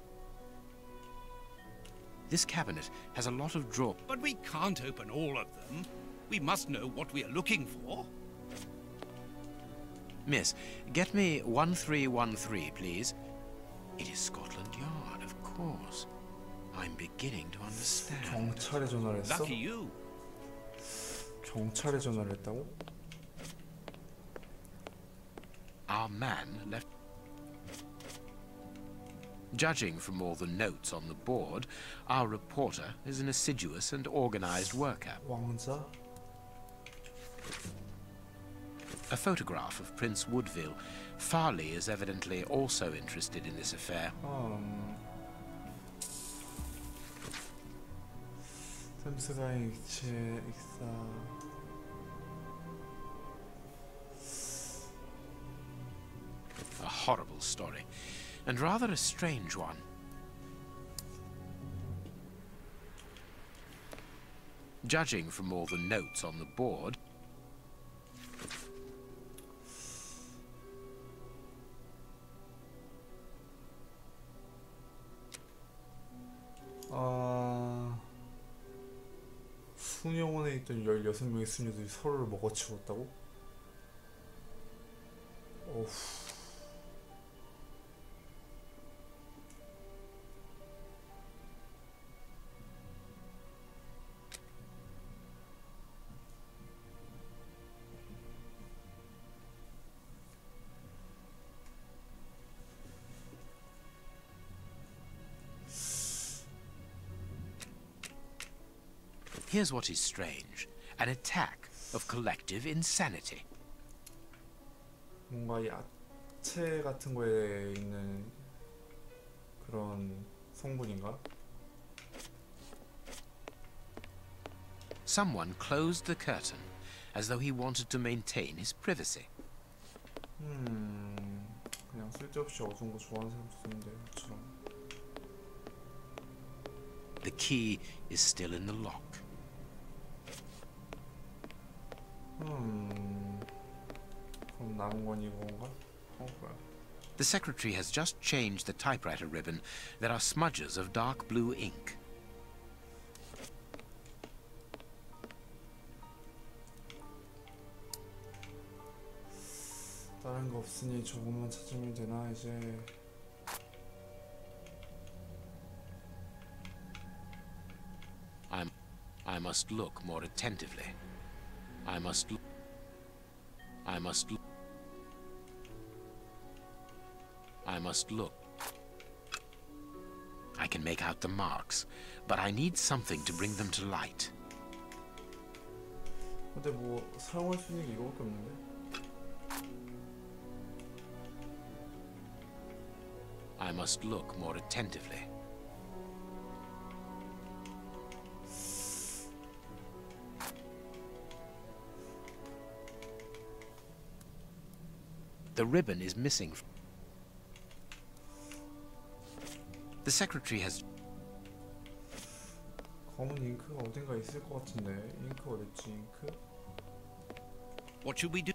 This cabinet has a lot of drawers. But we can't open all of them. We must know what we are looking for. Miss, get me 1313, please. It is Scotland Yard, of course. I'm beginning to understand. 경찰에 전화를 했어? Lucky you. 경찰에 전화를 했다고? Our man left. Judging from all the notes on the board, our reporter is an assiduous and organized worker. 왕자? A photograph of Prince Woodville. Farley is evidently also interested in this affair. 템스강의 익체 익사. A horrible story, and rather a strange one. Judging from all the notes on the board, 수녀원에 있던 16명의 수녀들이 서로를 먹어치웠다고? 어후. here's what is strange. An attack of collective insanity. 뭔가 야채 같은 거에 있는 그런 성분인가? Someone closed the curtain as though he wanted to maintain his privacy. 그냥 쓸데없이 어두운 거 좋아하는 사람도 있는데 저처럼. The key is still in the lock. 그럼 남은 건 이건가? 뭐야? The secretary has just changed the typewriter ribbon. There are smudges of dark blue ink. 다른 거 없으니 저것만 찾으면 되나 이제. I must look more attentively. I must look. I must look. I can make out the marks, but I need something to bring them to light. 근데 뭐 사용할 수 있는 게 이거밖에 없는데? I must look more attentively. The ribbon is missing. The secretary has... 검은 잉크가 어딘가 있을 것 같은데. 잉크 어딨지? 잉크? What should we do?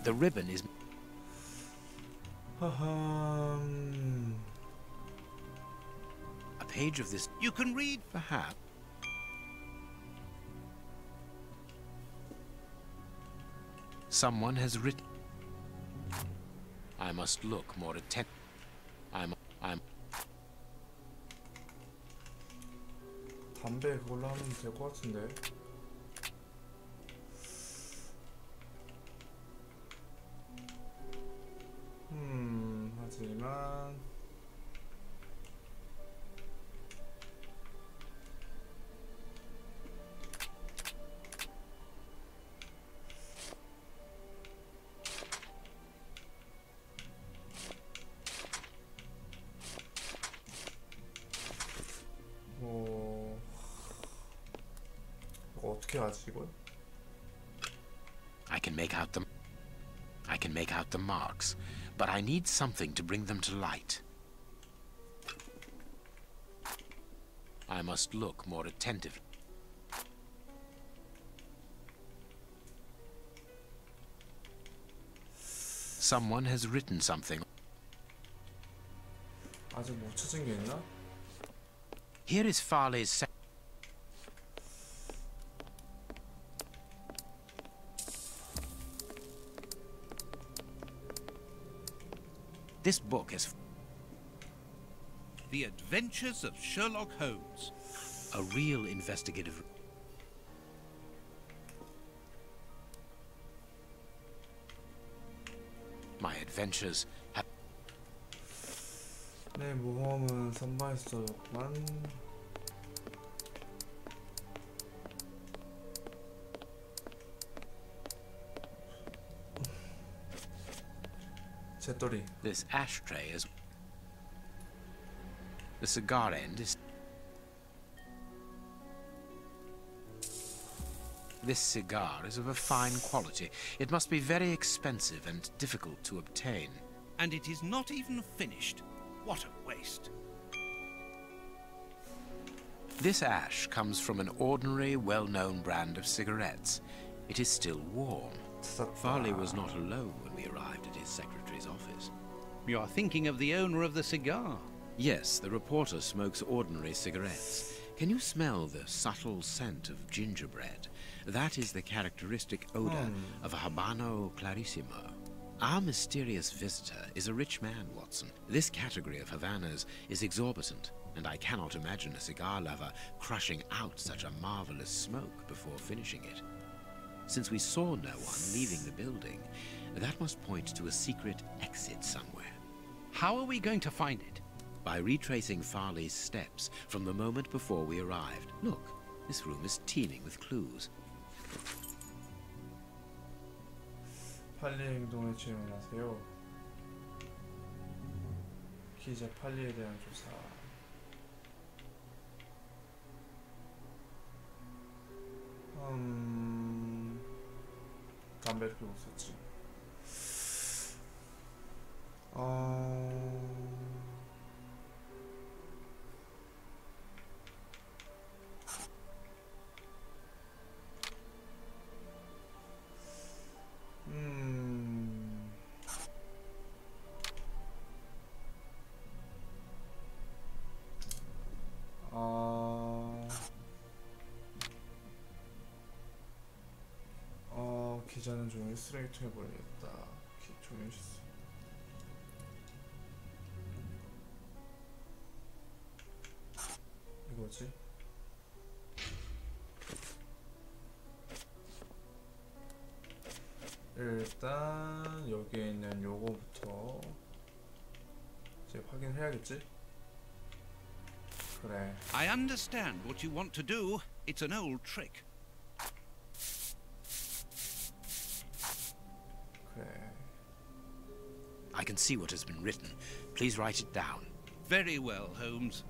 The ribbon is... A page of this... You can read... Perhaps. Someone has written... I must look more attentive. I'm... 담배 그걸로 하면 될 것 같은데. 하지만 이거 어떻게 하지 이걸? I can make out the marks, but I need something to bring them to light. I must look more attentively. someone has written something. 아직 못 찾은 게 있나? Here is Farley's This book is The Adventures of Sherlock Holmes. a real investigative. My adventures have. 내 모험은 선바에서였구만. 재떨이. This ashtray is. The cigar end is. This cigar is of a fine quality. It must be very expensive and difficult to obtain. And it is not even finished. What a waste. This ash comes from an ordinary, well-known brand of cigarettes. It is still warm. Farley was not alone when we arrived at his secretary's office. You are thinking of the owner of the cigar. Yes, the reporter smokes ordinary cigarettes. Can you smell the subtle scent of gingerbread? That is the characteristic odor of a Habano Clarissimo. Our mysterious visitor is a rich man, Watson. This category of Havanas is exorbitant, and I cannot imagine a cigar lover crushing out such a marvelous smoke before finishing it. Since we saw no one leaving the building, that must point to a secret exit somewhere. How are we going to find it? By retracing Farley's steps from the moment before we arrived. Look, this room is teeming with clues. 팔리의 행동을 질문하세요. 기자 팔리에 대한 조사. 담배를 피우고 있었지. 기자는 종일 쓰레기통에 버리겠다. 종일 실수. 이거지? 일단 여기에 있는 요거부터 이제 확인해야겠지? 그래. I understand what you want to do. It's an old trick. 그래. I can see what has been written. Please write it down. Very well, Holmes.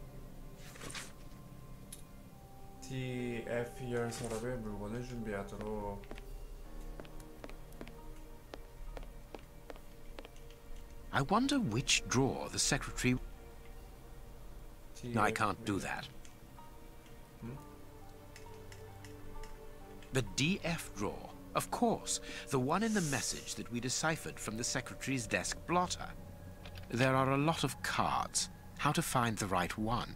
DFER 서랍에 물건을 준비하도록. I wonder which drawer the secretary... I can't do that. The DF drawer. Of course, the one in the message that we deciphered from the secretary's desk blotter. There are a lot of cards. How to find the right one?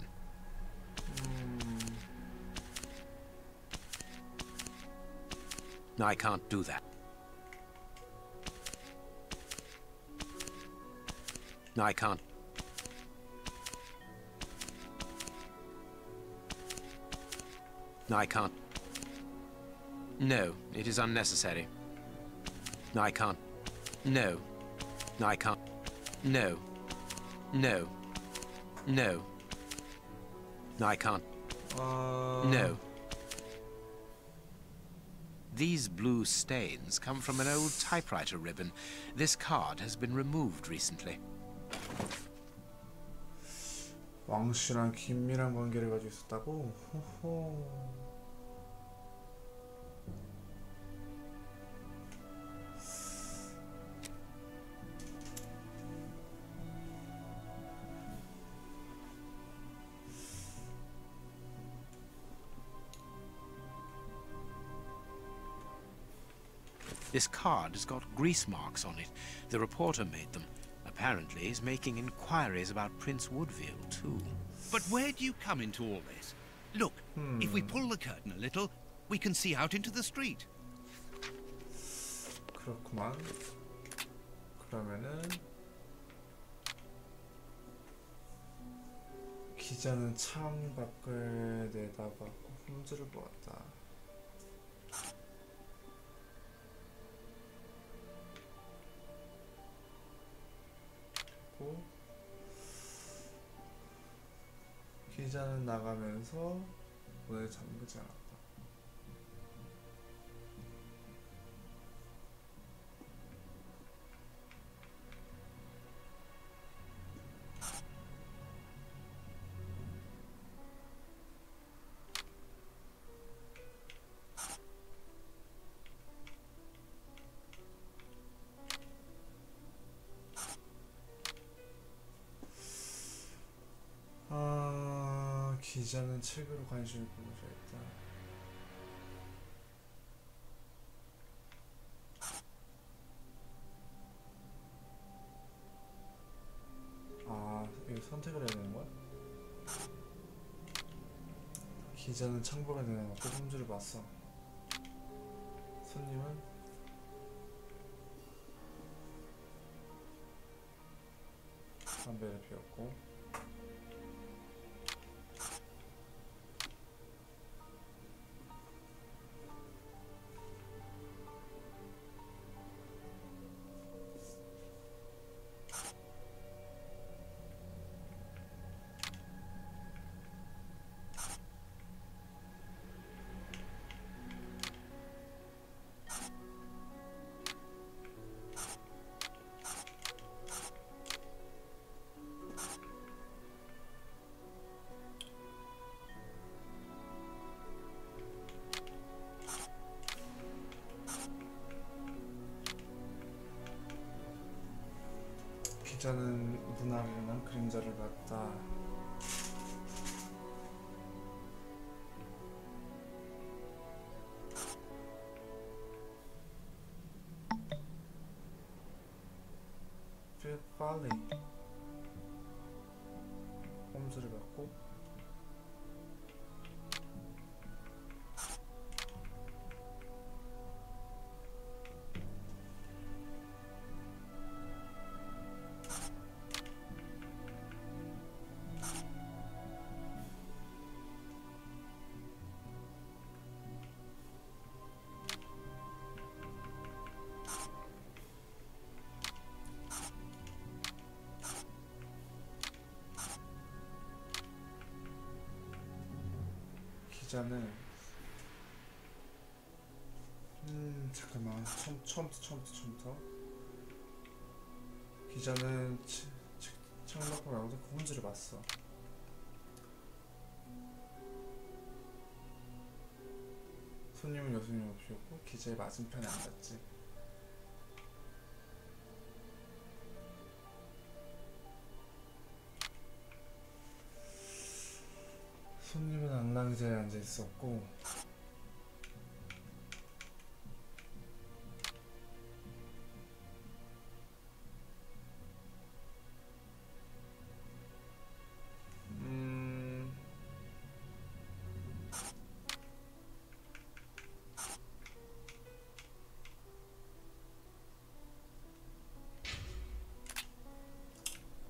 I can't do that. I can't. I can't. No, it is unnecessary. I can't. No. I can't. No. No. No. I can't. No. These blue stains come from an old typewriter ribbon. This card has been removed recently. 왕씨랑 긴밀한 관계를 가지고 있었다고? 호호. This card has got grease marks on it. The reporter made them. Apparently he's making inquiries about Prince Woodville, too. But where do you come into all this? Look, if we pull the curtain a little, we can see out into the street. 그렇구만. 그러면은 기자는 창 밖을 내다봤고 홈즈를 보았다. 기자는 나가면서 문을 잠그지 않았다. 기자는 책으로 관심을 보여줘 있다. 이거 선택을 해야 되는 거야? 기자는 창밖을 내다봤고 홈즈를 봤어. 손님은 담배를 피웠고. 기자는 문학에는 그림자를 봤다. 빨리 홈즈를 봤고 기자는 잠깐만 처음부터 기자는 창밖을 나오서 홈즈를 봤어. 손님은 여수님 없이었고 기자의 맞은편에 앉았지. 손님은 안락의자에 앉아 있었고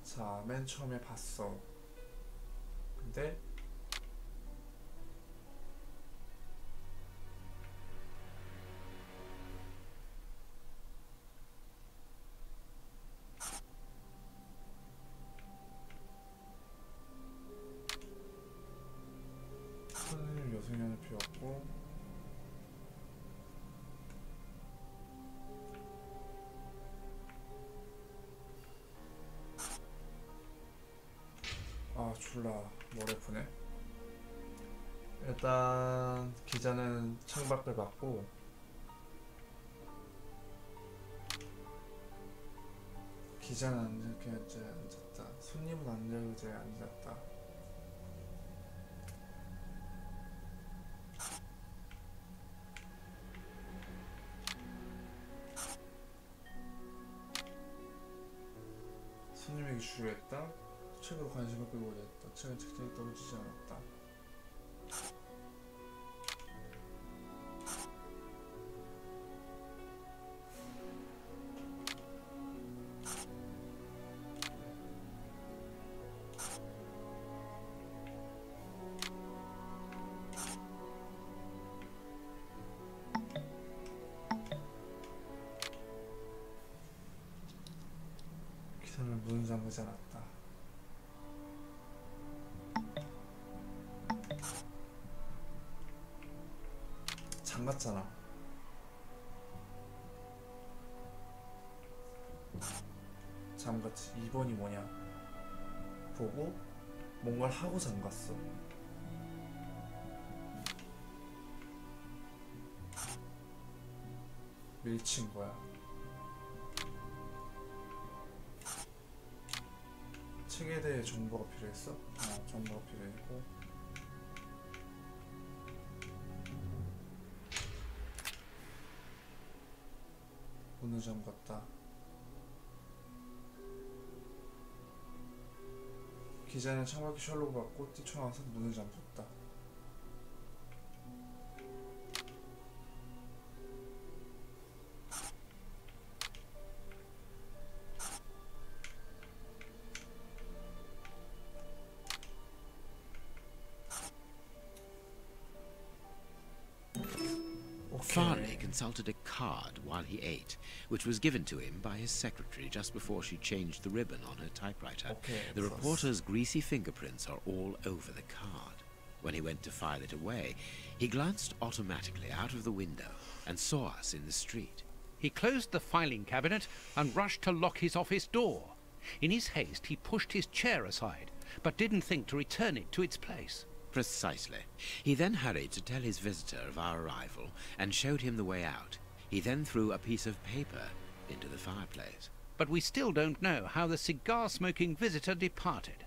자, 맨 처음에 봤어. 근데 손님 여성년을 피웠고 졸라 머리아프네. 일단 기자는 창밖을 봤고 기자는 안락의자에 앉았다. 손님은 안락의자에 앉았다. 책이 주요했다. 책으로 관심을 끌고자 했다. 책은 책장에 떨어지지 않았다. 기사는 문을 잠그지 않았다. 잠갔잖아. 잠갔지. 2번이 뭐냐 보고 뭔가를 하고 잠갔어. 밀친 거야. 책에 대해 정보가 필요했어? 정보가 필요했고 문을 잠갔다. 기자는 창밖에 셜록을 받고 뛰쳐나와서 문을 잠갔다. Farley consulted a card while he ate, which was given to him by his secretary just before she changed the ribbon on her typewriter. The reporter's greasy fingerprints are all over the card. When he went to file it away, he glanced automatically out of the window and saw us in the street. He closed the filing cabinet and rushed to lock his office door. In his haste, he pushed his chair aside, but didn't think to return it to its place. Precisely. He then hurried to tell his visitor of our arrival and showed him the way out. He then threw a piece of paper into the fireplace. But we still don't know how the cigar-smoking visitor departed.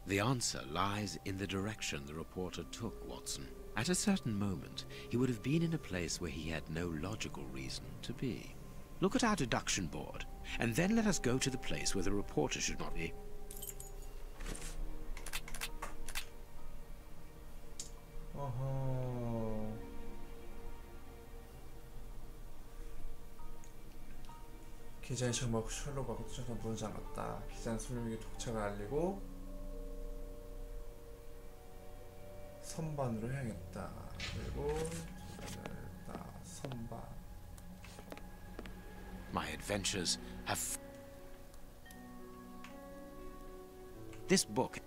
The answer lies in the direction the reporter took, Watson. At a certain moment, he would have been in a place where he had no logical reason to be. Look at our deduction board, and then let us go to the place where the reporter should not be. 어허. 기자의 정막 셜록하고 투자가 문을 잠갔다. 기자는 손님에게 도착을 알리고 선반으로 향했다. 그리고 선반. My adventures have... This book...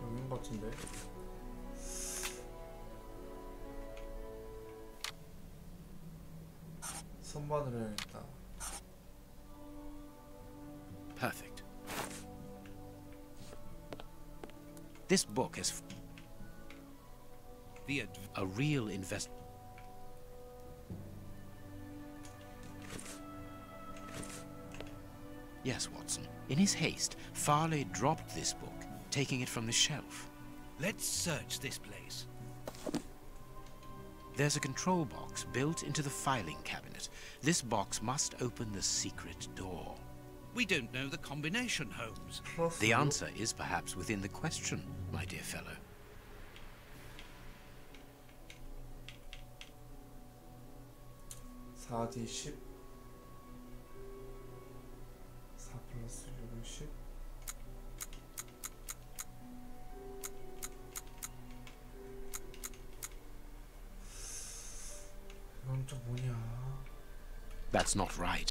여긴 것 같은데. 선반으로 해야겠다. Perfect. This book is a real invest. Yes, Watson. In his haste, Farley dropped this book, taking it from the shelf. Let's search this place. There's a control box built into the filing cabinet. This box must open the secret door. We don't know the combination, Holmes. The answer is perhaps within the question, my dear fellow. 4D 10 4 플러스 6은 10 이건 또 뭐냐? That's not right.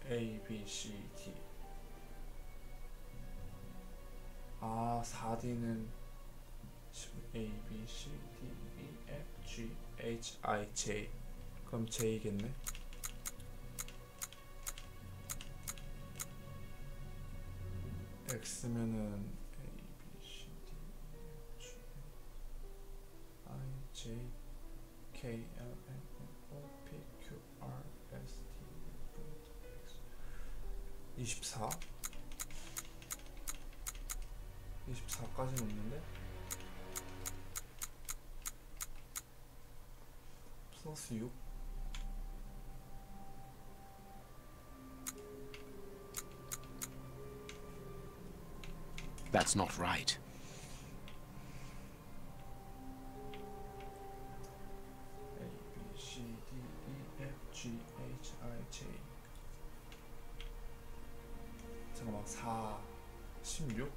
A, B, C, D. 아, 4D는 A, B, C, D, E, F, G, H, I, J. 그럼 J겠네. X면은 A, B, C, D, E, F, G. (24) 24까지는 없는데 플러스 6 That's not right. A, B, C, D, E, F, G, H, I, J 잠깐만 4, 16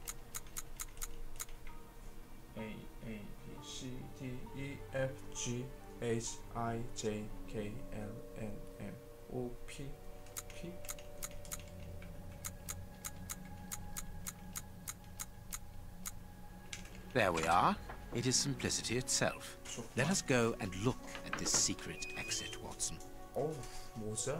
A, B, C, D, E, F, G, H, I, J, K, L, M, N, O, P, P There we are. It is simplicity itself. Let us go and look at this secret exit, Watson. 어우, 모자.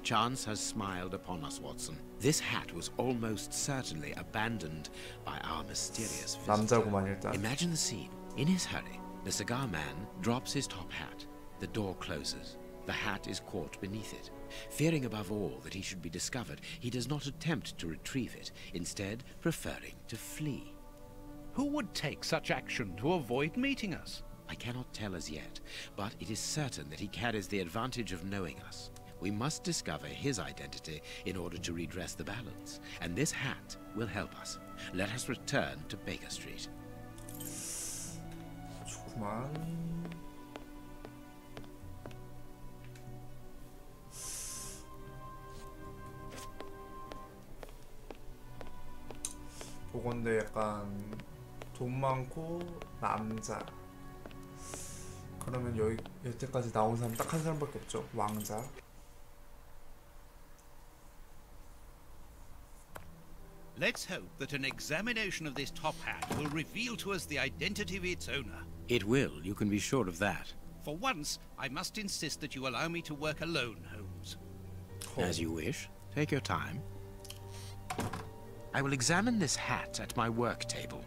Chance has smiled upon us, Watson. This hat was almost certainly abandoned by our mysterious visitor. 남자구만 일단. Imagine the scene. In his hurry, the cigar man drops his top hat. The door closes. The hat is caught beneath it. Fearing above all that he should be discovered, he does not attempt to retrieve it, instead preferring to flee. Who would take such action to avoid meeting us? I cannot tell as yet, but it is certain that he carries the advantage of knowing us. We must discover his identity in order to redress the balance, and this hat will help us. Let us return to Baker Street. 좋구만. 보건대 약간 돈 많고 남자. 그러면 여태까지 나온 사람 딱 한 사람밖에 없죠. 왕자. Let's hope that an examination of this top hat will reveal to us the identity of its owner. It will, you can be sure of that. For once, I must insist that you allow me to work alone, Holmes. As you wish. Take your time. I will examine this hat at my work table.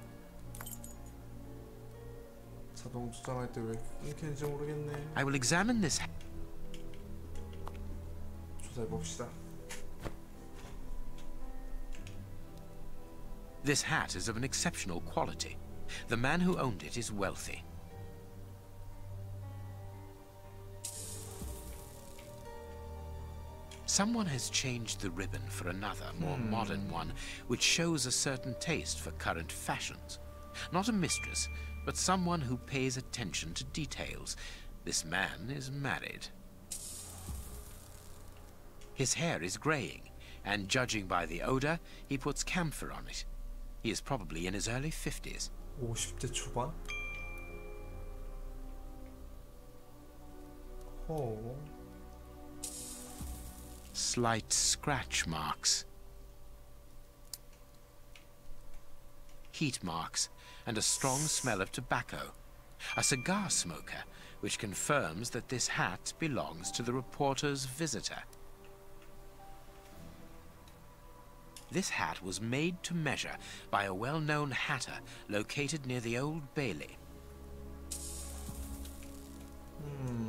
자동 조작할 때 왜 끊기는지 모르겠네. I will examine this hat. 조사해 봅시다. This hat is of an exceptional quality. The man who owned it is wealthy. Someone has changed the ribbon for another, more modern one, which shows a certain taste for current fashions. Not a mistress, but someone who pays attention to details. This man is married. His hair is graying, and judging by the odor, he puts camphor on it. He is probably in his early 50s. 50대 초반? Oh. Slight scratch marks. Heat marks, and a strong smell of tobacco. A cigar smoker, which confirms that this hat belongs to the reporter's visitor. This hat was made to measure by a well-known hatter located near the Old Bailey.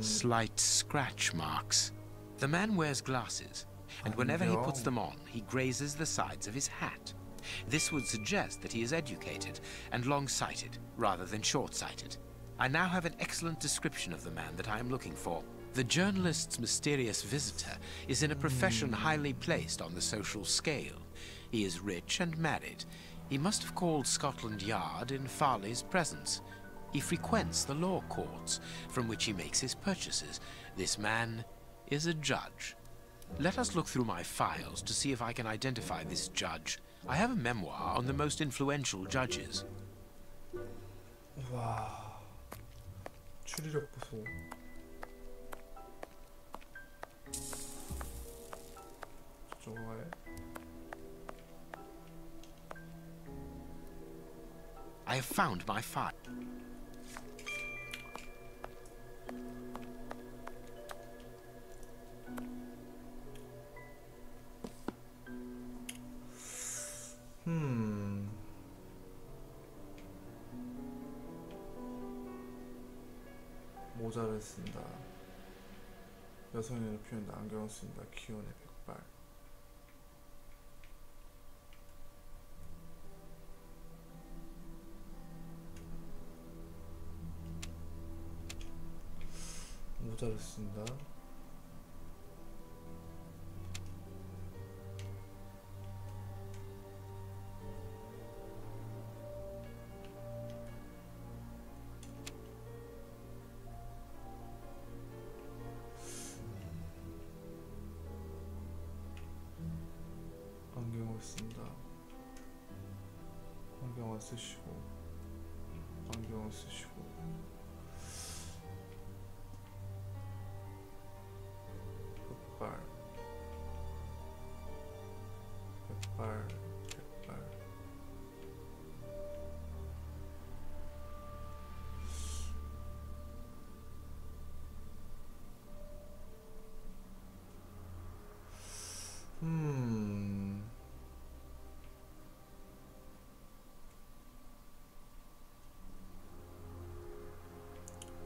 Slight scratch marks. The man wears glasses, and whenever he puts them on, he grazes the sides of his hat. This would suggest that he is educated and long-sighted, rather than short-sighted. I now have an excellent description of the man that I am looking for. The journalist's mysterious visitor is in a profession highly placed on the social scale. He is rich and married. He must have called Scotland Yard in Farley's presence. He frequents the law courts, from which he makes his purchases. This man is a judge. Let us look through my files to see if I can identify this judge. I have a memoir on the most influential judges. 와, 추리력 보소. 저쪽으로 가야 해? I have found my file. 모자를 쓴다. 여성의 표현다. 안경을 쓴다. 기온의 백발. 모자를 쓴다. 안경을 쓴다. 안경을 쓰시고, 안경을 쓰시고, 백발, 백발, 백발.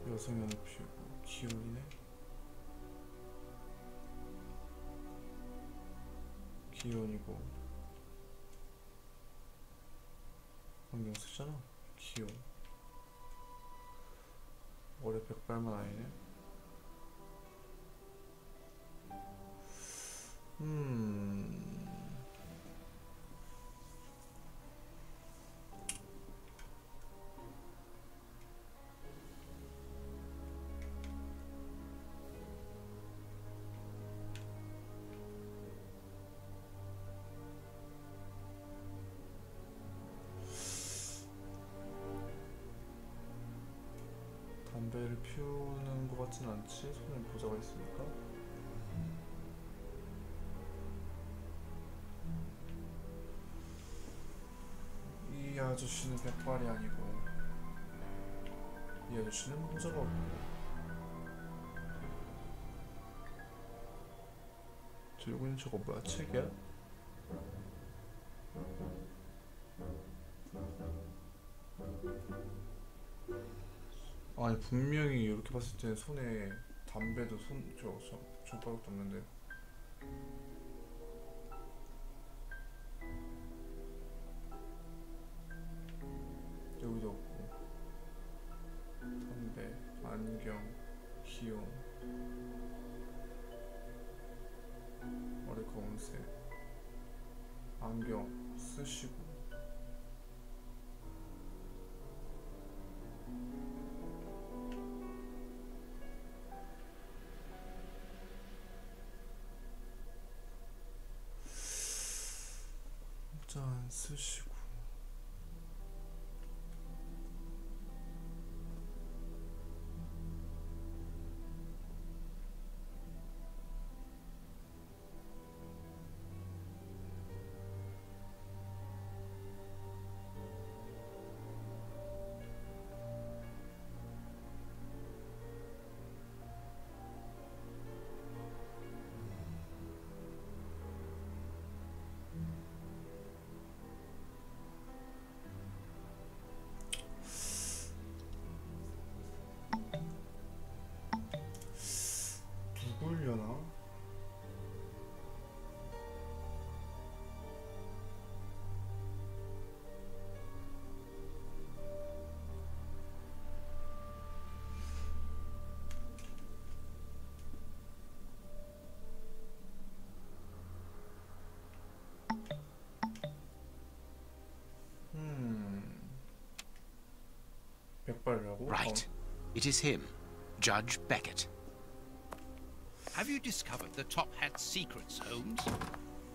여성의 피우고 기운이네. 기운이고 안경 쓰잖아. 기운. 올해 백발만 아니네. 담배를 피우는 것 같진 않지? 손에 모자가 있으니까. 이 아저씨는 백발이 아니고 이 아저씨는 모자가 없고. 들고 있는 저거 뭐야? 책이야? 아니 분명히 이렇게 봤을 때는 손에 담배도 손가락도 없는데. 여기도 없고. 담배, 안경, 기온, 머리 검은색, 안경 쓰시고. 모자 안 쓰시고. 누굴려나? 백발이라고? Right. It is him, Judge Beckett. Have you discovered the top hat's secrets, Holmes?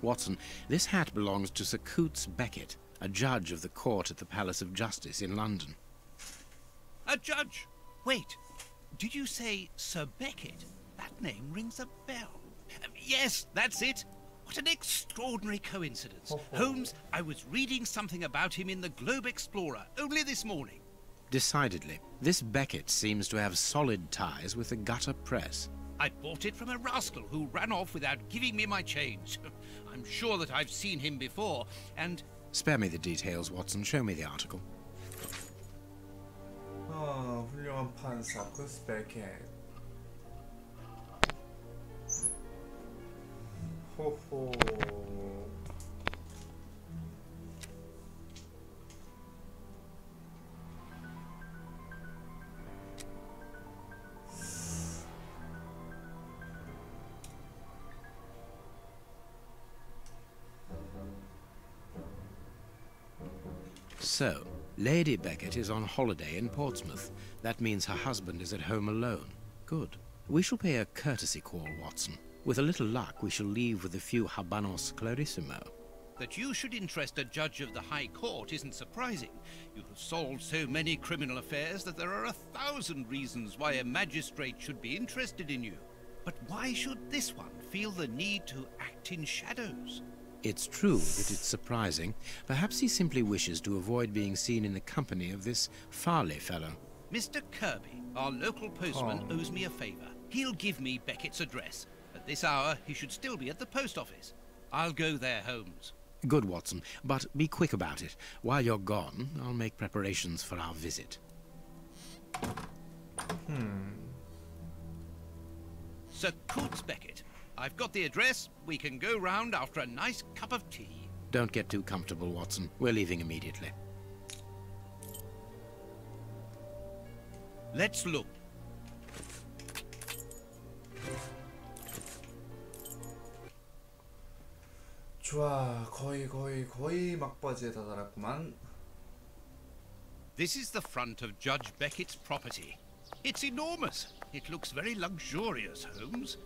Watson, this hat belongs to Sir Coutts Beckett, a judge of the court at the Palace of Justice in London. A judge? Wait, did you say Sir Beckett? That name rings a bell. Yes, that's it. What an extraordinary coincidence. Holmes, I was reading something about him in the Globe Explorer only this morning. Decidedly, this Beckett seems to have solid ties with the gutter press. I bought it from a rascal who ran off without giving me my change. I'm sure that I've seen him before, and... Spare me the details, Watson. Show me the article. 아, 훌륭한 판사쿠스 베켓. 호호. So, Lady Beckett is on holiday in Portsmouth. That means her husband is at home alone. Good. We shall pay a courtesy call, Watson. With a little luck, we shall leave with a few habanos clarissimo. That you should interest a judge of the High Court isn't surprising. You have solved so many criminal affairs that there are 1,000 reasons why a magistrate should be interested in you. But why should this one feel the need to act in shadows? It's true that it's surprising. Perhaps he simply wishes to avoid being seen in the company of this Farley fellow. Mr. Kirby, our local postman, owes me a favor. He'll give me Beckett's address. At this hour, he should still be at the post office. I'll go there, Holmes. Good, Watson, but be quick about it. While you're gone, I'll make preparations for our visit. Sir Coutts Beckett. I've got the address. We can go round after a nice cup of tea. Don't get too comfortable, Watson. We're leaving immediately. Let's look. 좋아, 거의 막바지에 다다랐구만. This is the front of Judge Beckett's property. It's enormous. It looks very luxurious, Holmes.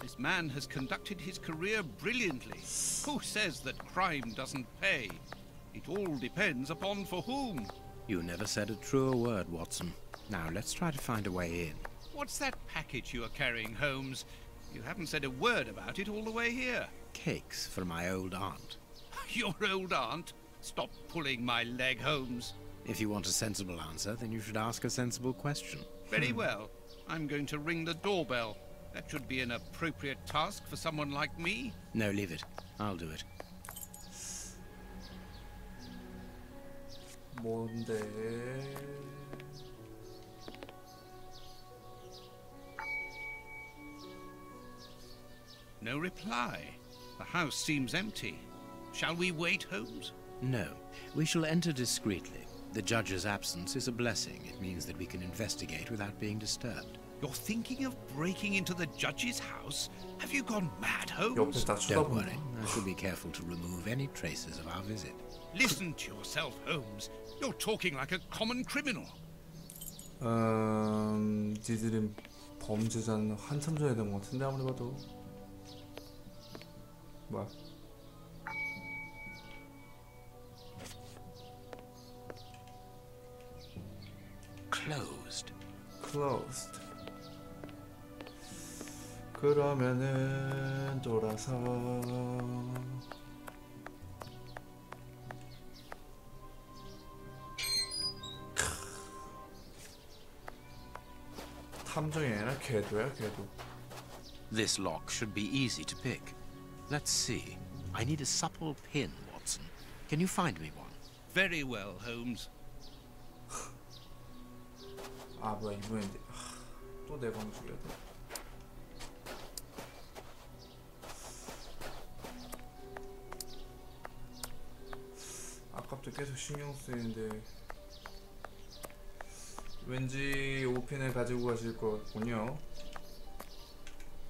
This man has conducted his career brilliantly. Who says that crime doesn't pay? It all depends upon for whom. You never said a truer word, Watson. Now, let's try to find a way in. What's that package you are carrying, Holmes? You haven't said a word about it all the way here. Cakes for my old aunt. Your old aunt? Stop pulling my leg, Holmes. If you want a sensible answer, then you should ask a sensible question. Very well. I'm going to ring the doorbell. That should be an appropriate task for someone like me. No, leave it. I'll do it. 뭔데? No reply. The house seems empty. Shall we wait, Holmes? No. We shall enter discreetly. The judge's absence is a blessing. It means that we can investigate without being disturbed. You're thinking of breaking into the judge's house? Have you gone mad, Holmes? Don't worry. I shall be careful to remove any traces of our visit. Listen to yourself, Holmes. You're talking like a common criminal. 니들은 범죄자는 한참 전에 된 것 같은데 아무리 봐도. 뭐야? Closed. Closed. 그러면은 돌아서 탐정이 아니라 궤도야, 궤도. This lock should be easy to pick. Let's see. I need a supple pin, Watson. Can you find me one? Very well, Holmes. 아, 뭐야, 이번인데. 또 내 방 죽여야 돼. 아까부터 계속 신경 쓰이는데 왠지 오펜을 가지고 가실 것 같군요.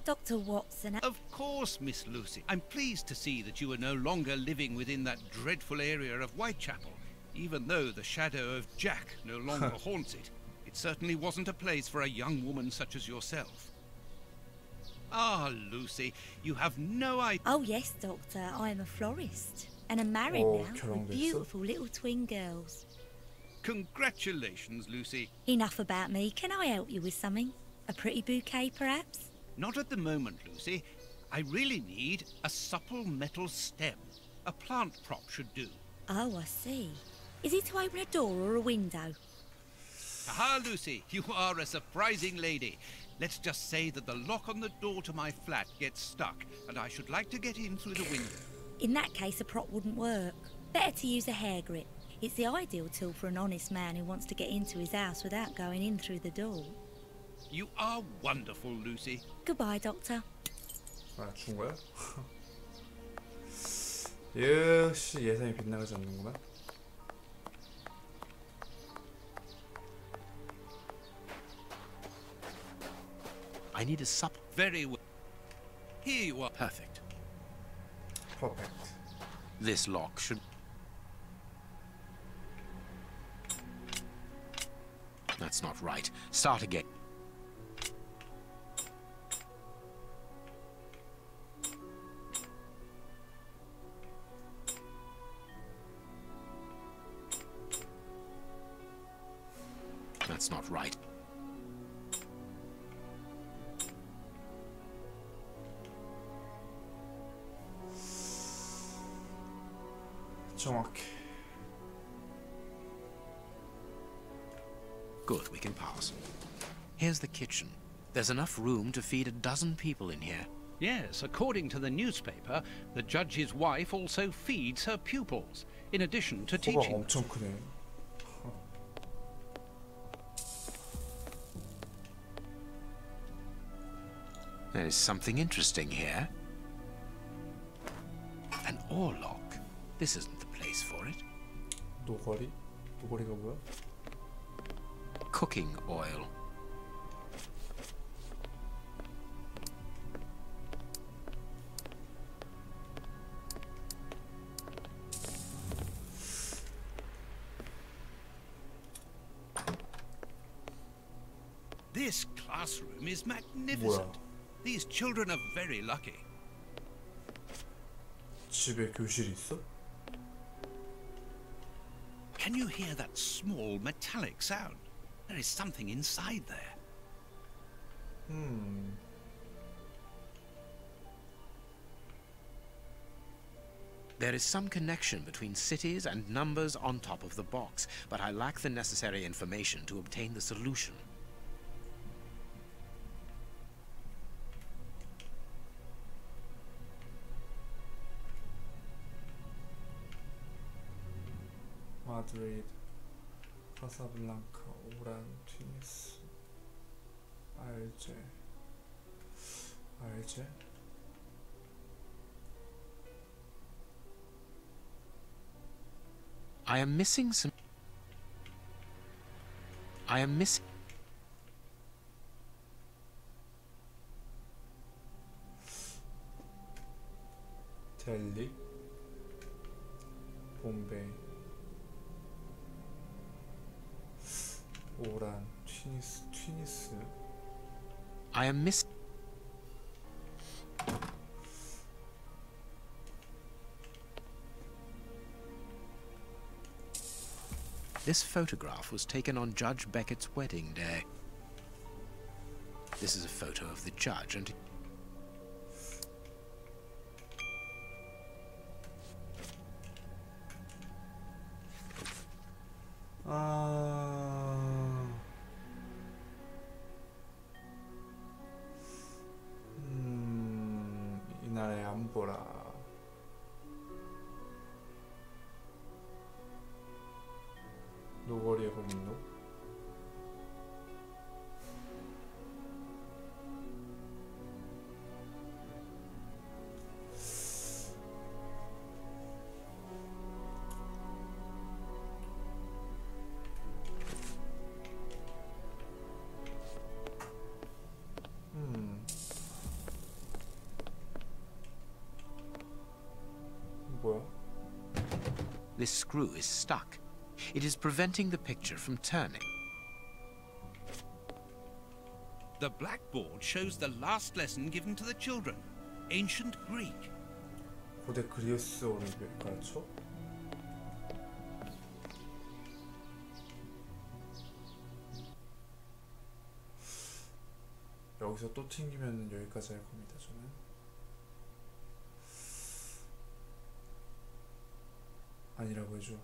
Dr. Watson. Of course, Miss Lucy. I'm pleased to see that you are no longer living within that dreadful area of Whitechapel, even though the shadow of Jack no longer haunts it. It certainly wasn't a place for a young woman such as yourself. Ah, Lucy, you have no idea. Oh, yes, Doctor. I'm a florist. And I'm married now with beautiful little twin girls. Congratulations, Lucy. Enough about me. Can I help you with something? A pretty bouquet, perhaps? Not at the moment, Lucy. I really need a supple metal stem. A plant prop should do. Oh, I see. Is it to open a door or a window? Aha, Lucy, you are a surprising lady. Let's just say that the lock on the door to my flat gets stuck, and I should like to get in through the window. In that case, a prop wouldn't work. Better to use a hair grip. It's the ideal tool for an honest man who wants to get into his house without going in through the door. You are wonderful, Lucy. Goodbye, Doctor. 아, 준 거야? 역시 예상이 빗나가지 않는구만. I need a sup. Very well. Here you are. Perfect. Perfect. This lock should... That's not right. Start again. That's not right. 정확해. Good, we can pass. Here's the kitchen. There's enough room to feed a dozen people in here. Yes, according to the newspaper, the judge's wife also feeds her pupils, in addition to teaching. 엄청 크네. There is something interesting here. An ore lock. This isn't the place for it. 노가리? 노가리가 뭐야? Cooking oil. This classroom is magnificent. 뭐야? These children are very lucky. 집에 교실이 있어? Can you hear that small metallic sound? There is something inside there. There is some connection between cities and numbers on top of the box, but I lack the necessary information to obtain the solution. 마드리드, 카사블랑카, 오란, 튀니스, 알제. I am missing some... 델리, 봄베이, 오란, 튀니스. I am miss... This photograph was taken on Judge Beckett's wedding day. This is a photo of the judge and... 이날의 안보라. 노거리의 고문로. 뭐야? This screw is stuck. It is preventing the picture from turning. The blackboard shows the last lesson given to the children, ancient Greek. 고대 그리스어를 가르쳐? 여기서 또 튕기면 여기까지 할 겁니다, 저는. 아니라고 해줘.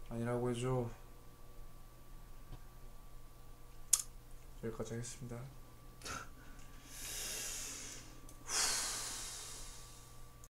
아니라고 해줘. 여기까지 하겠습니다.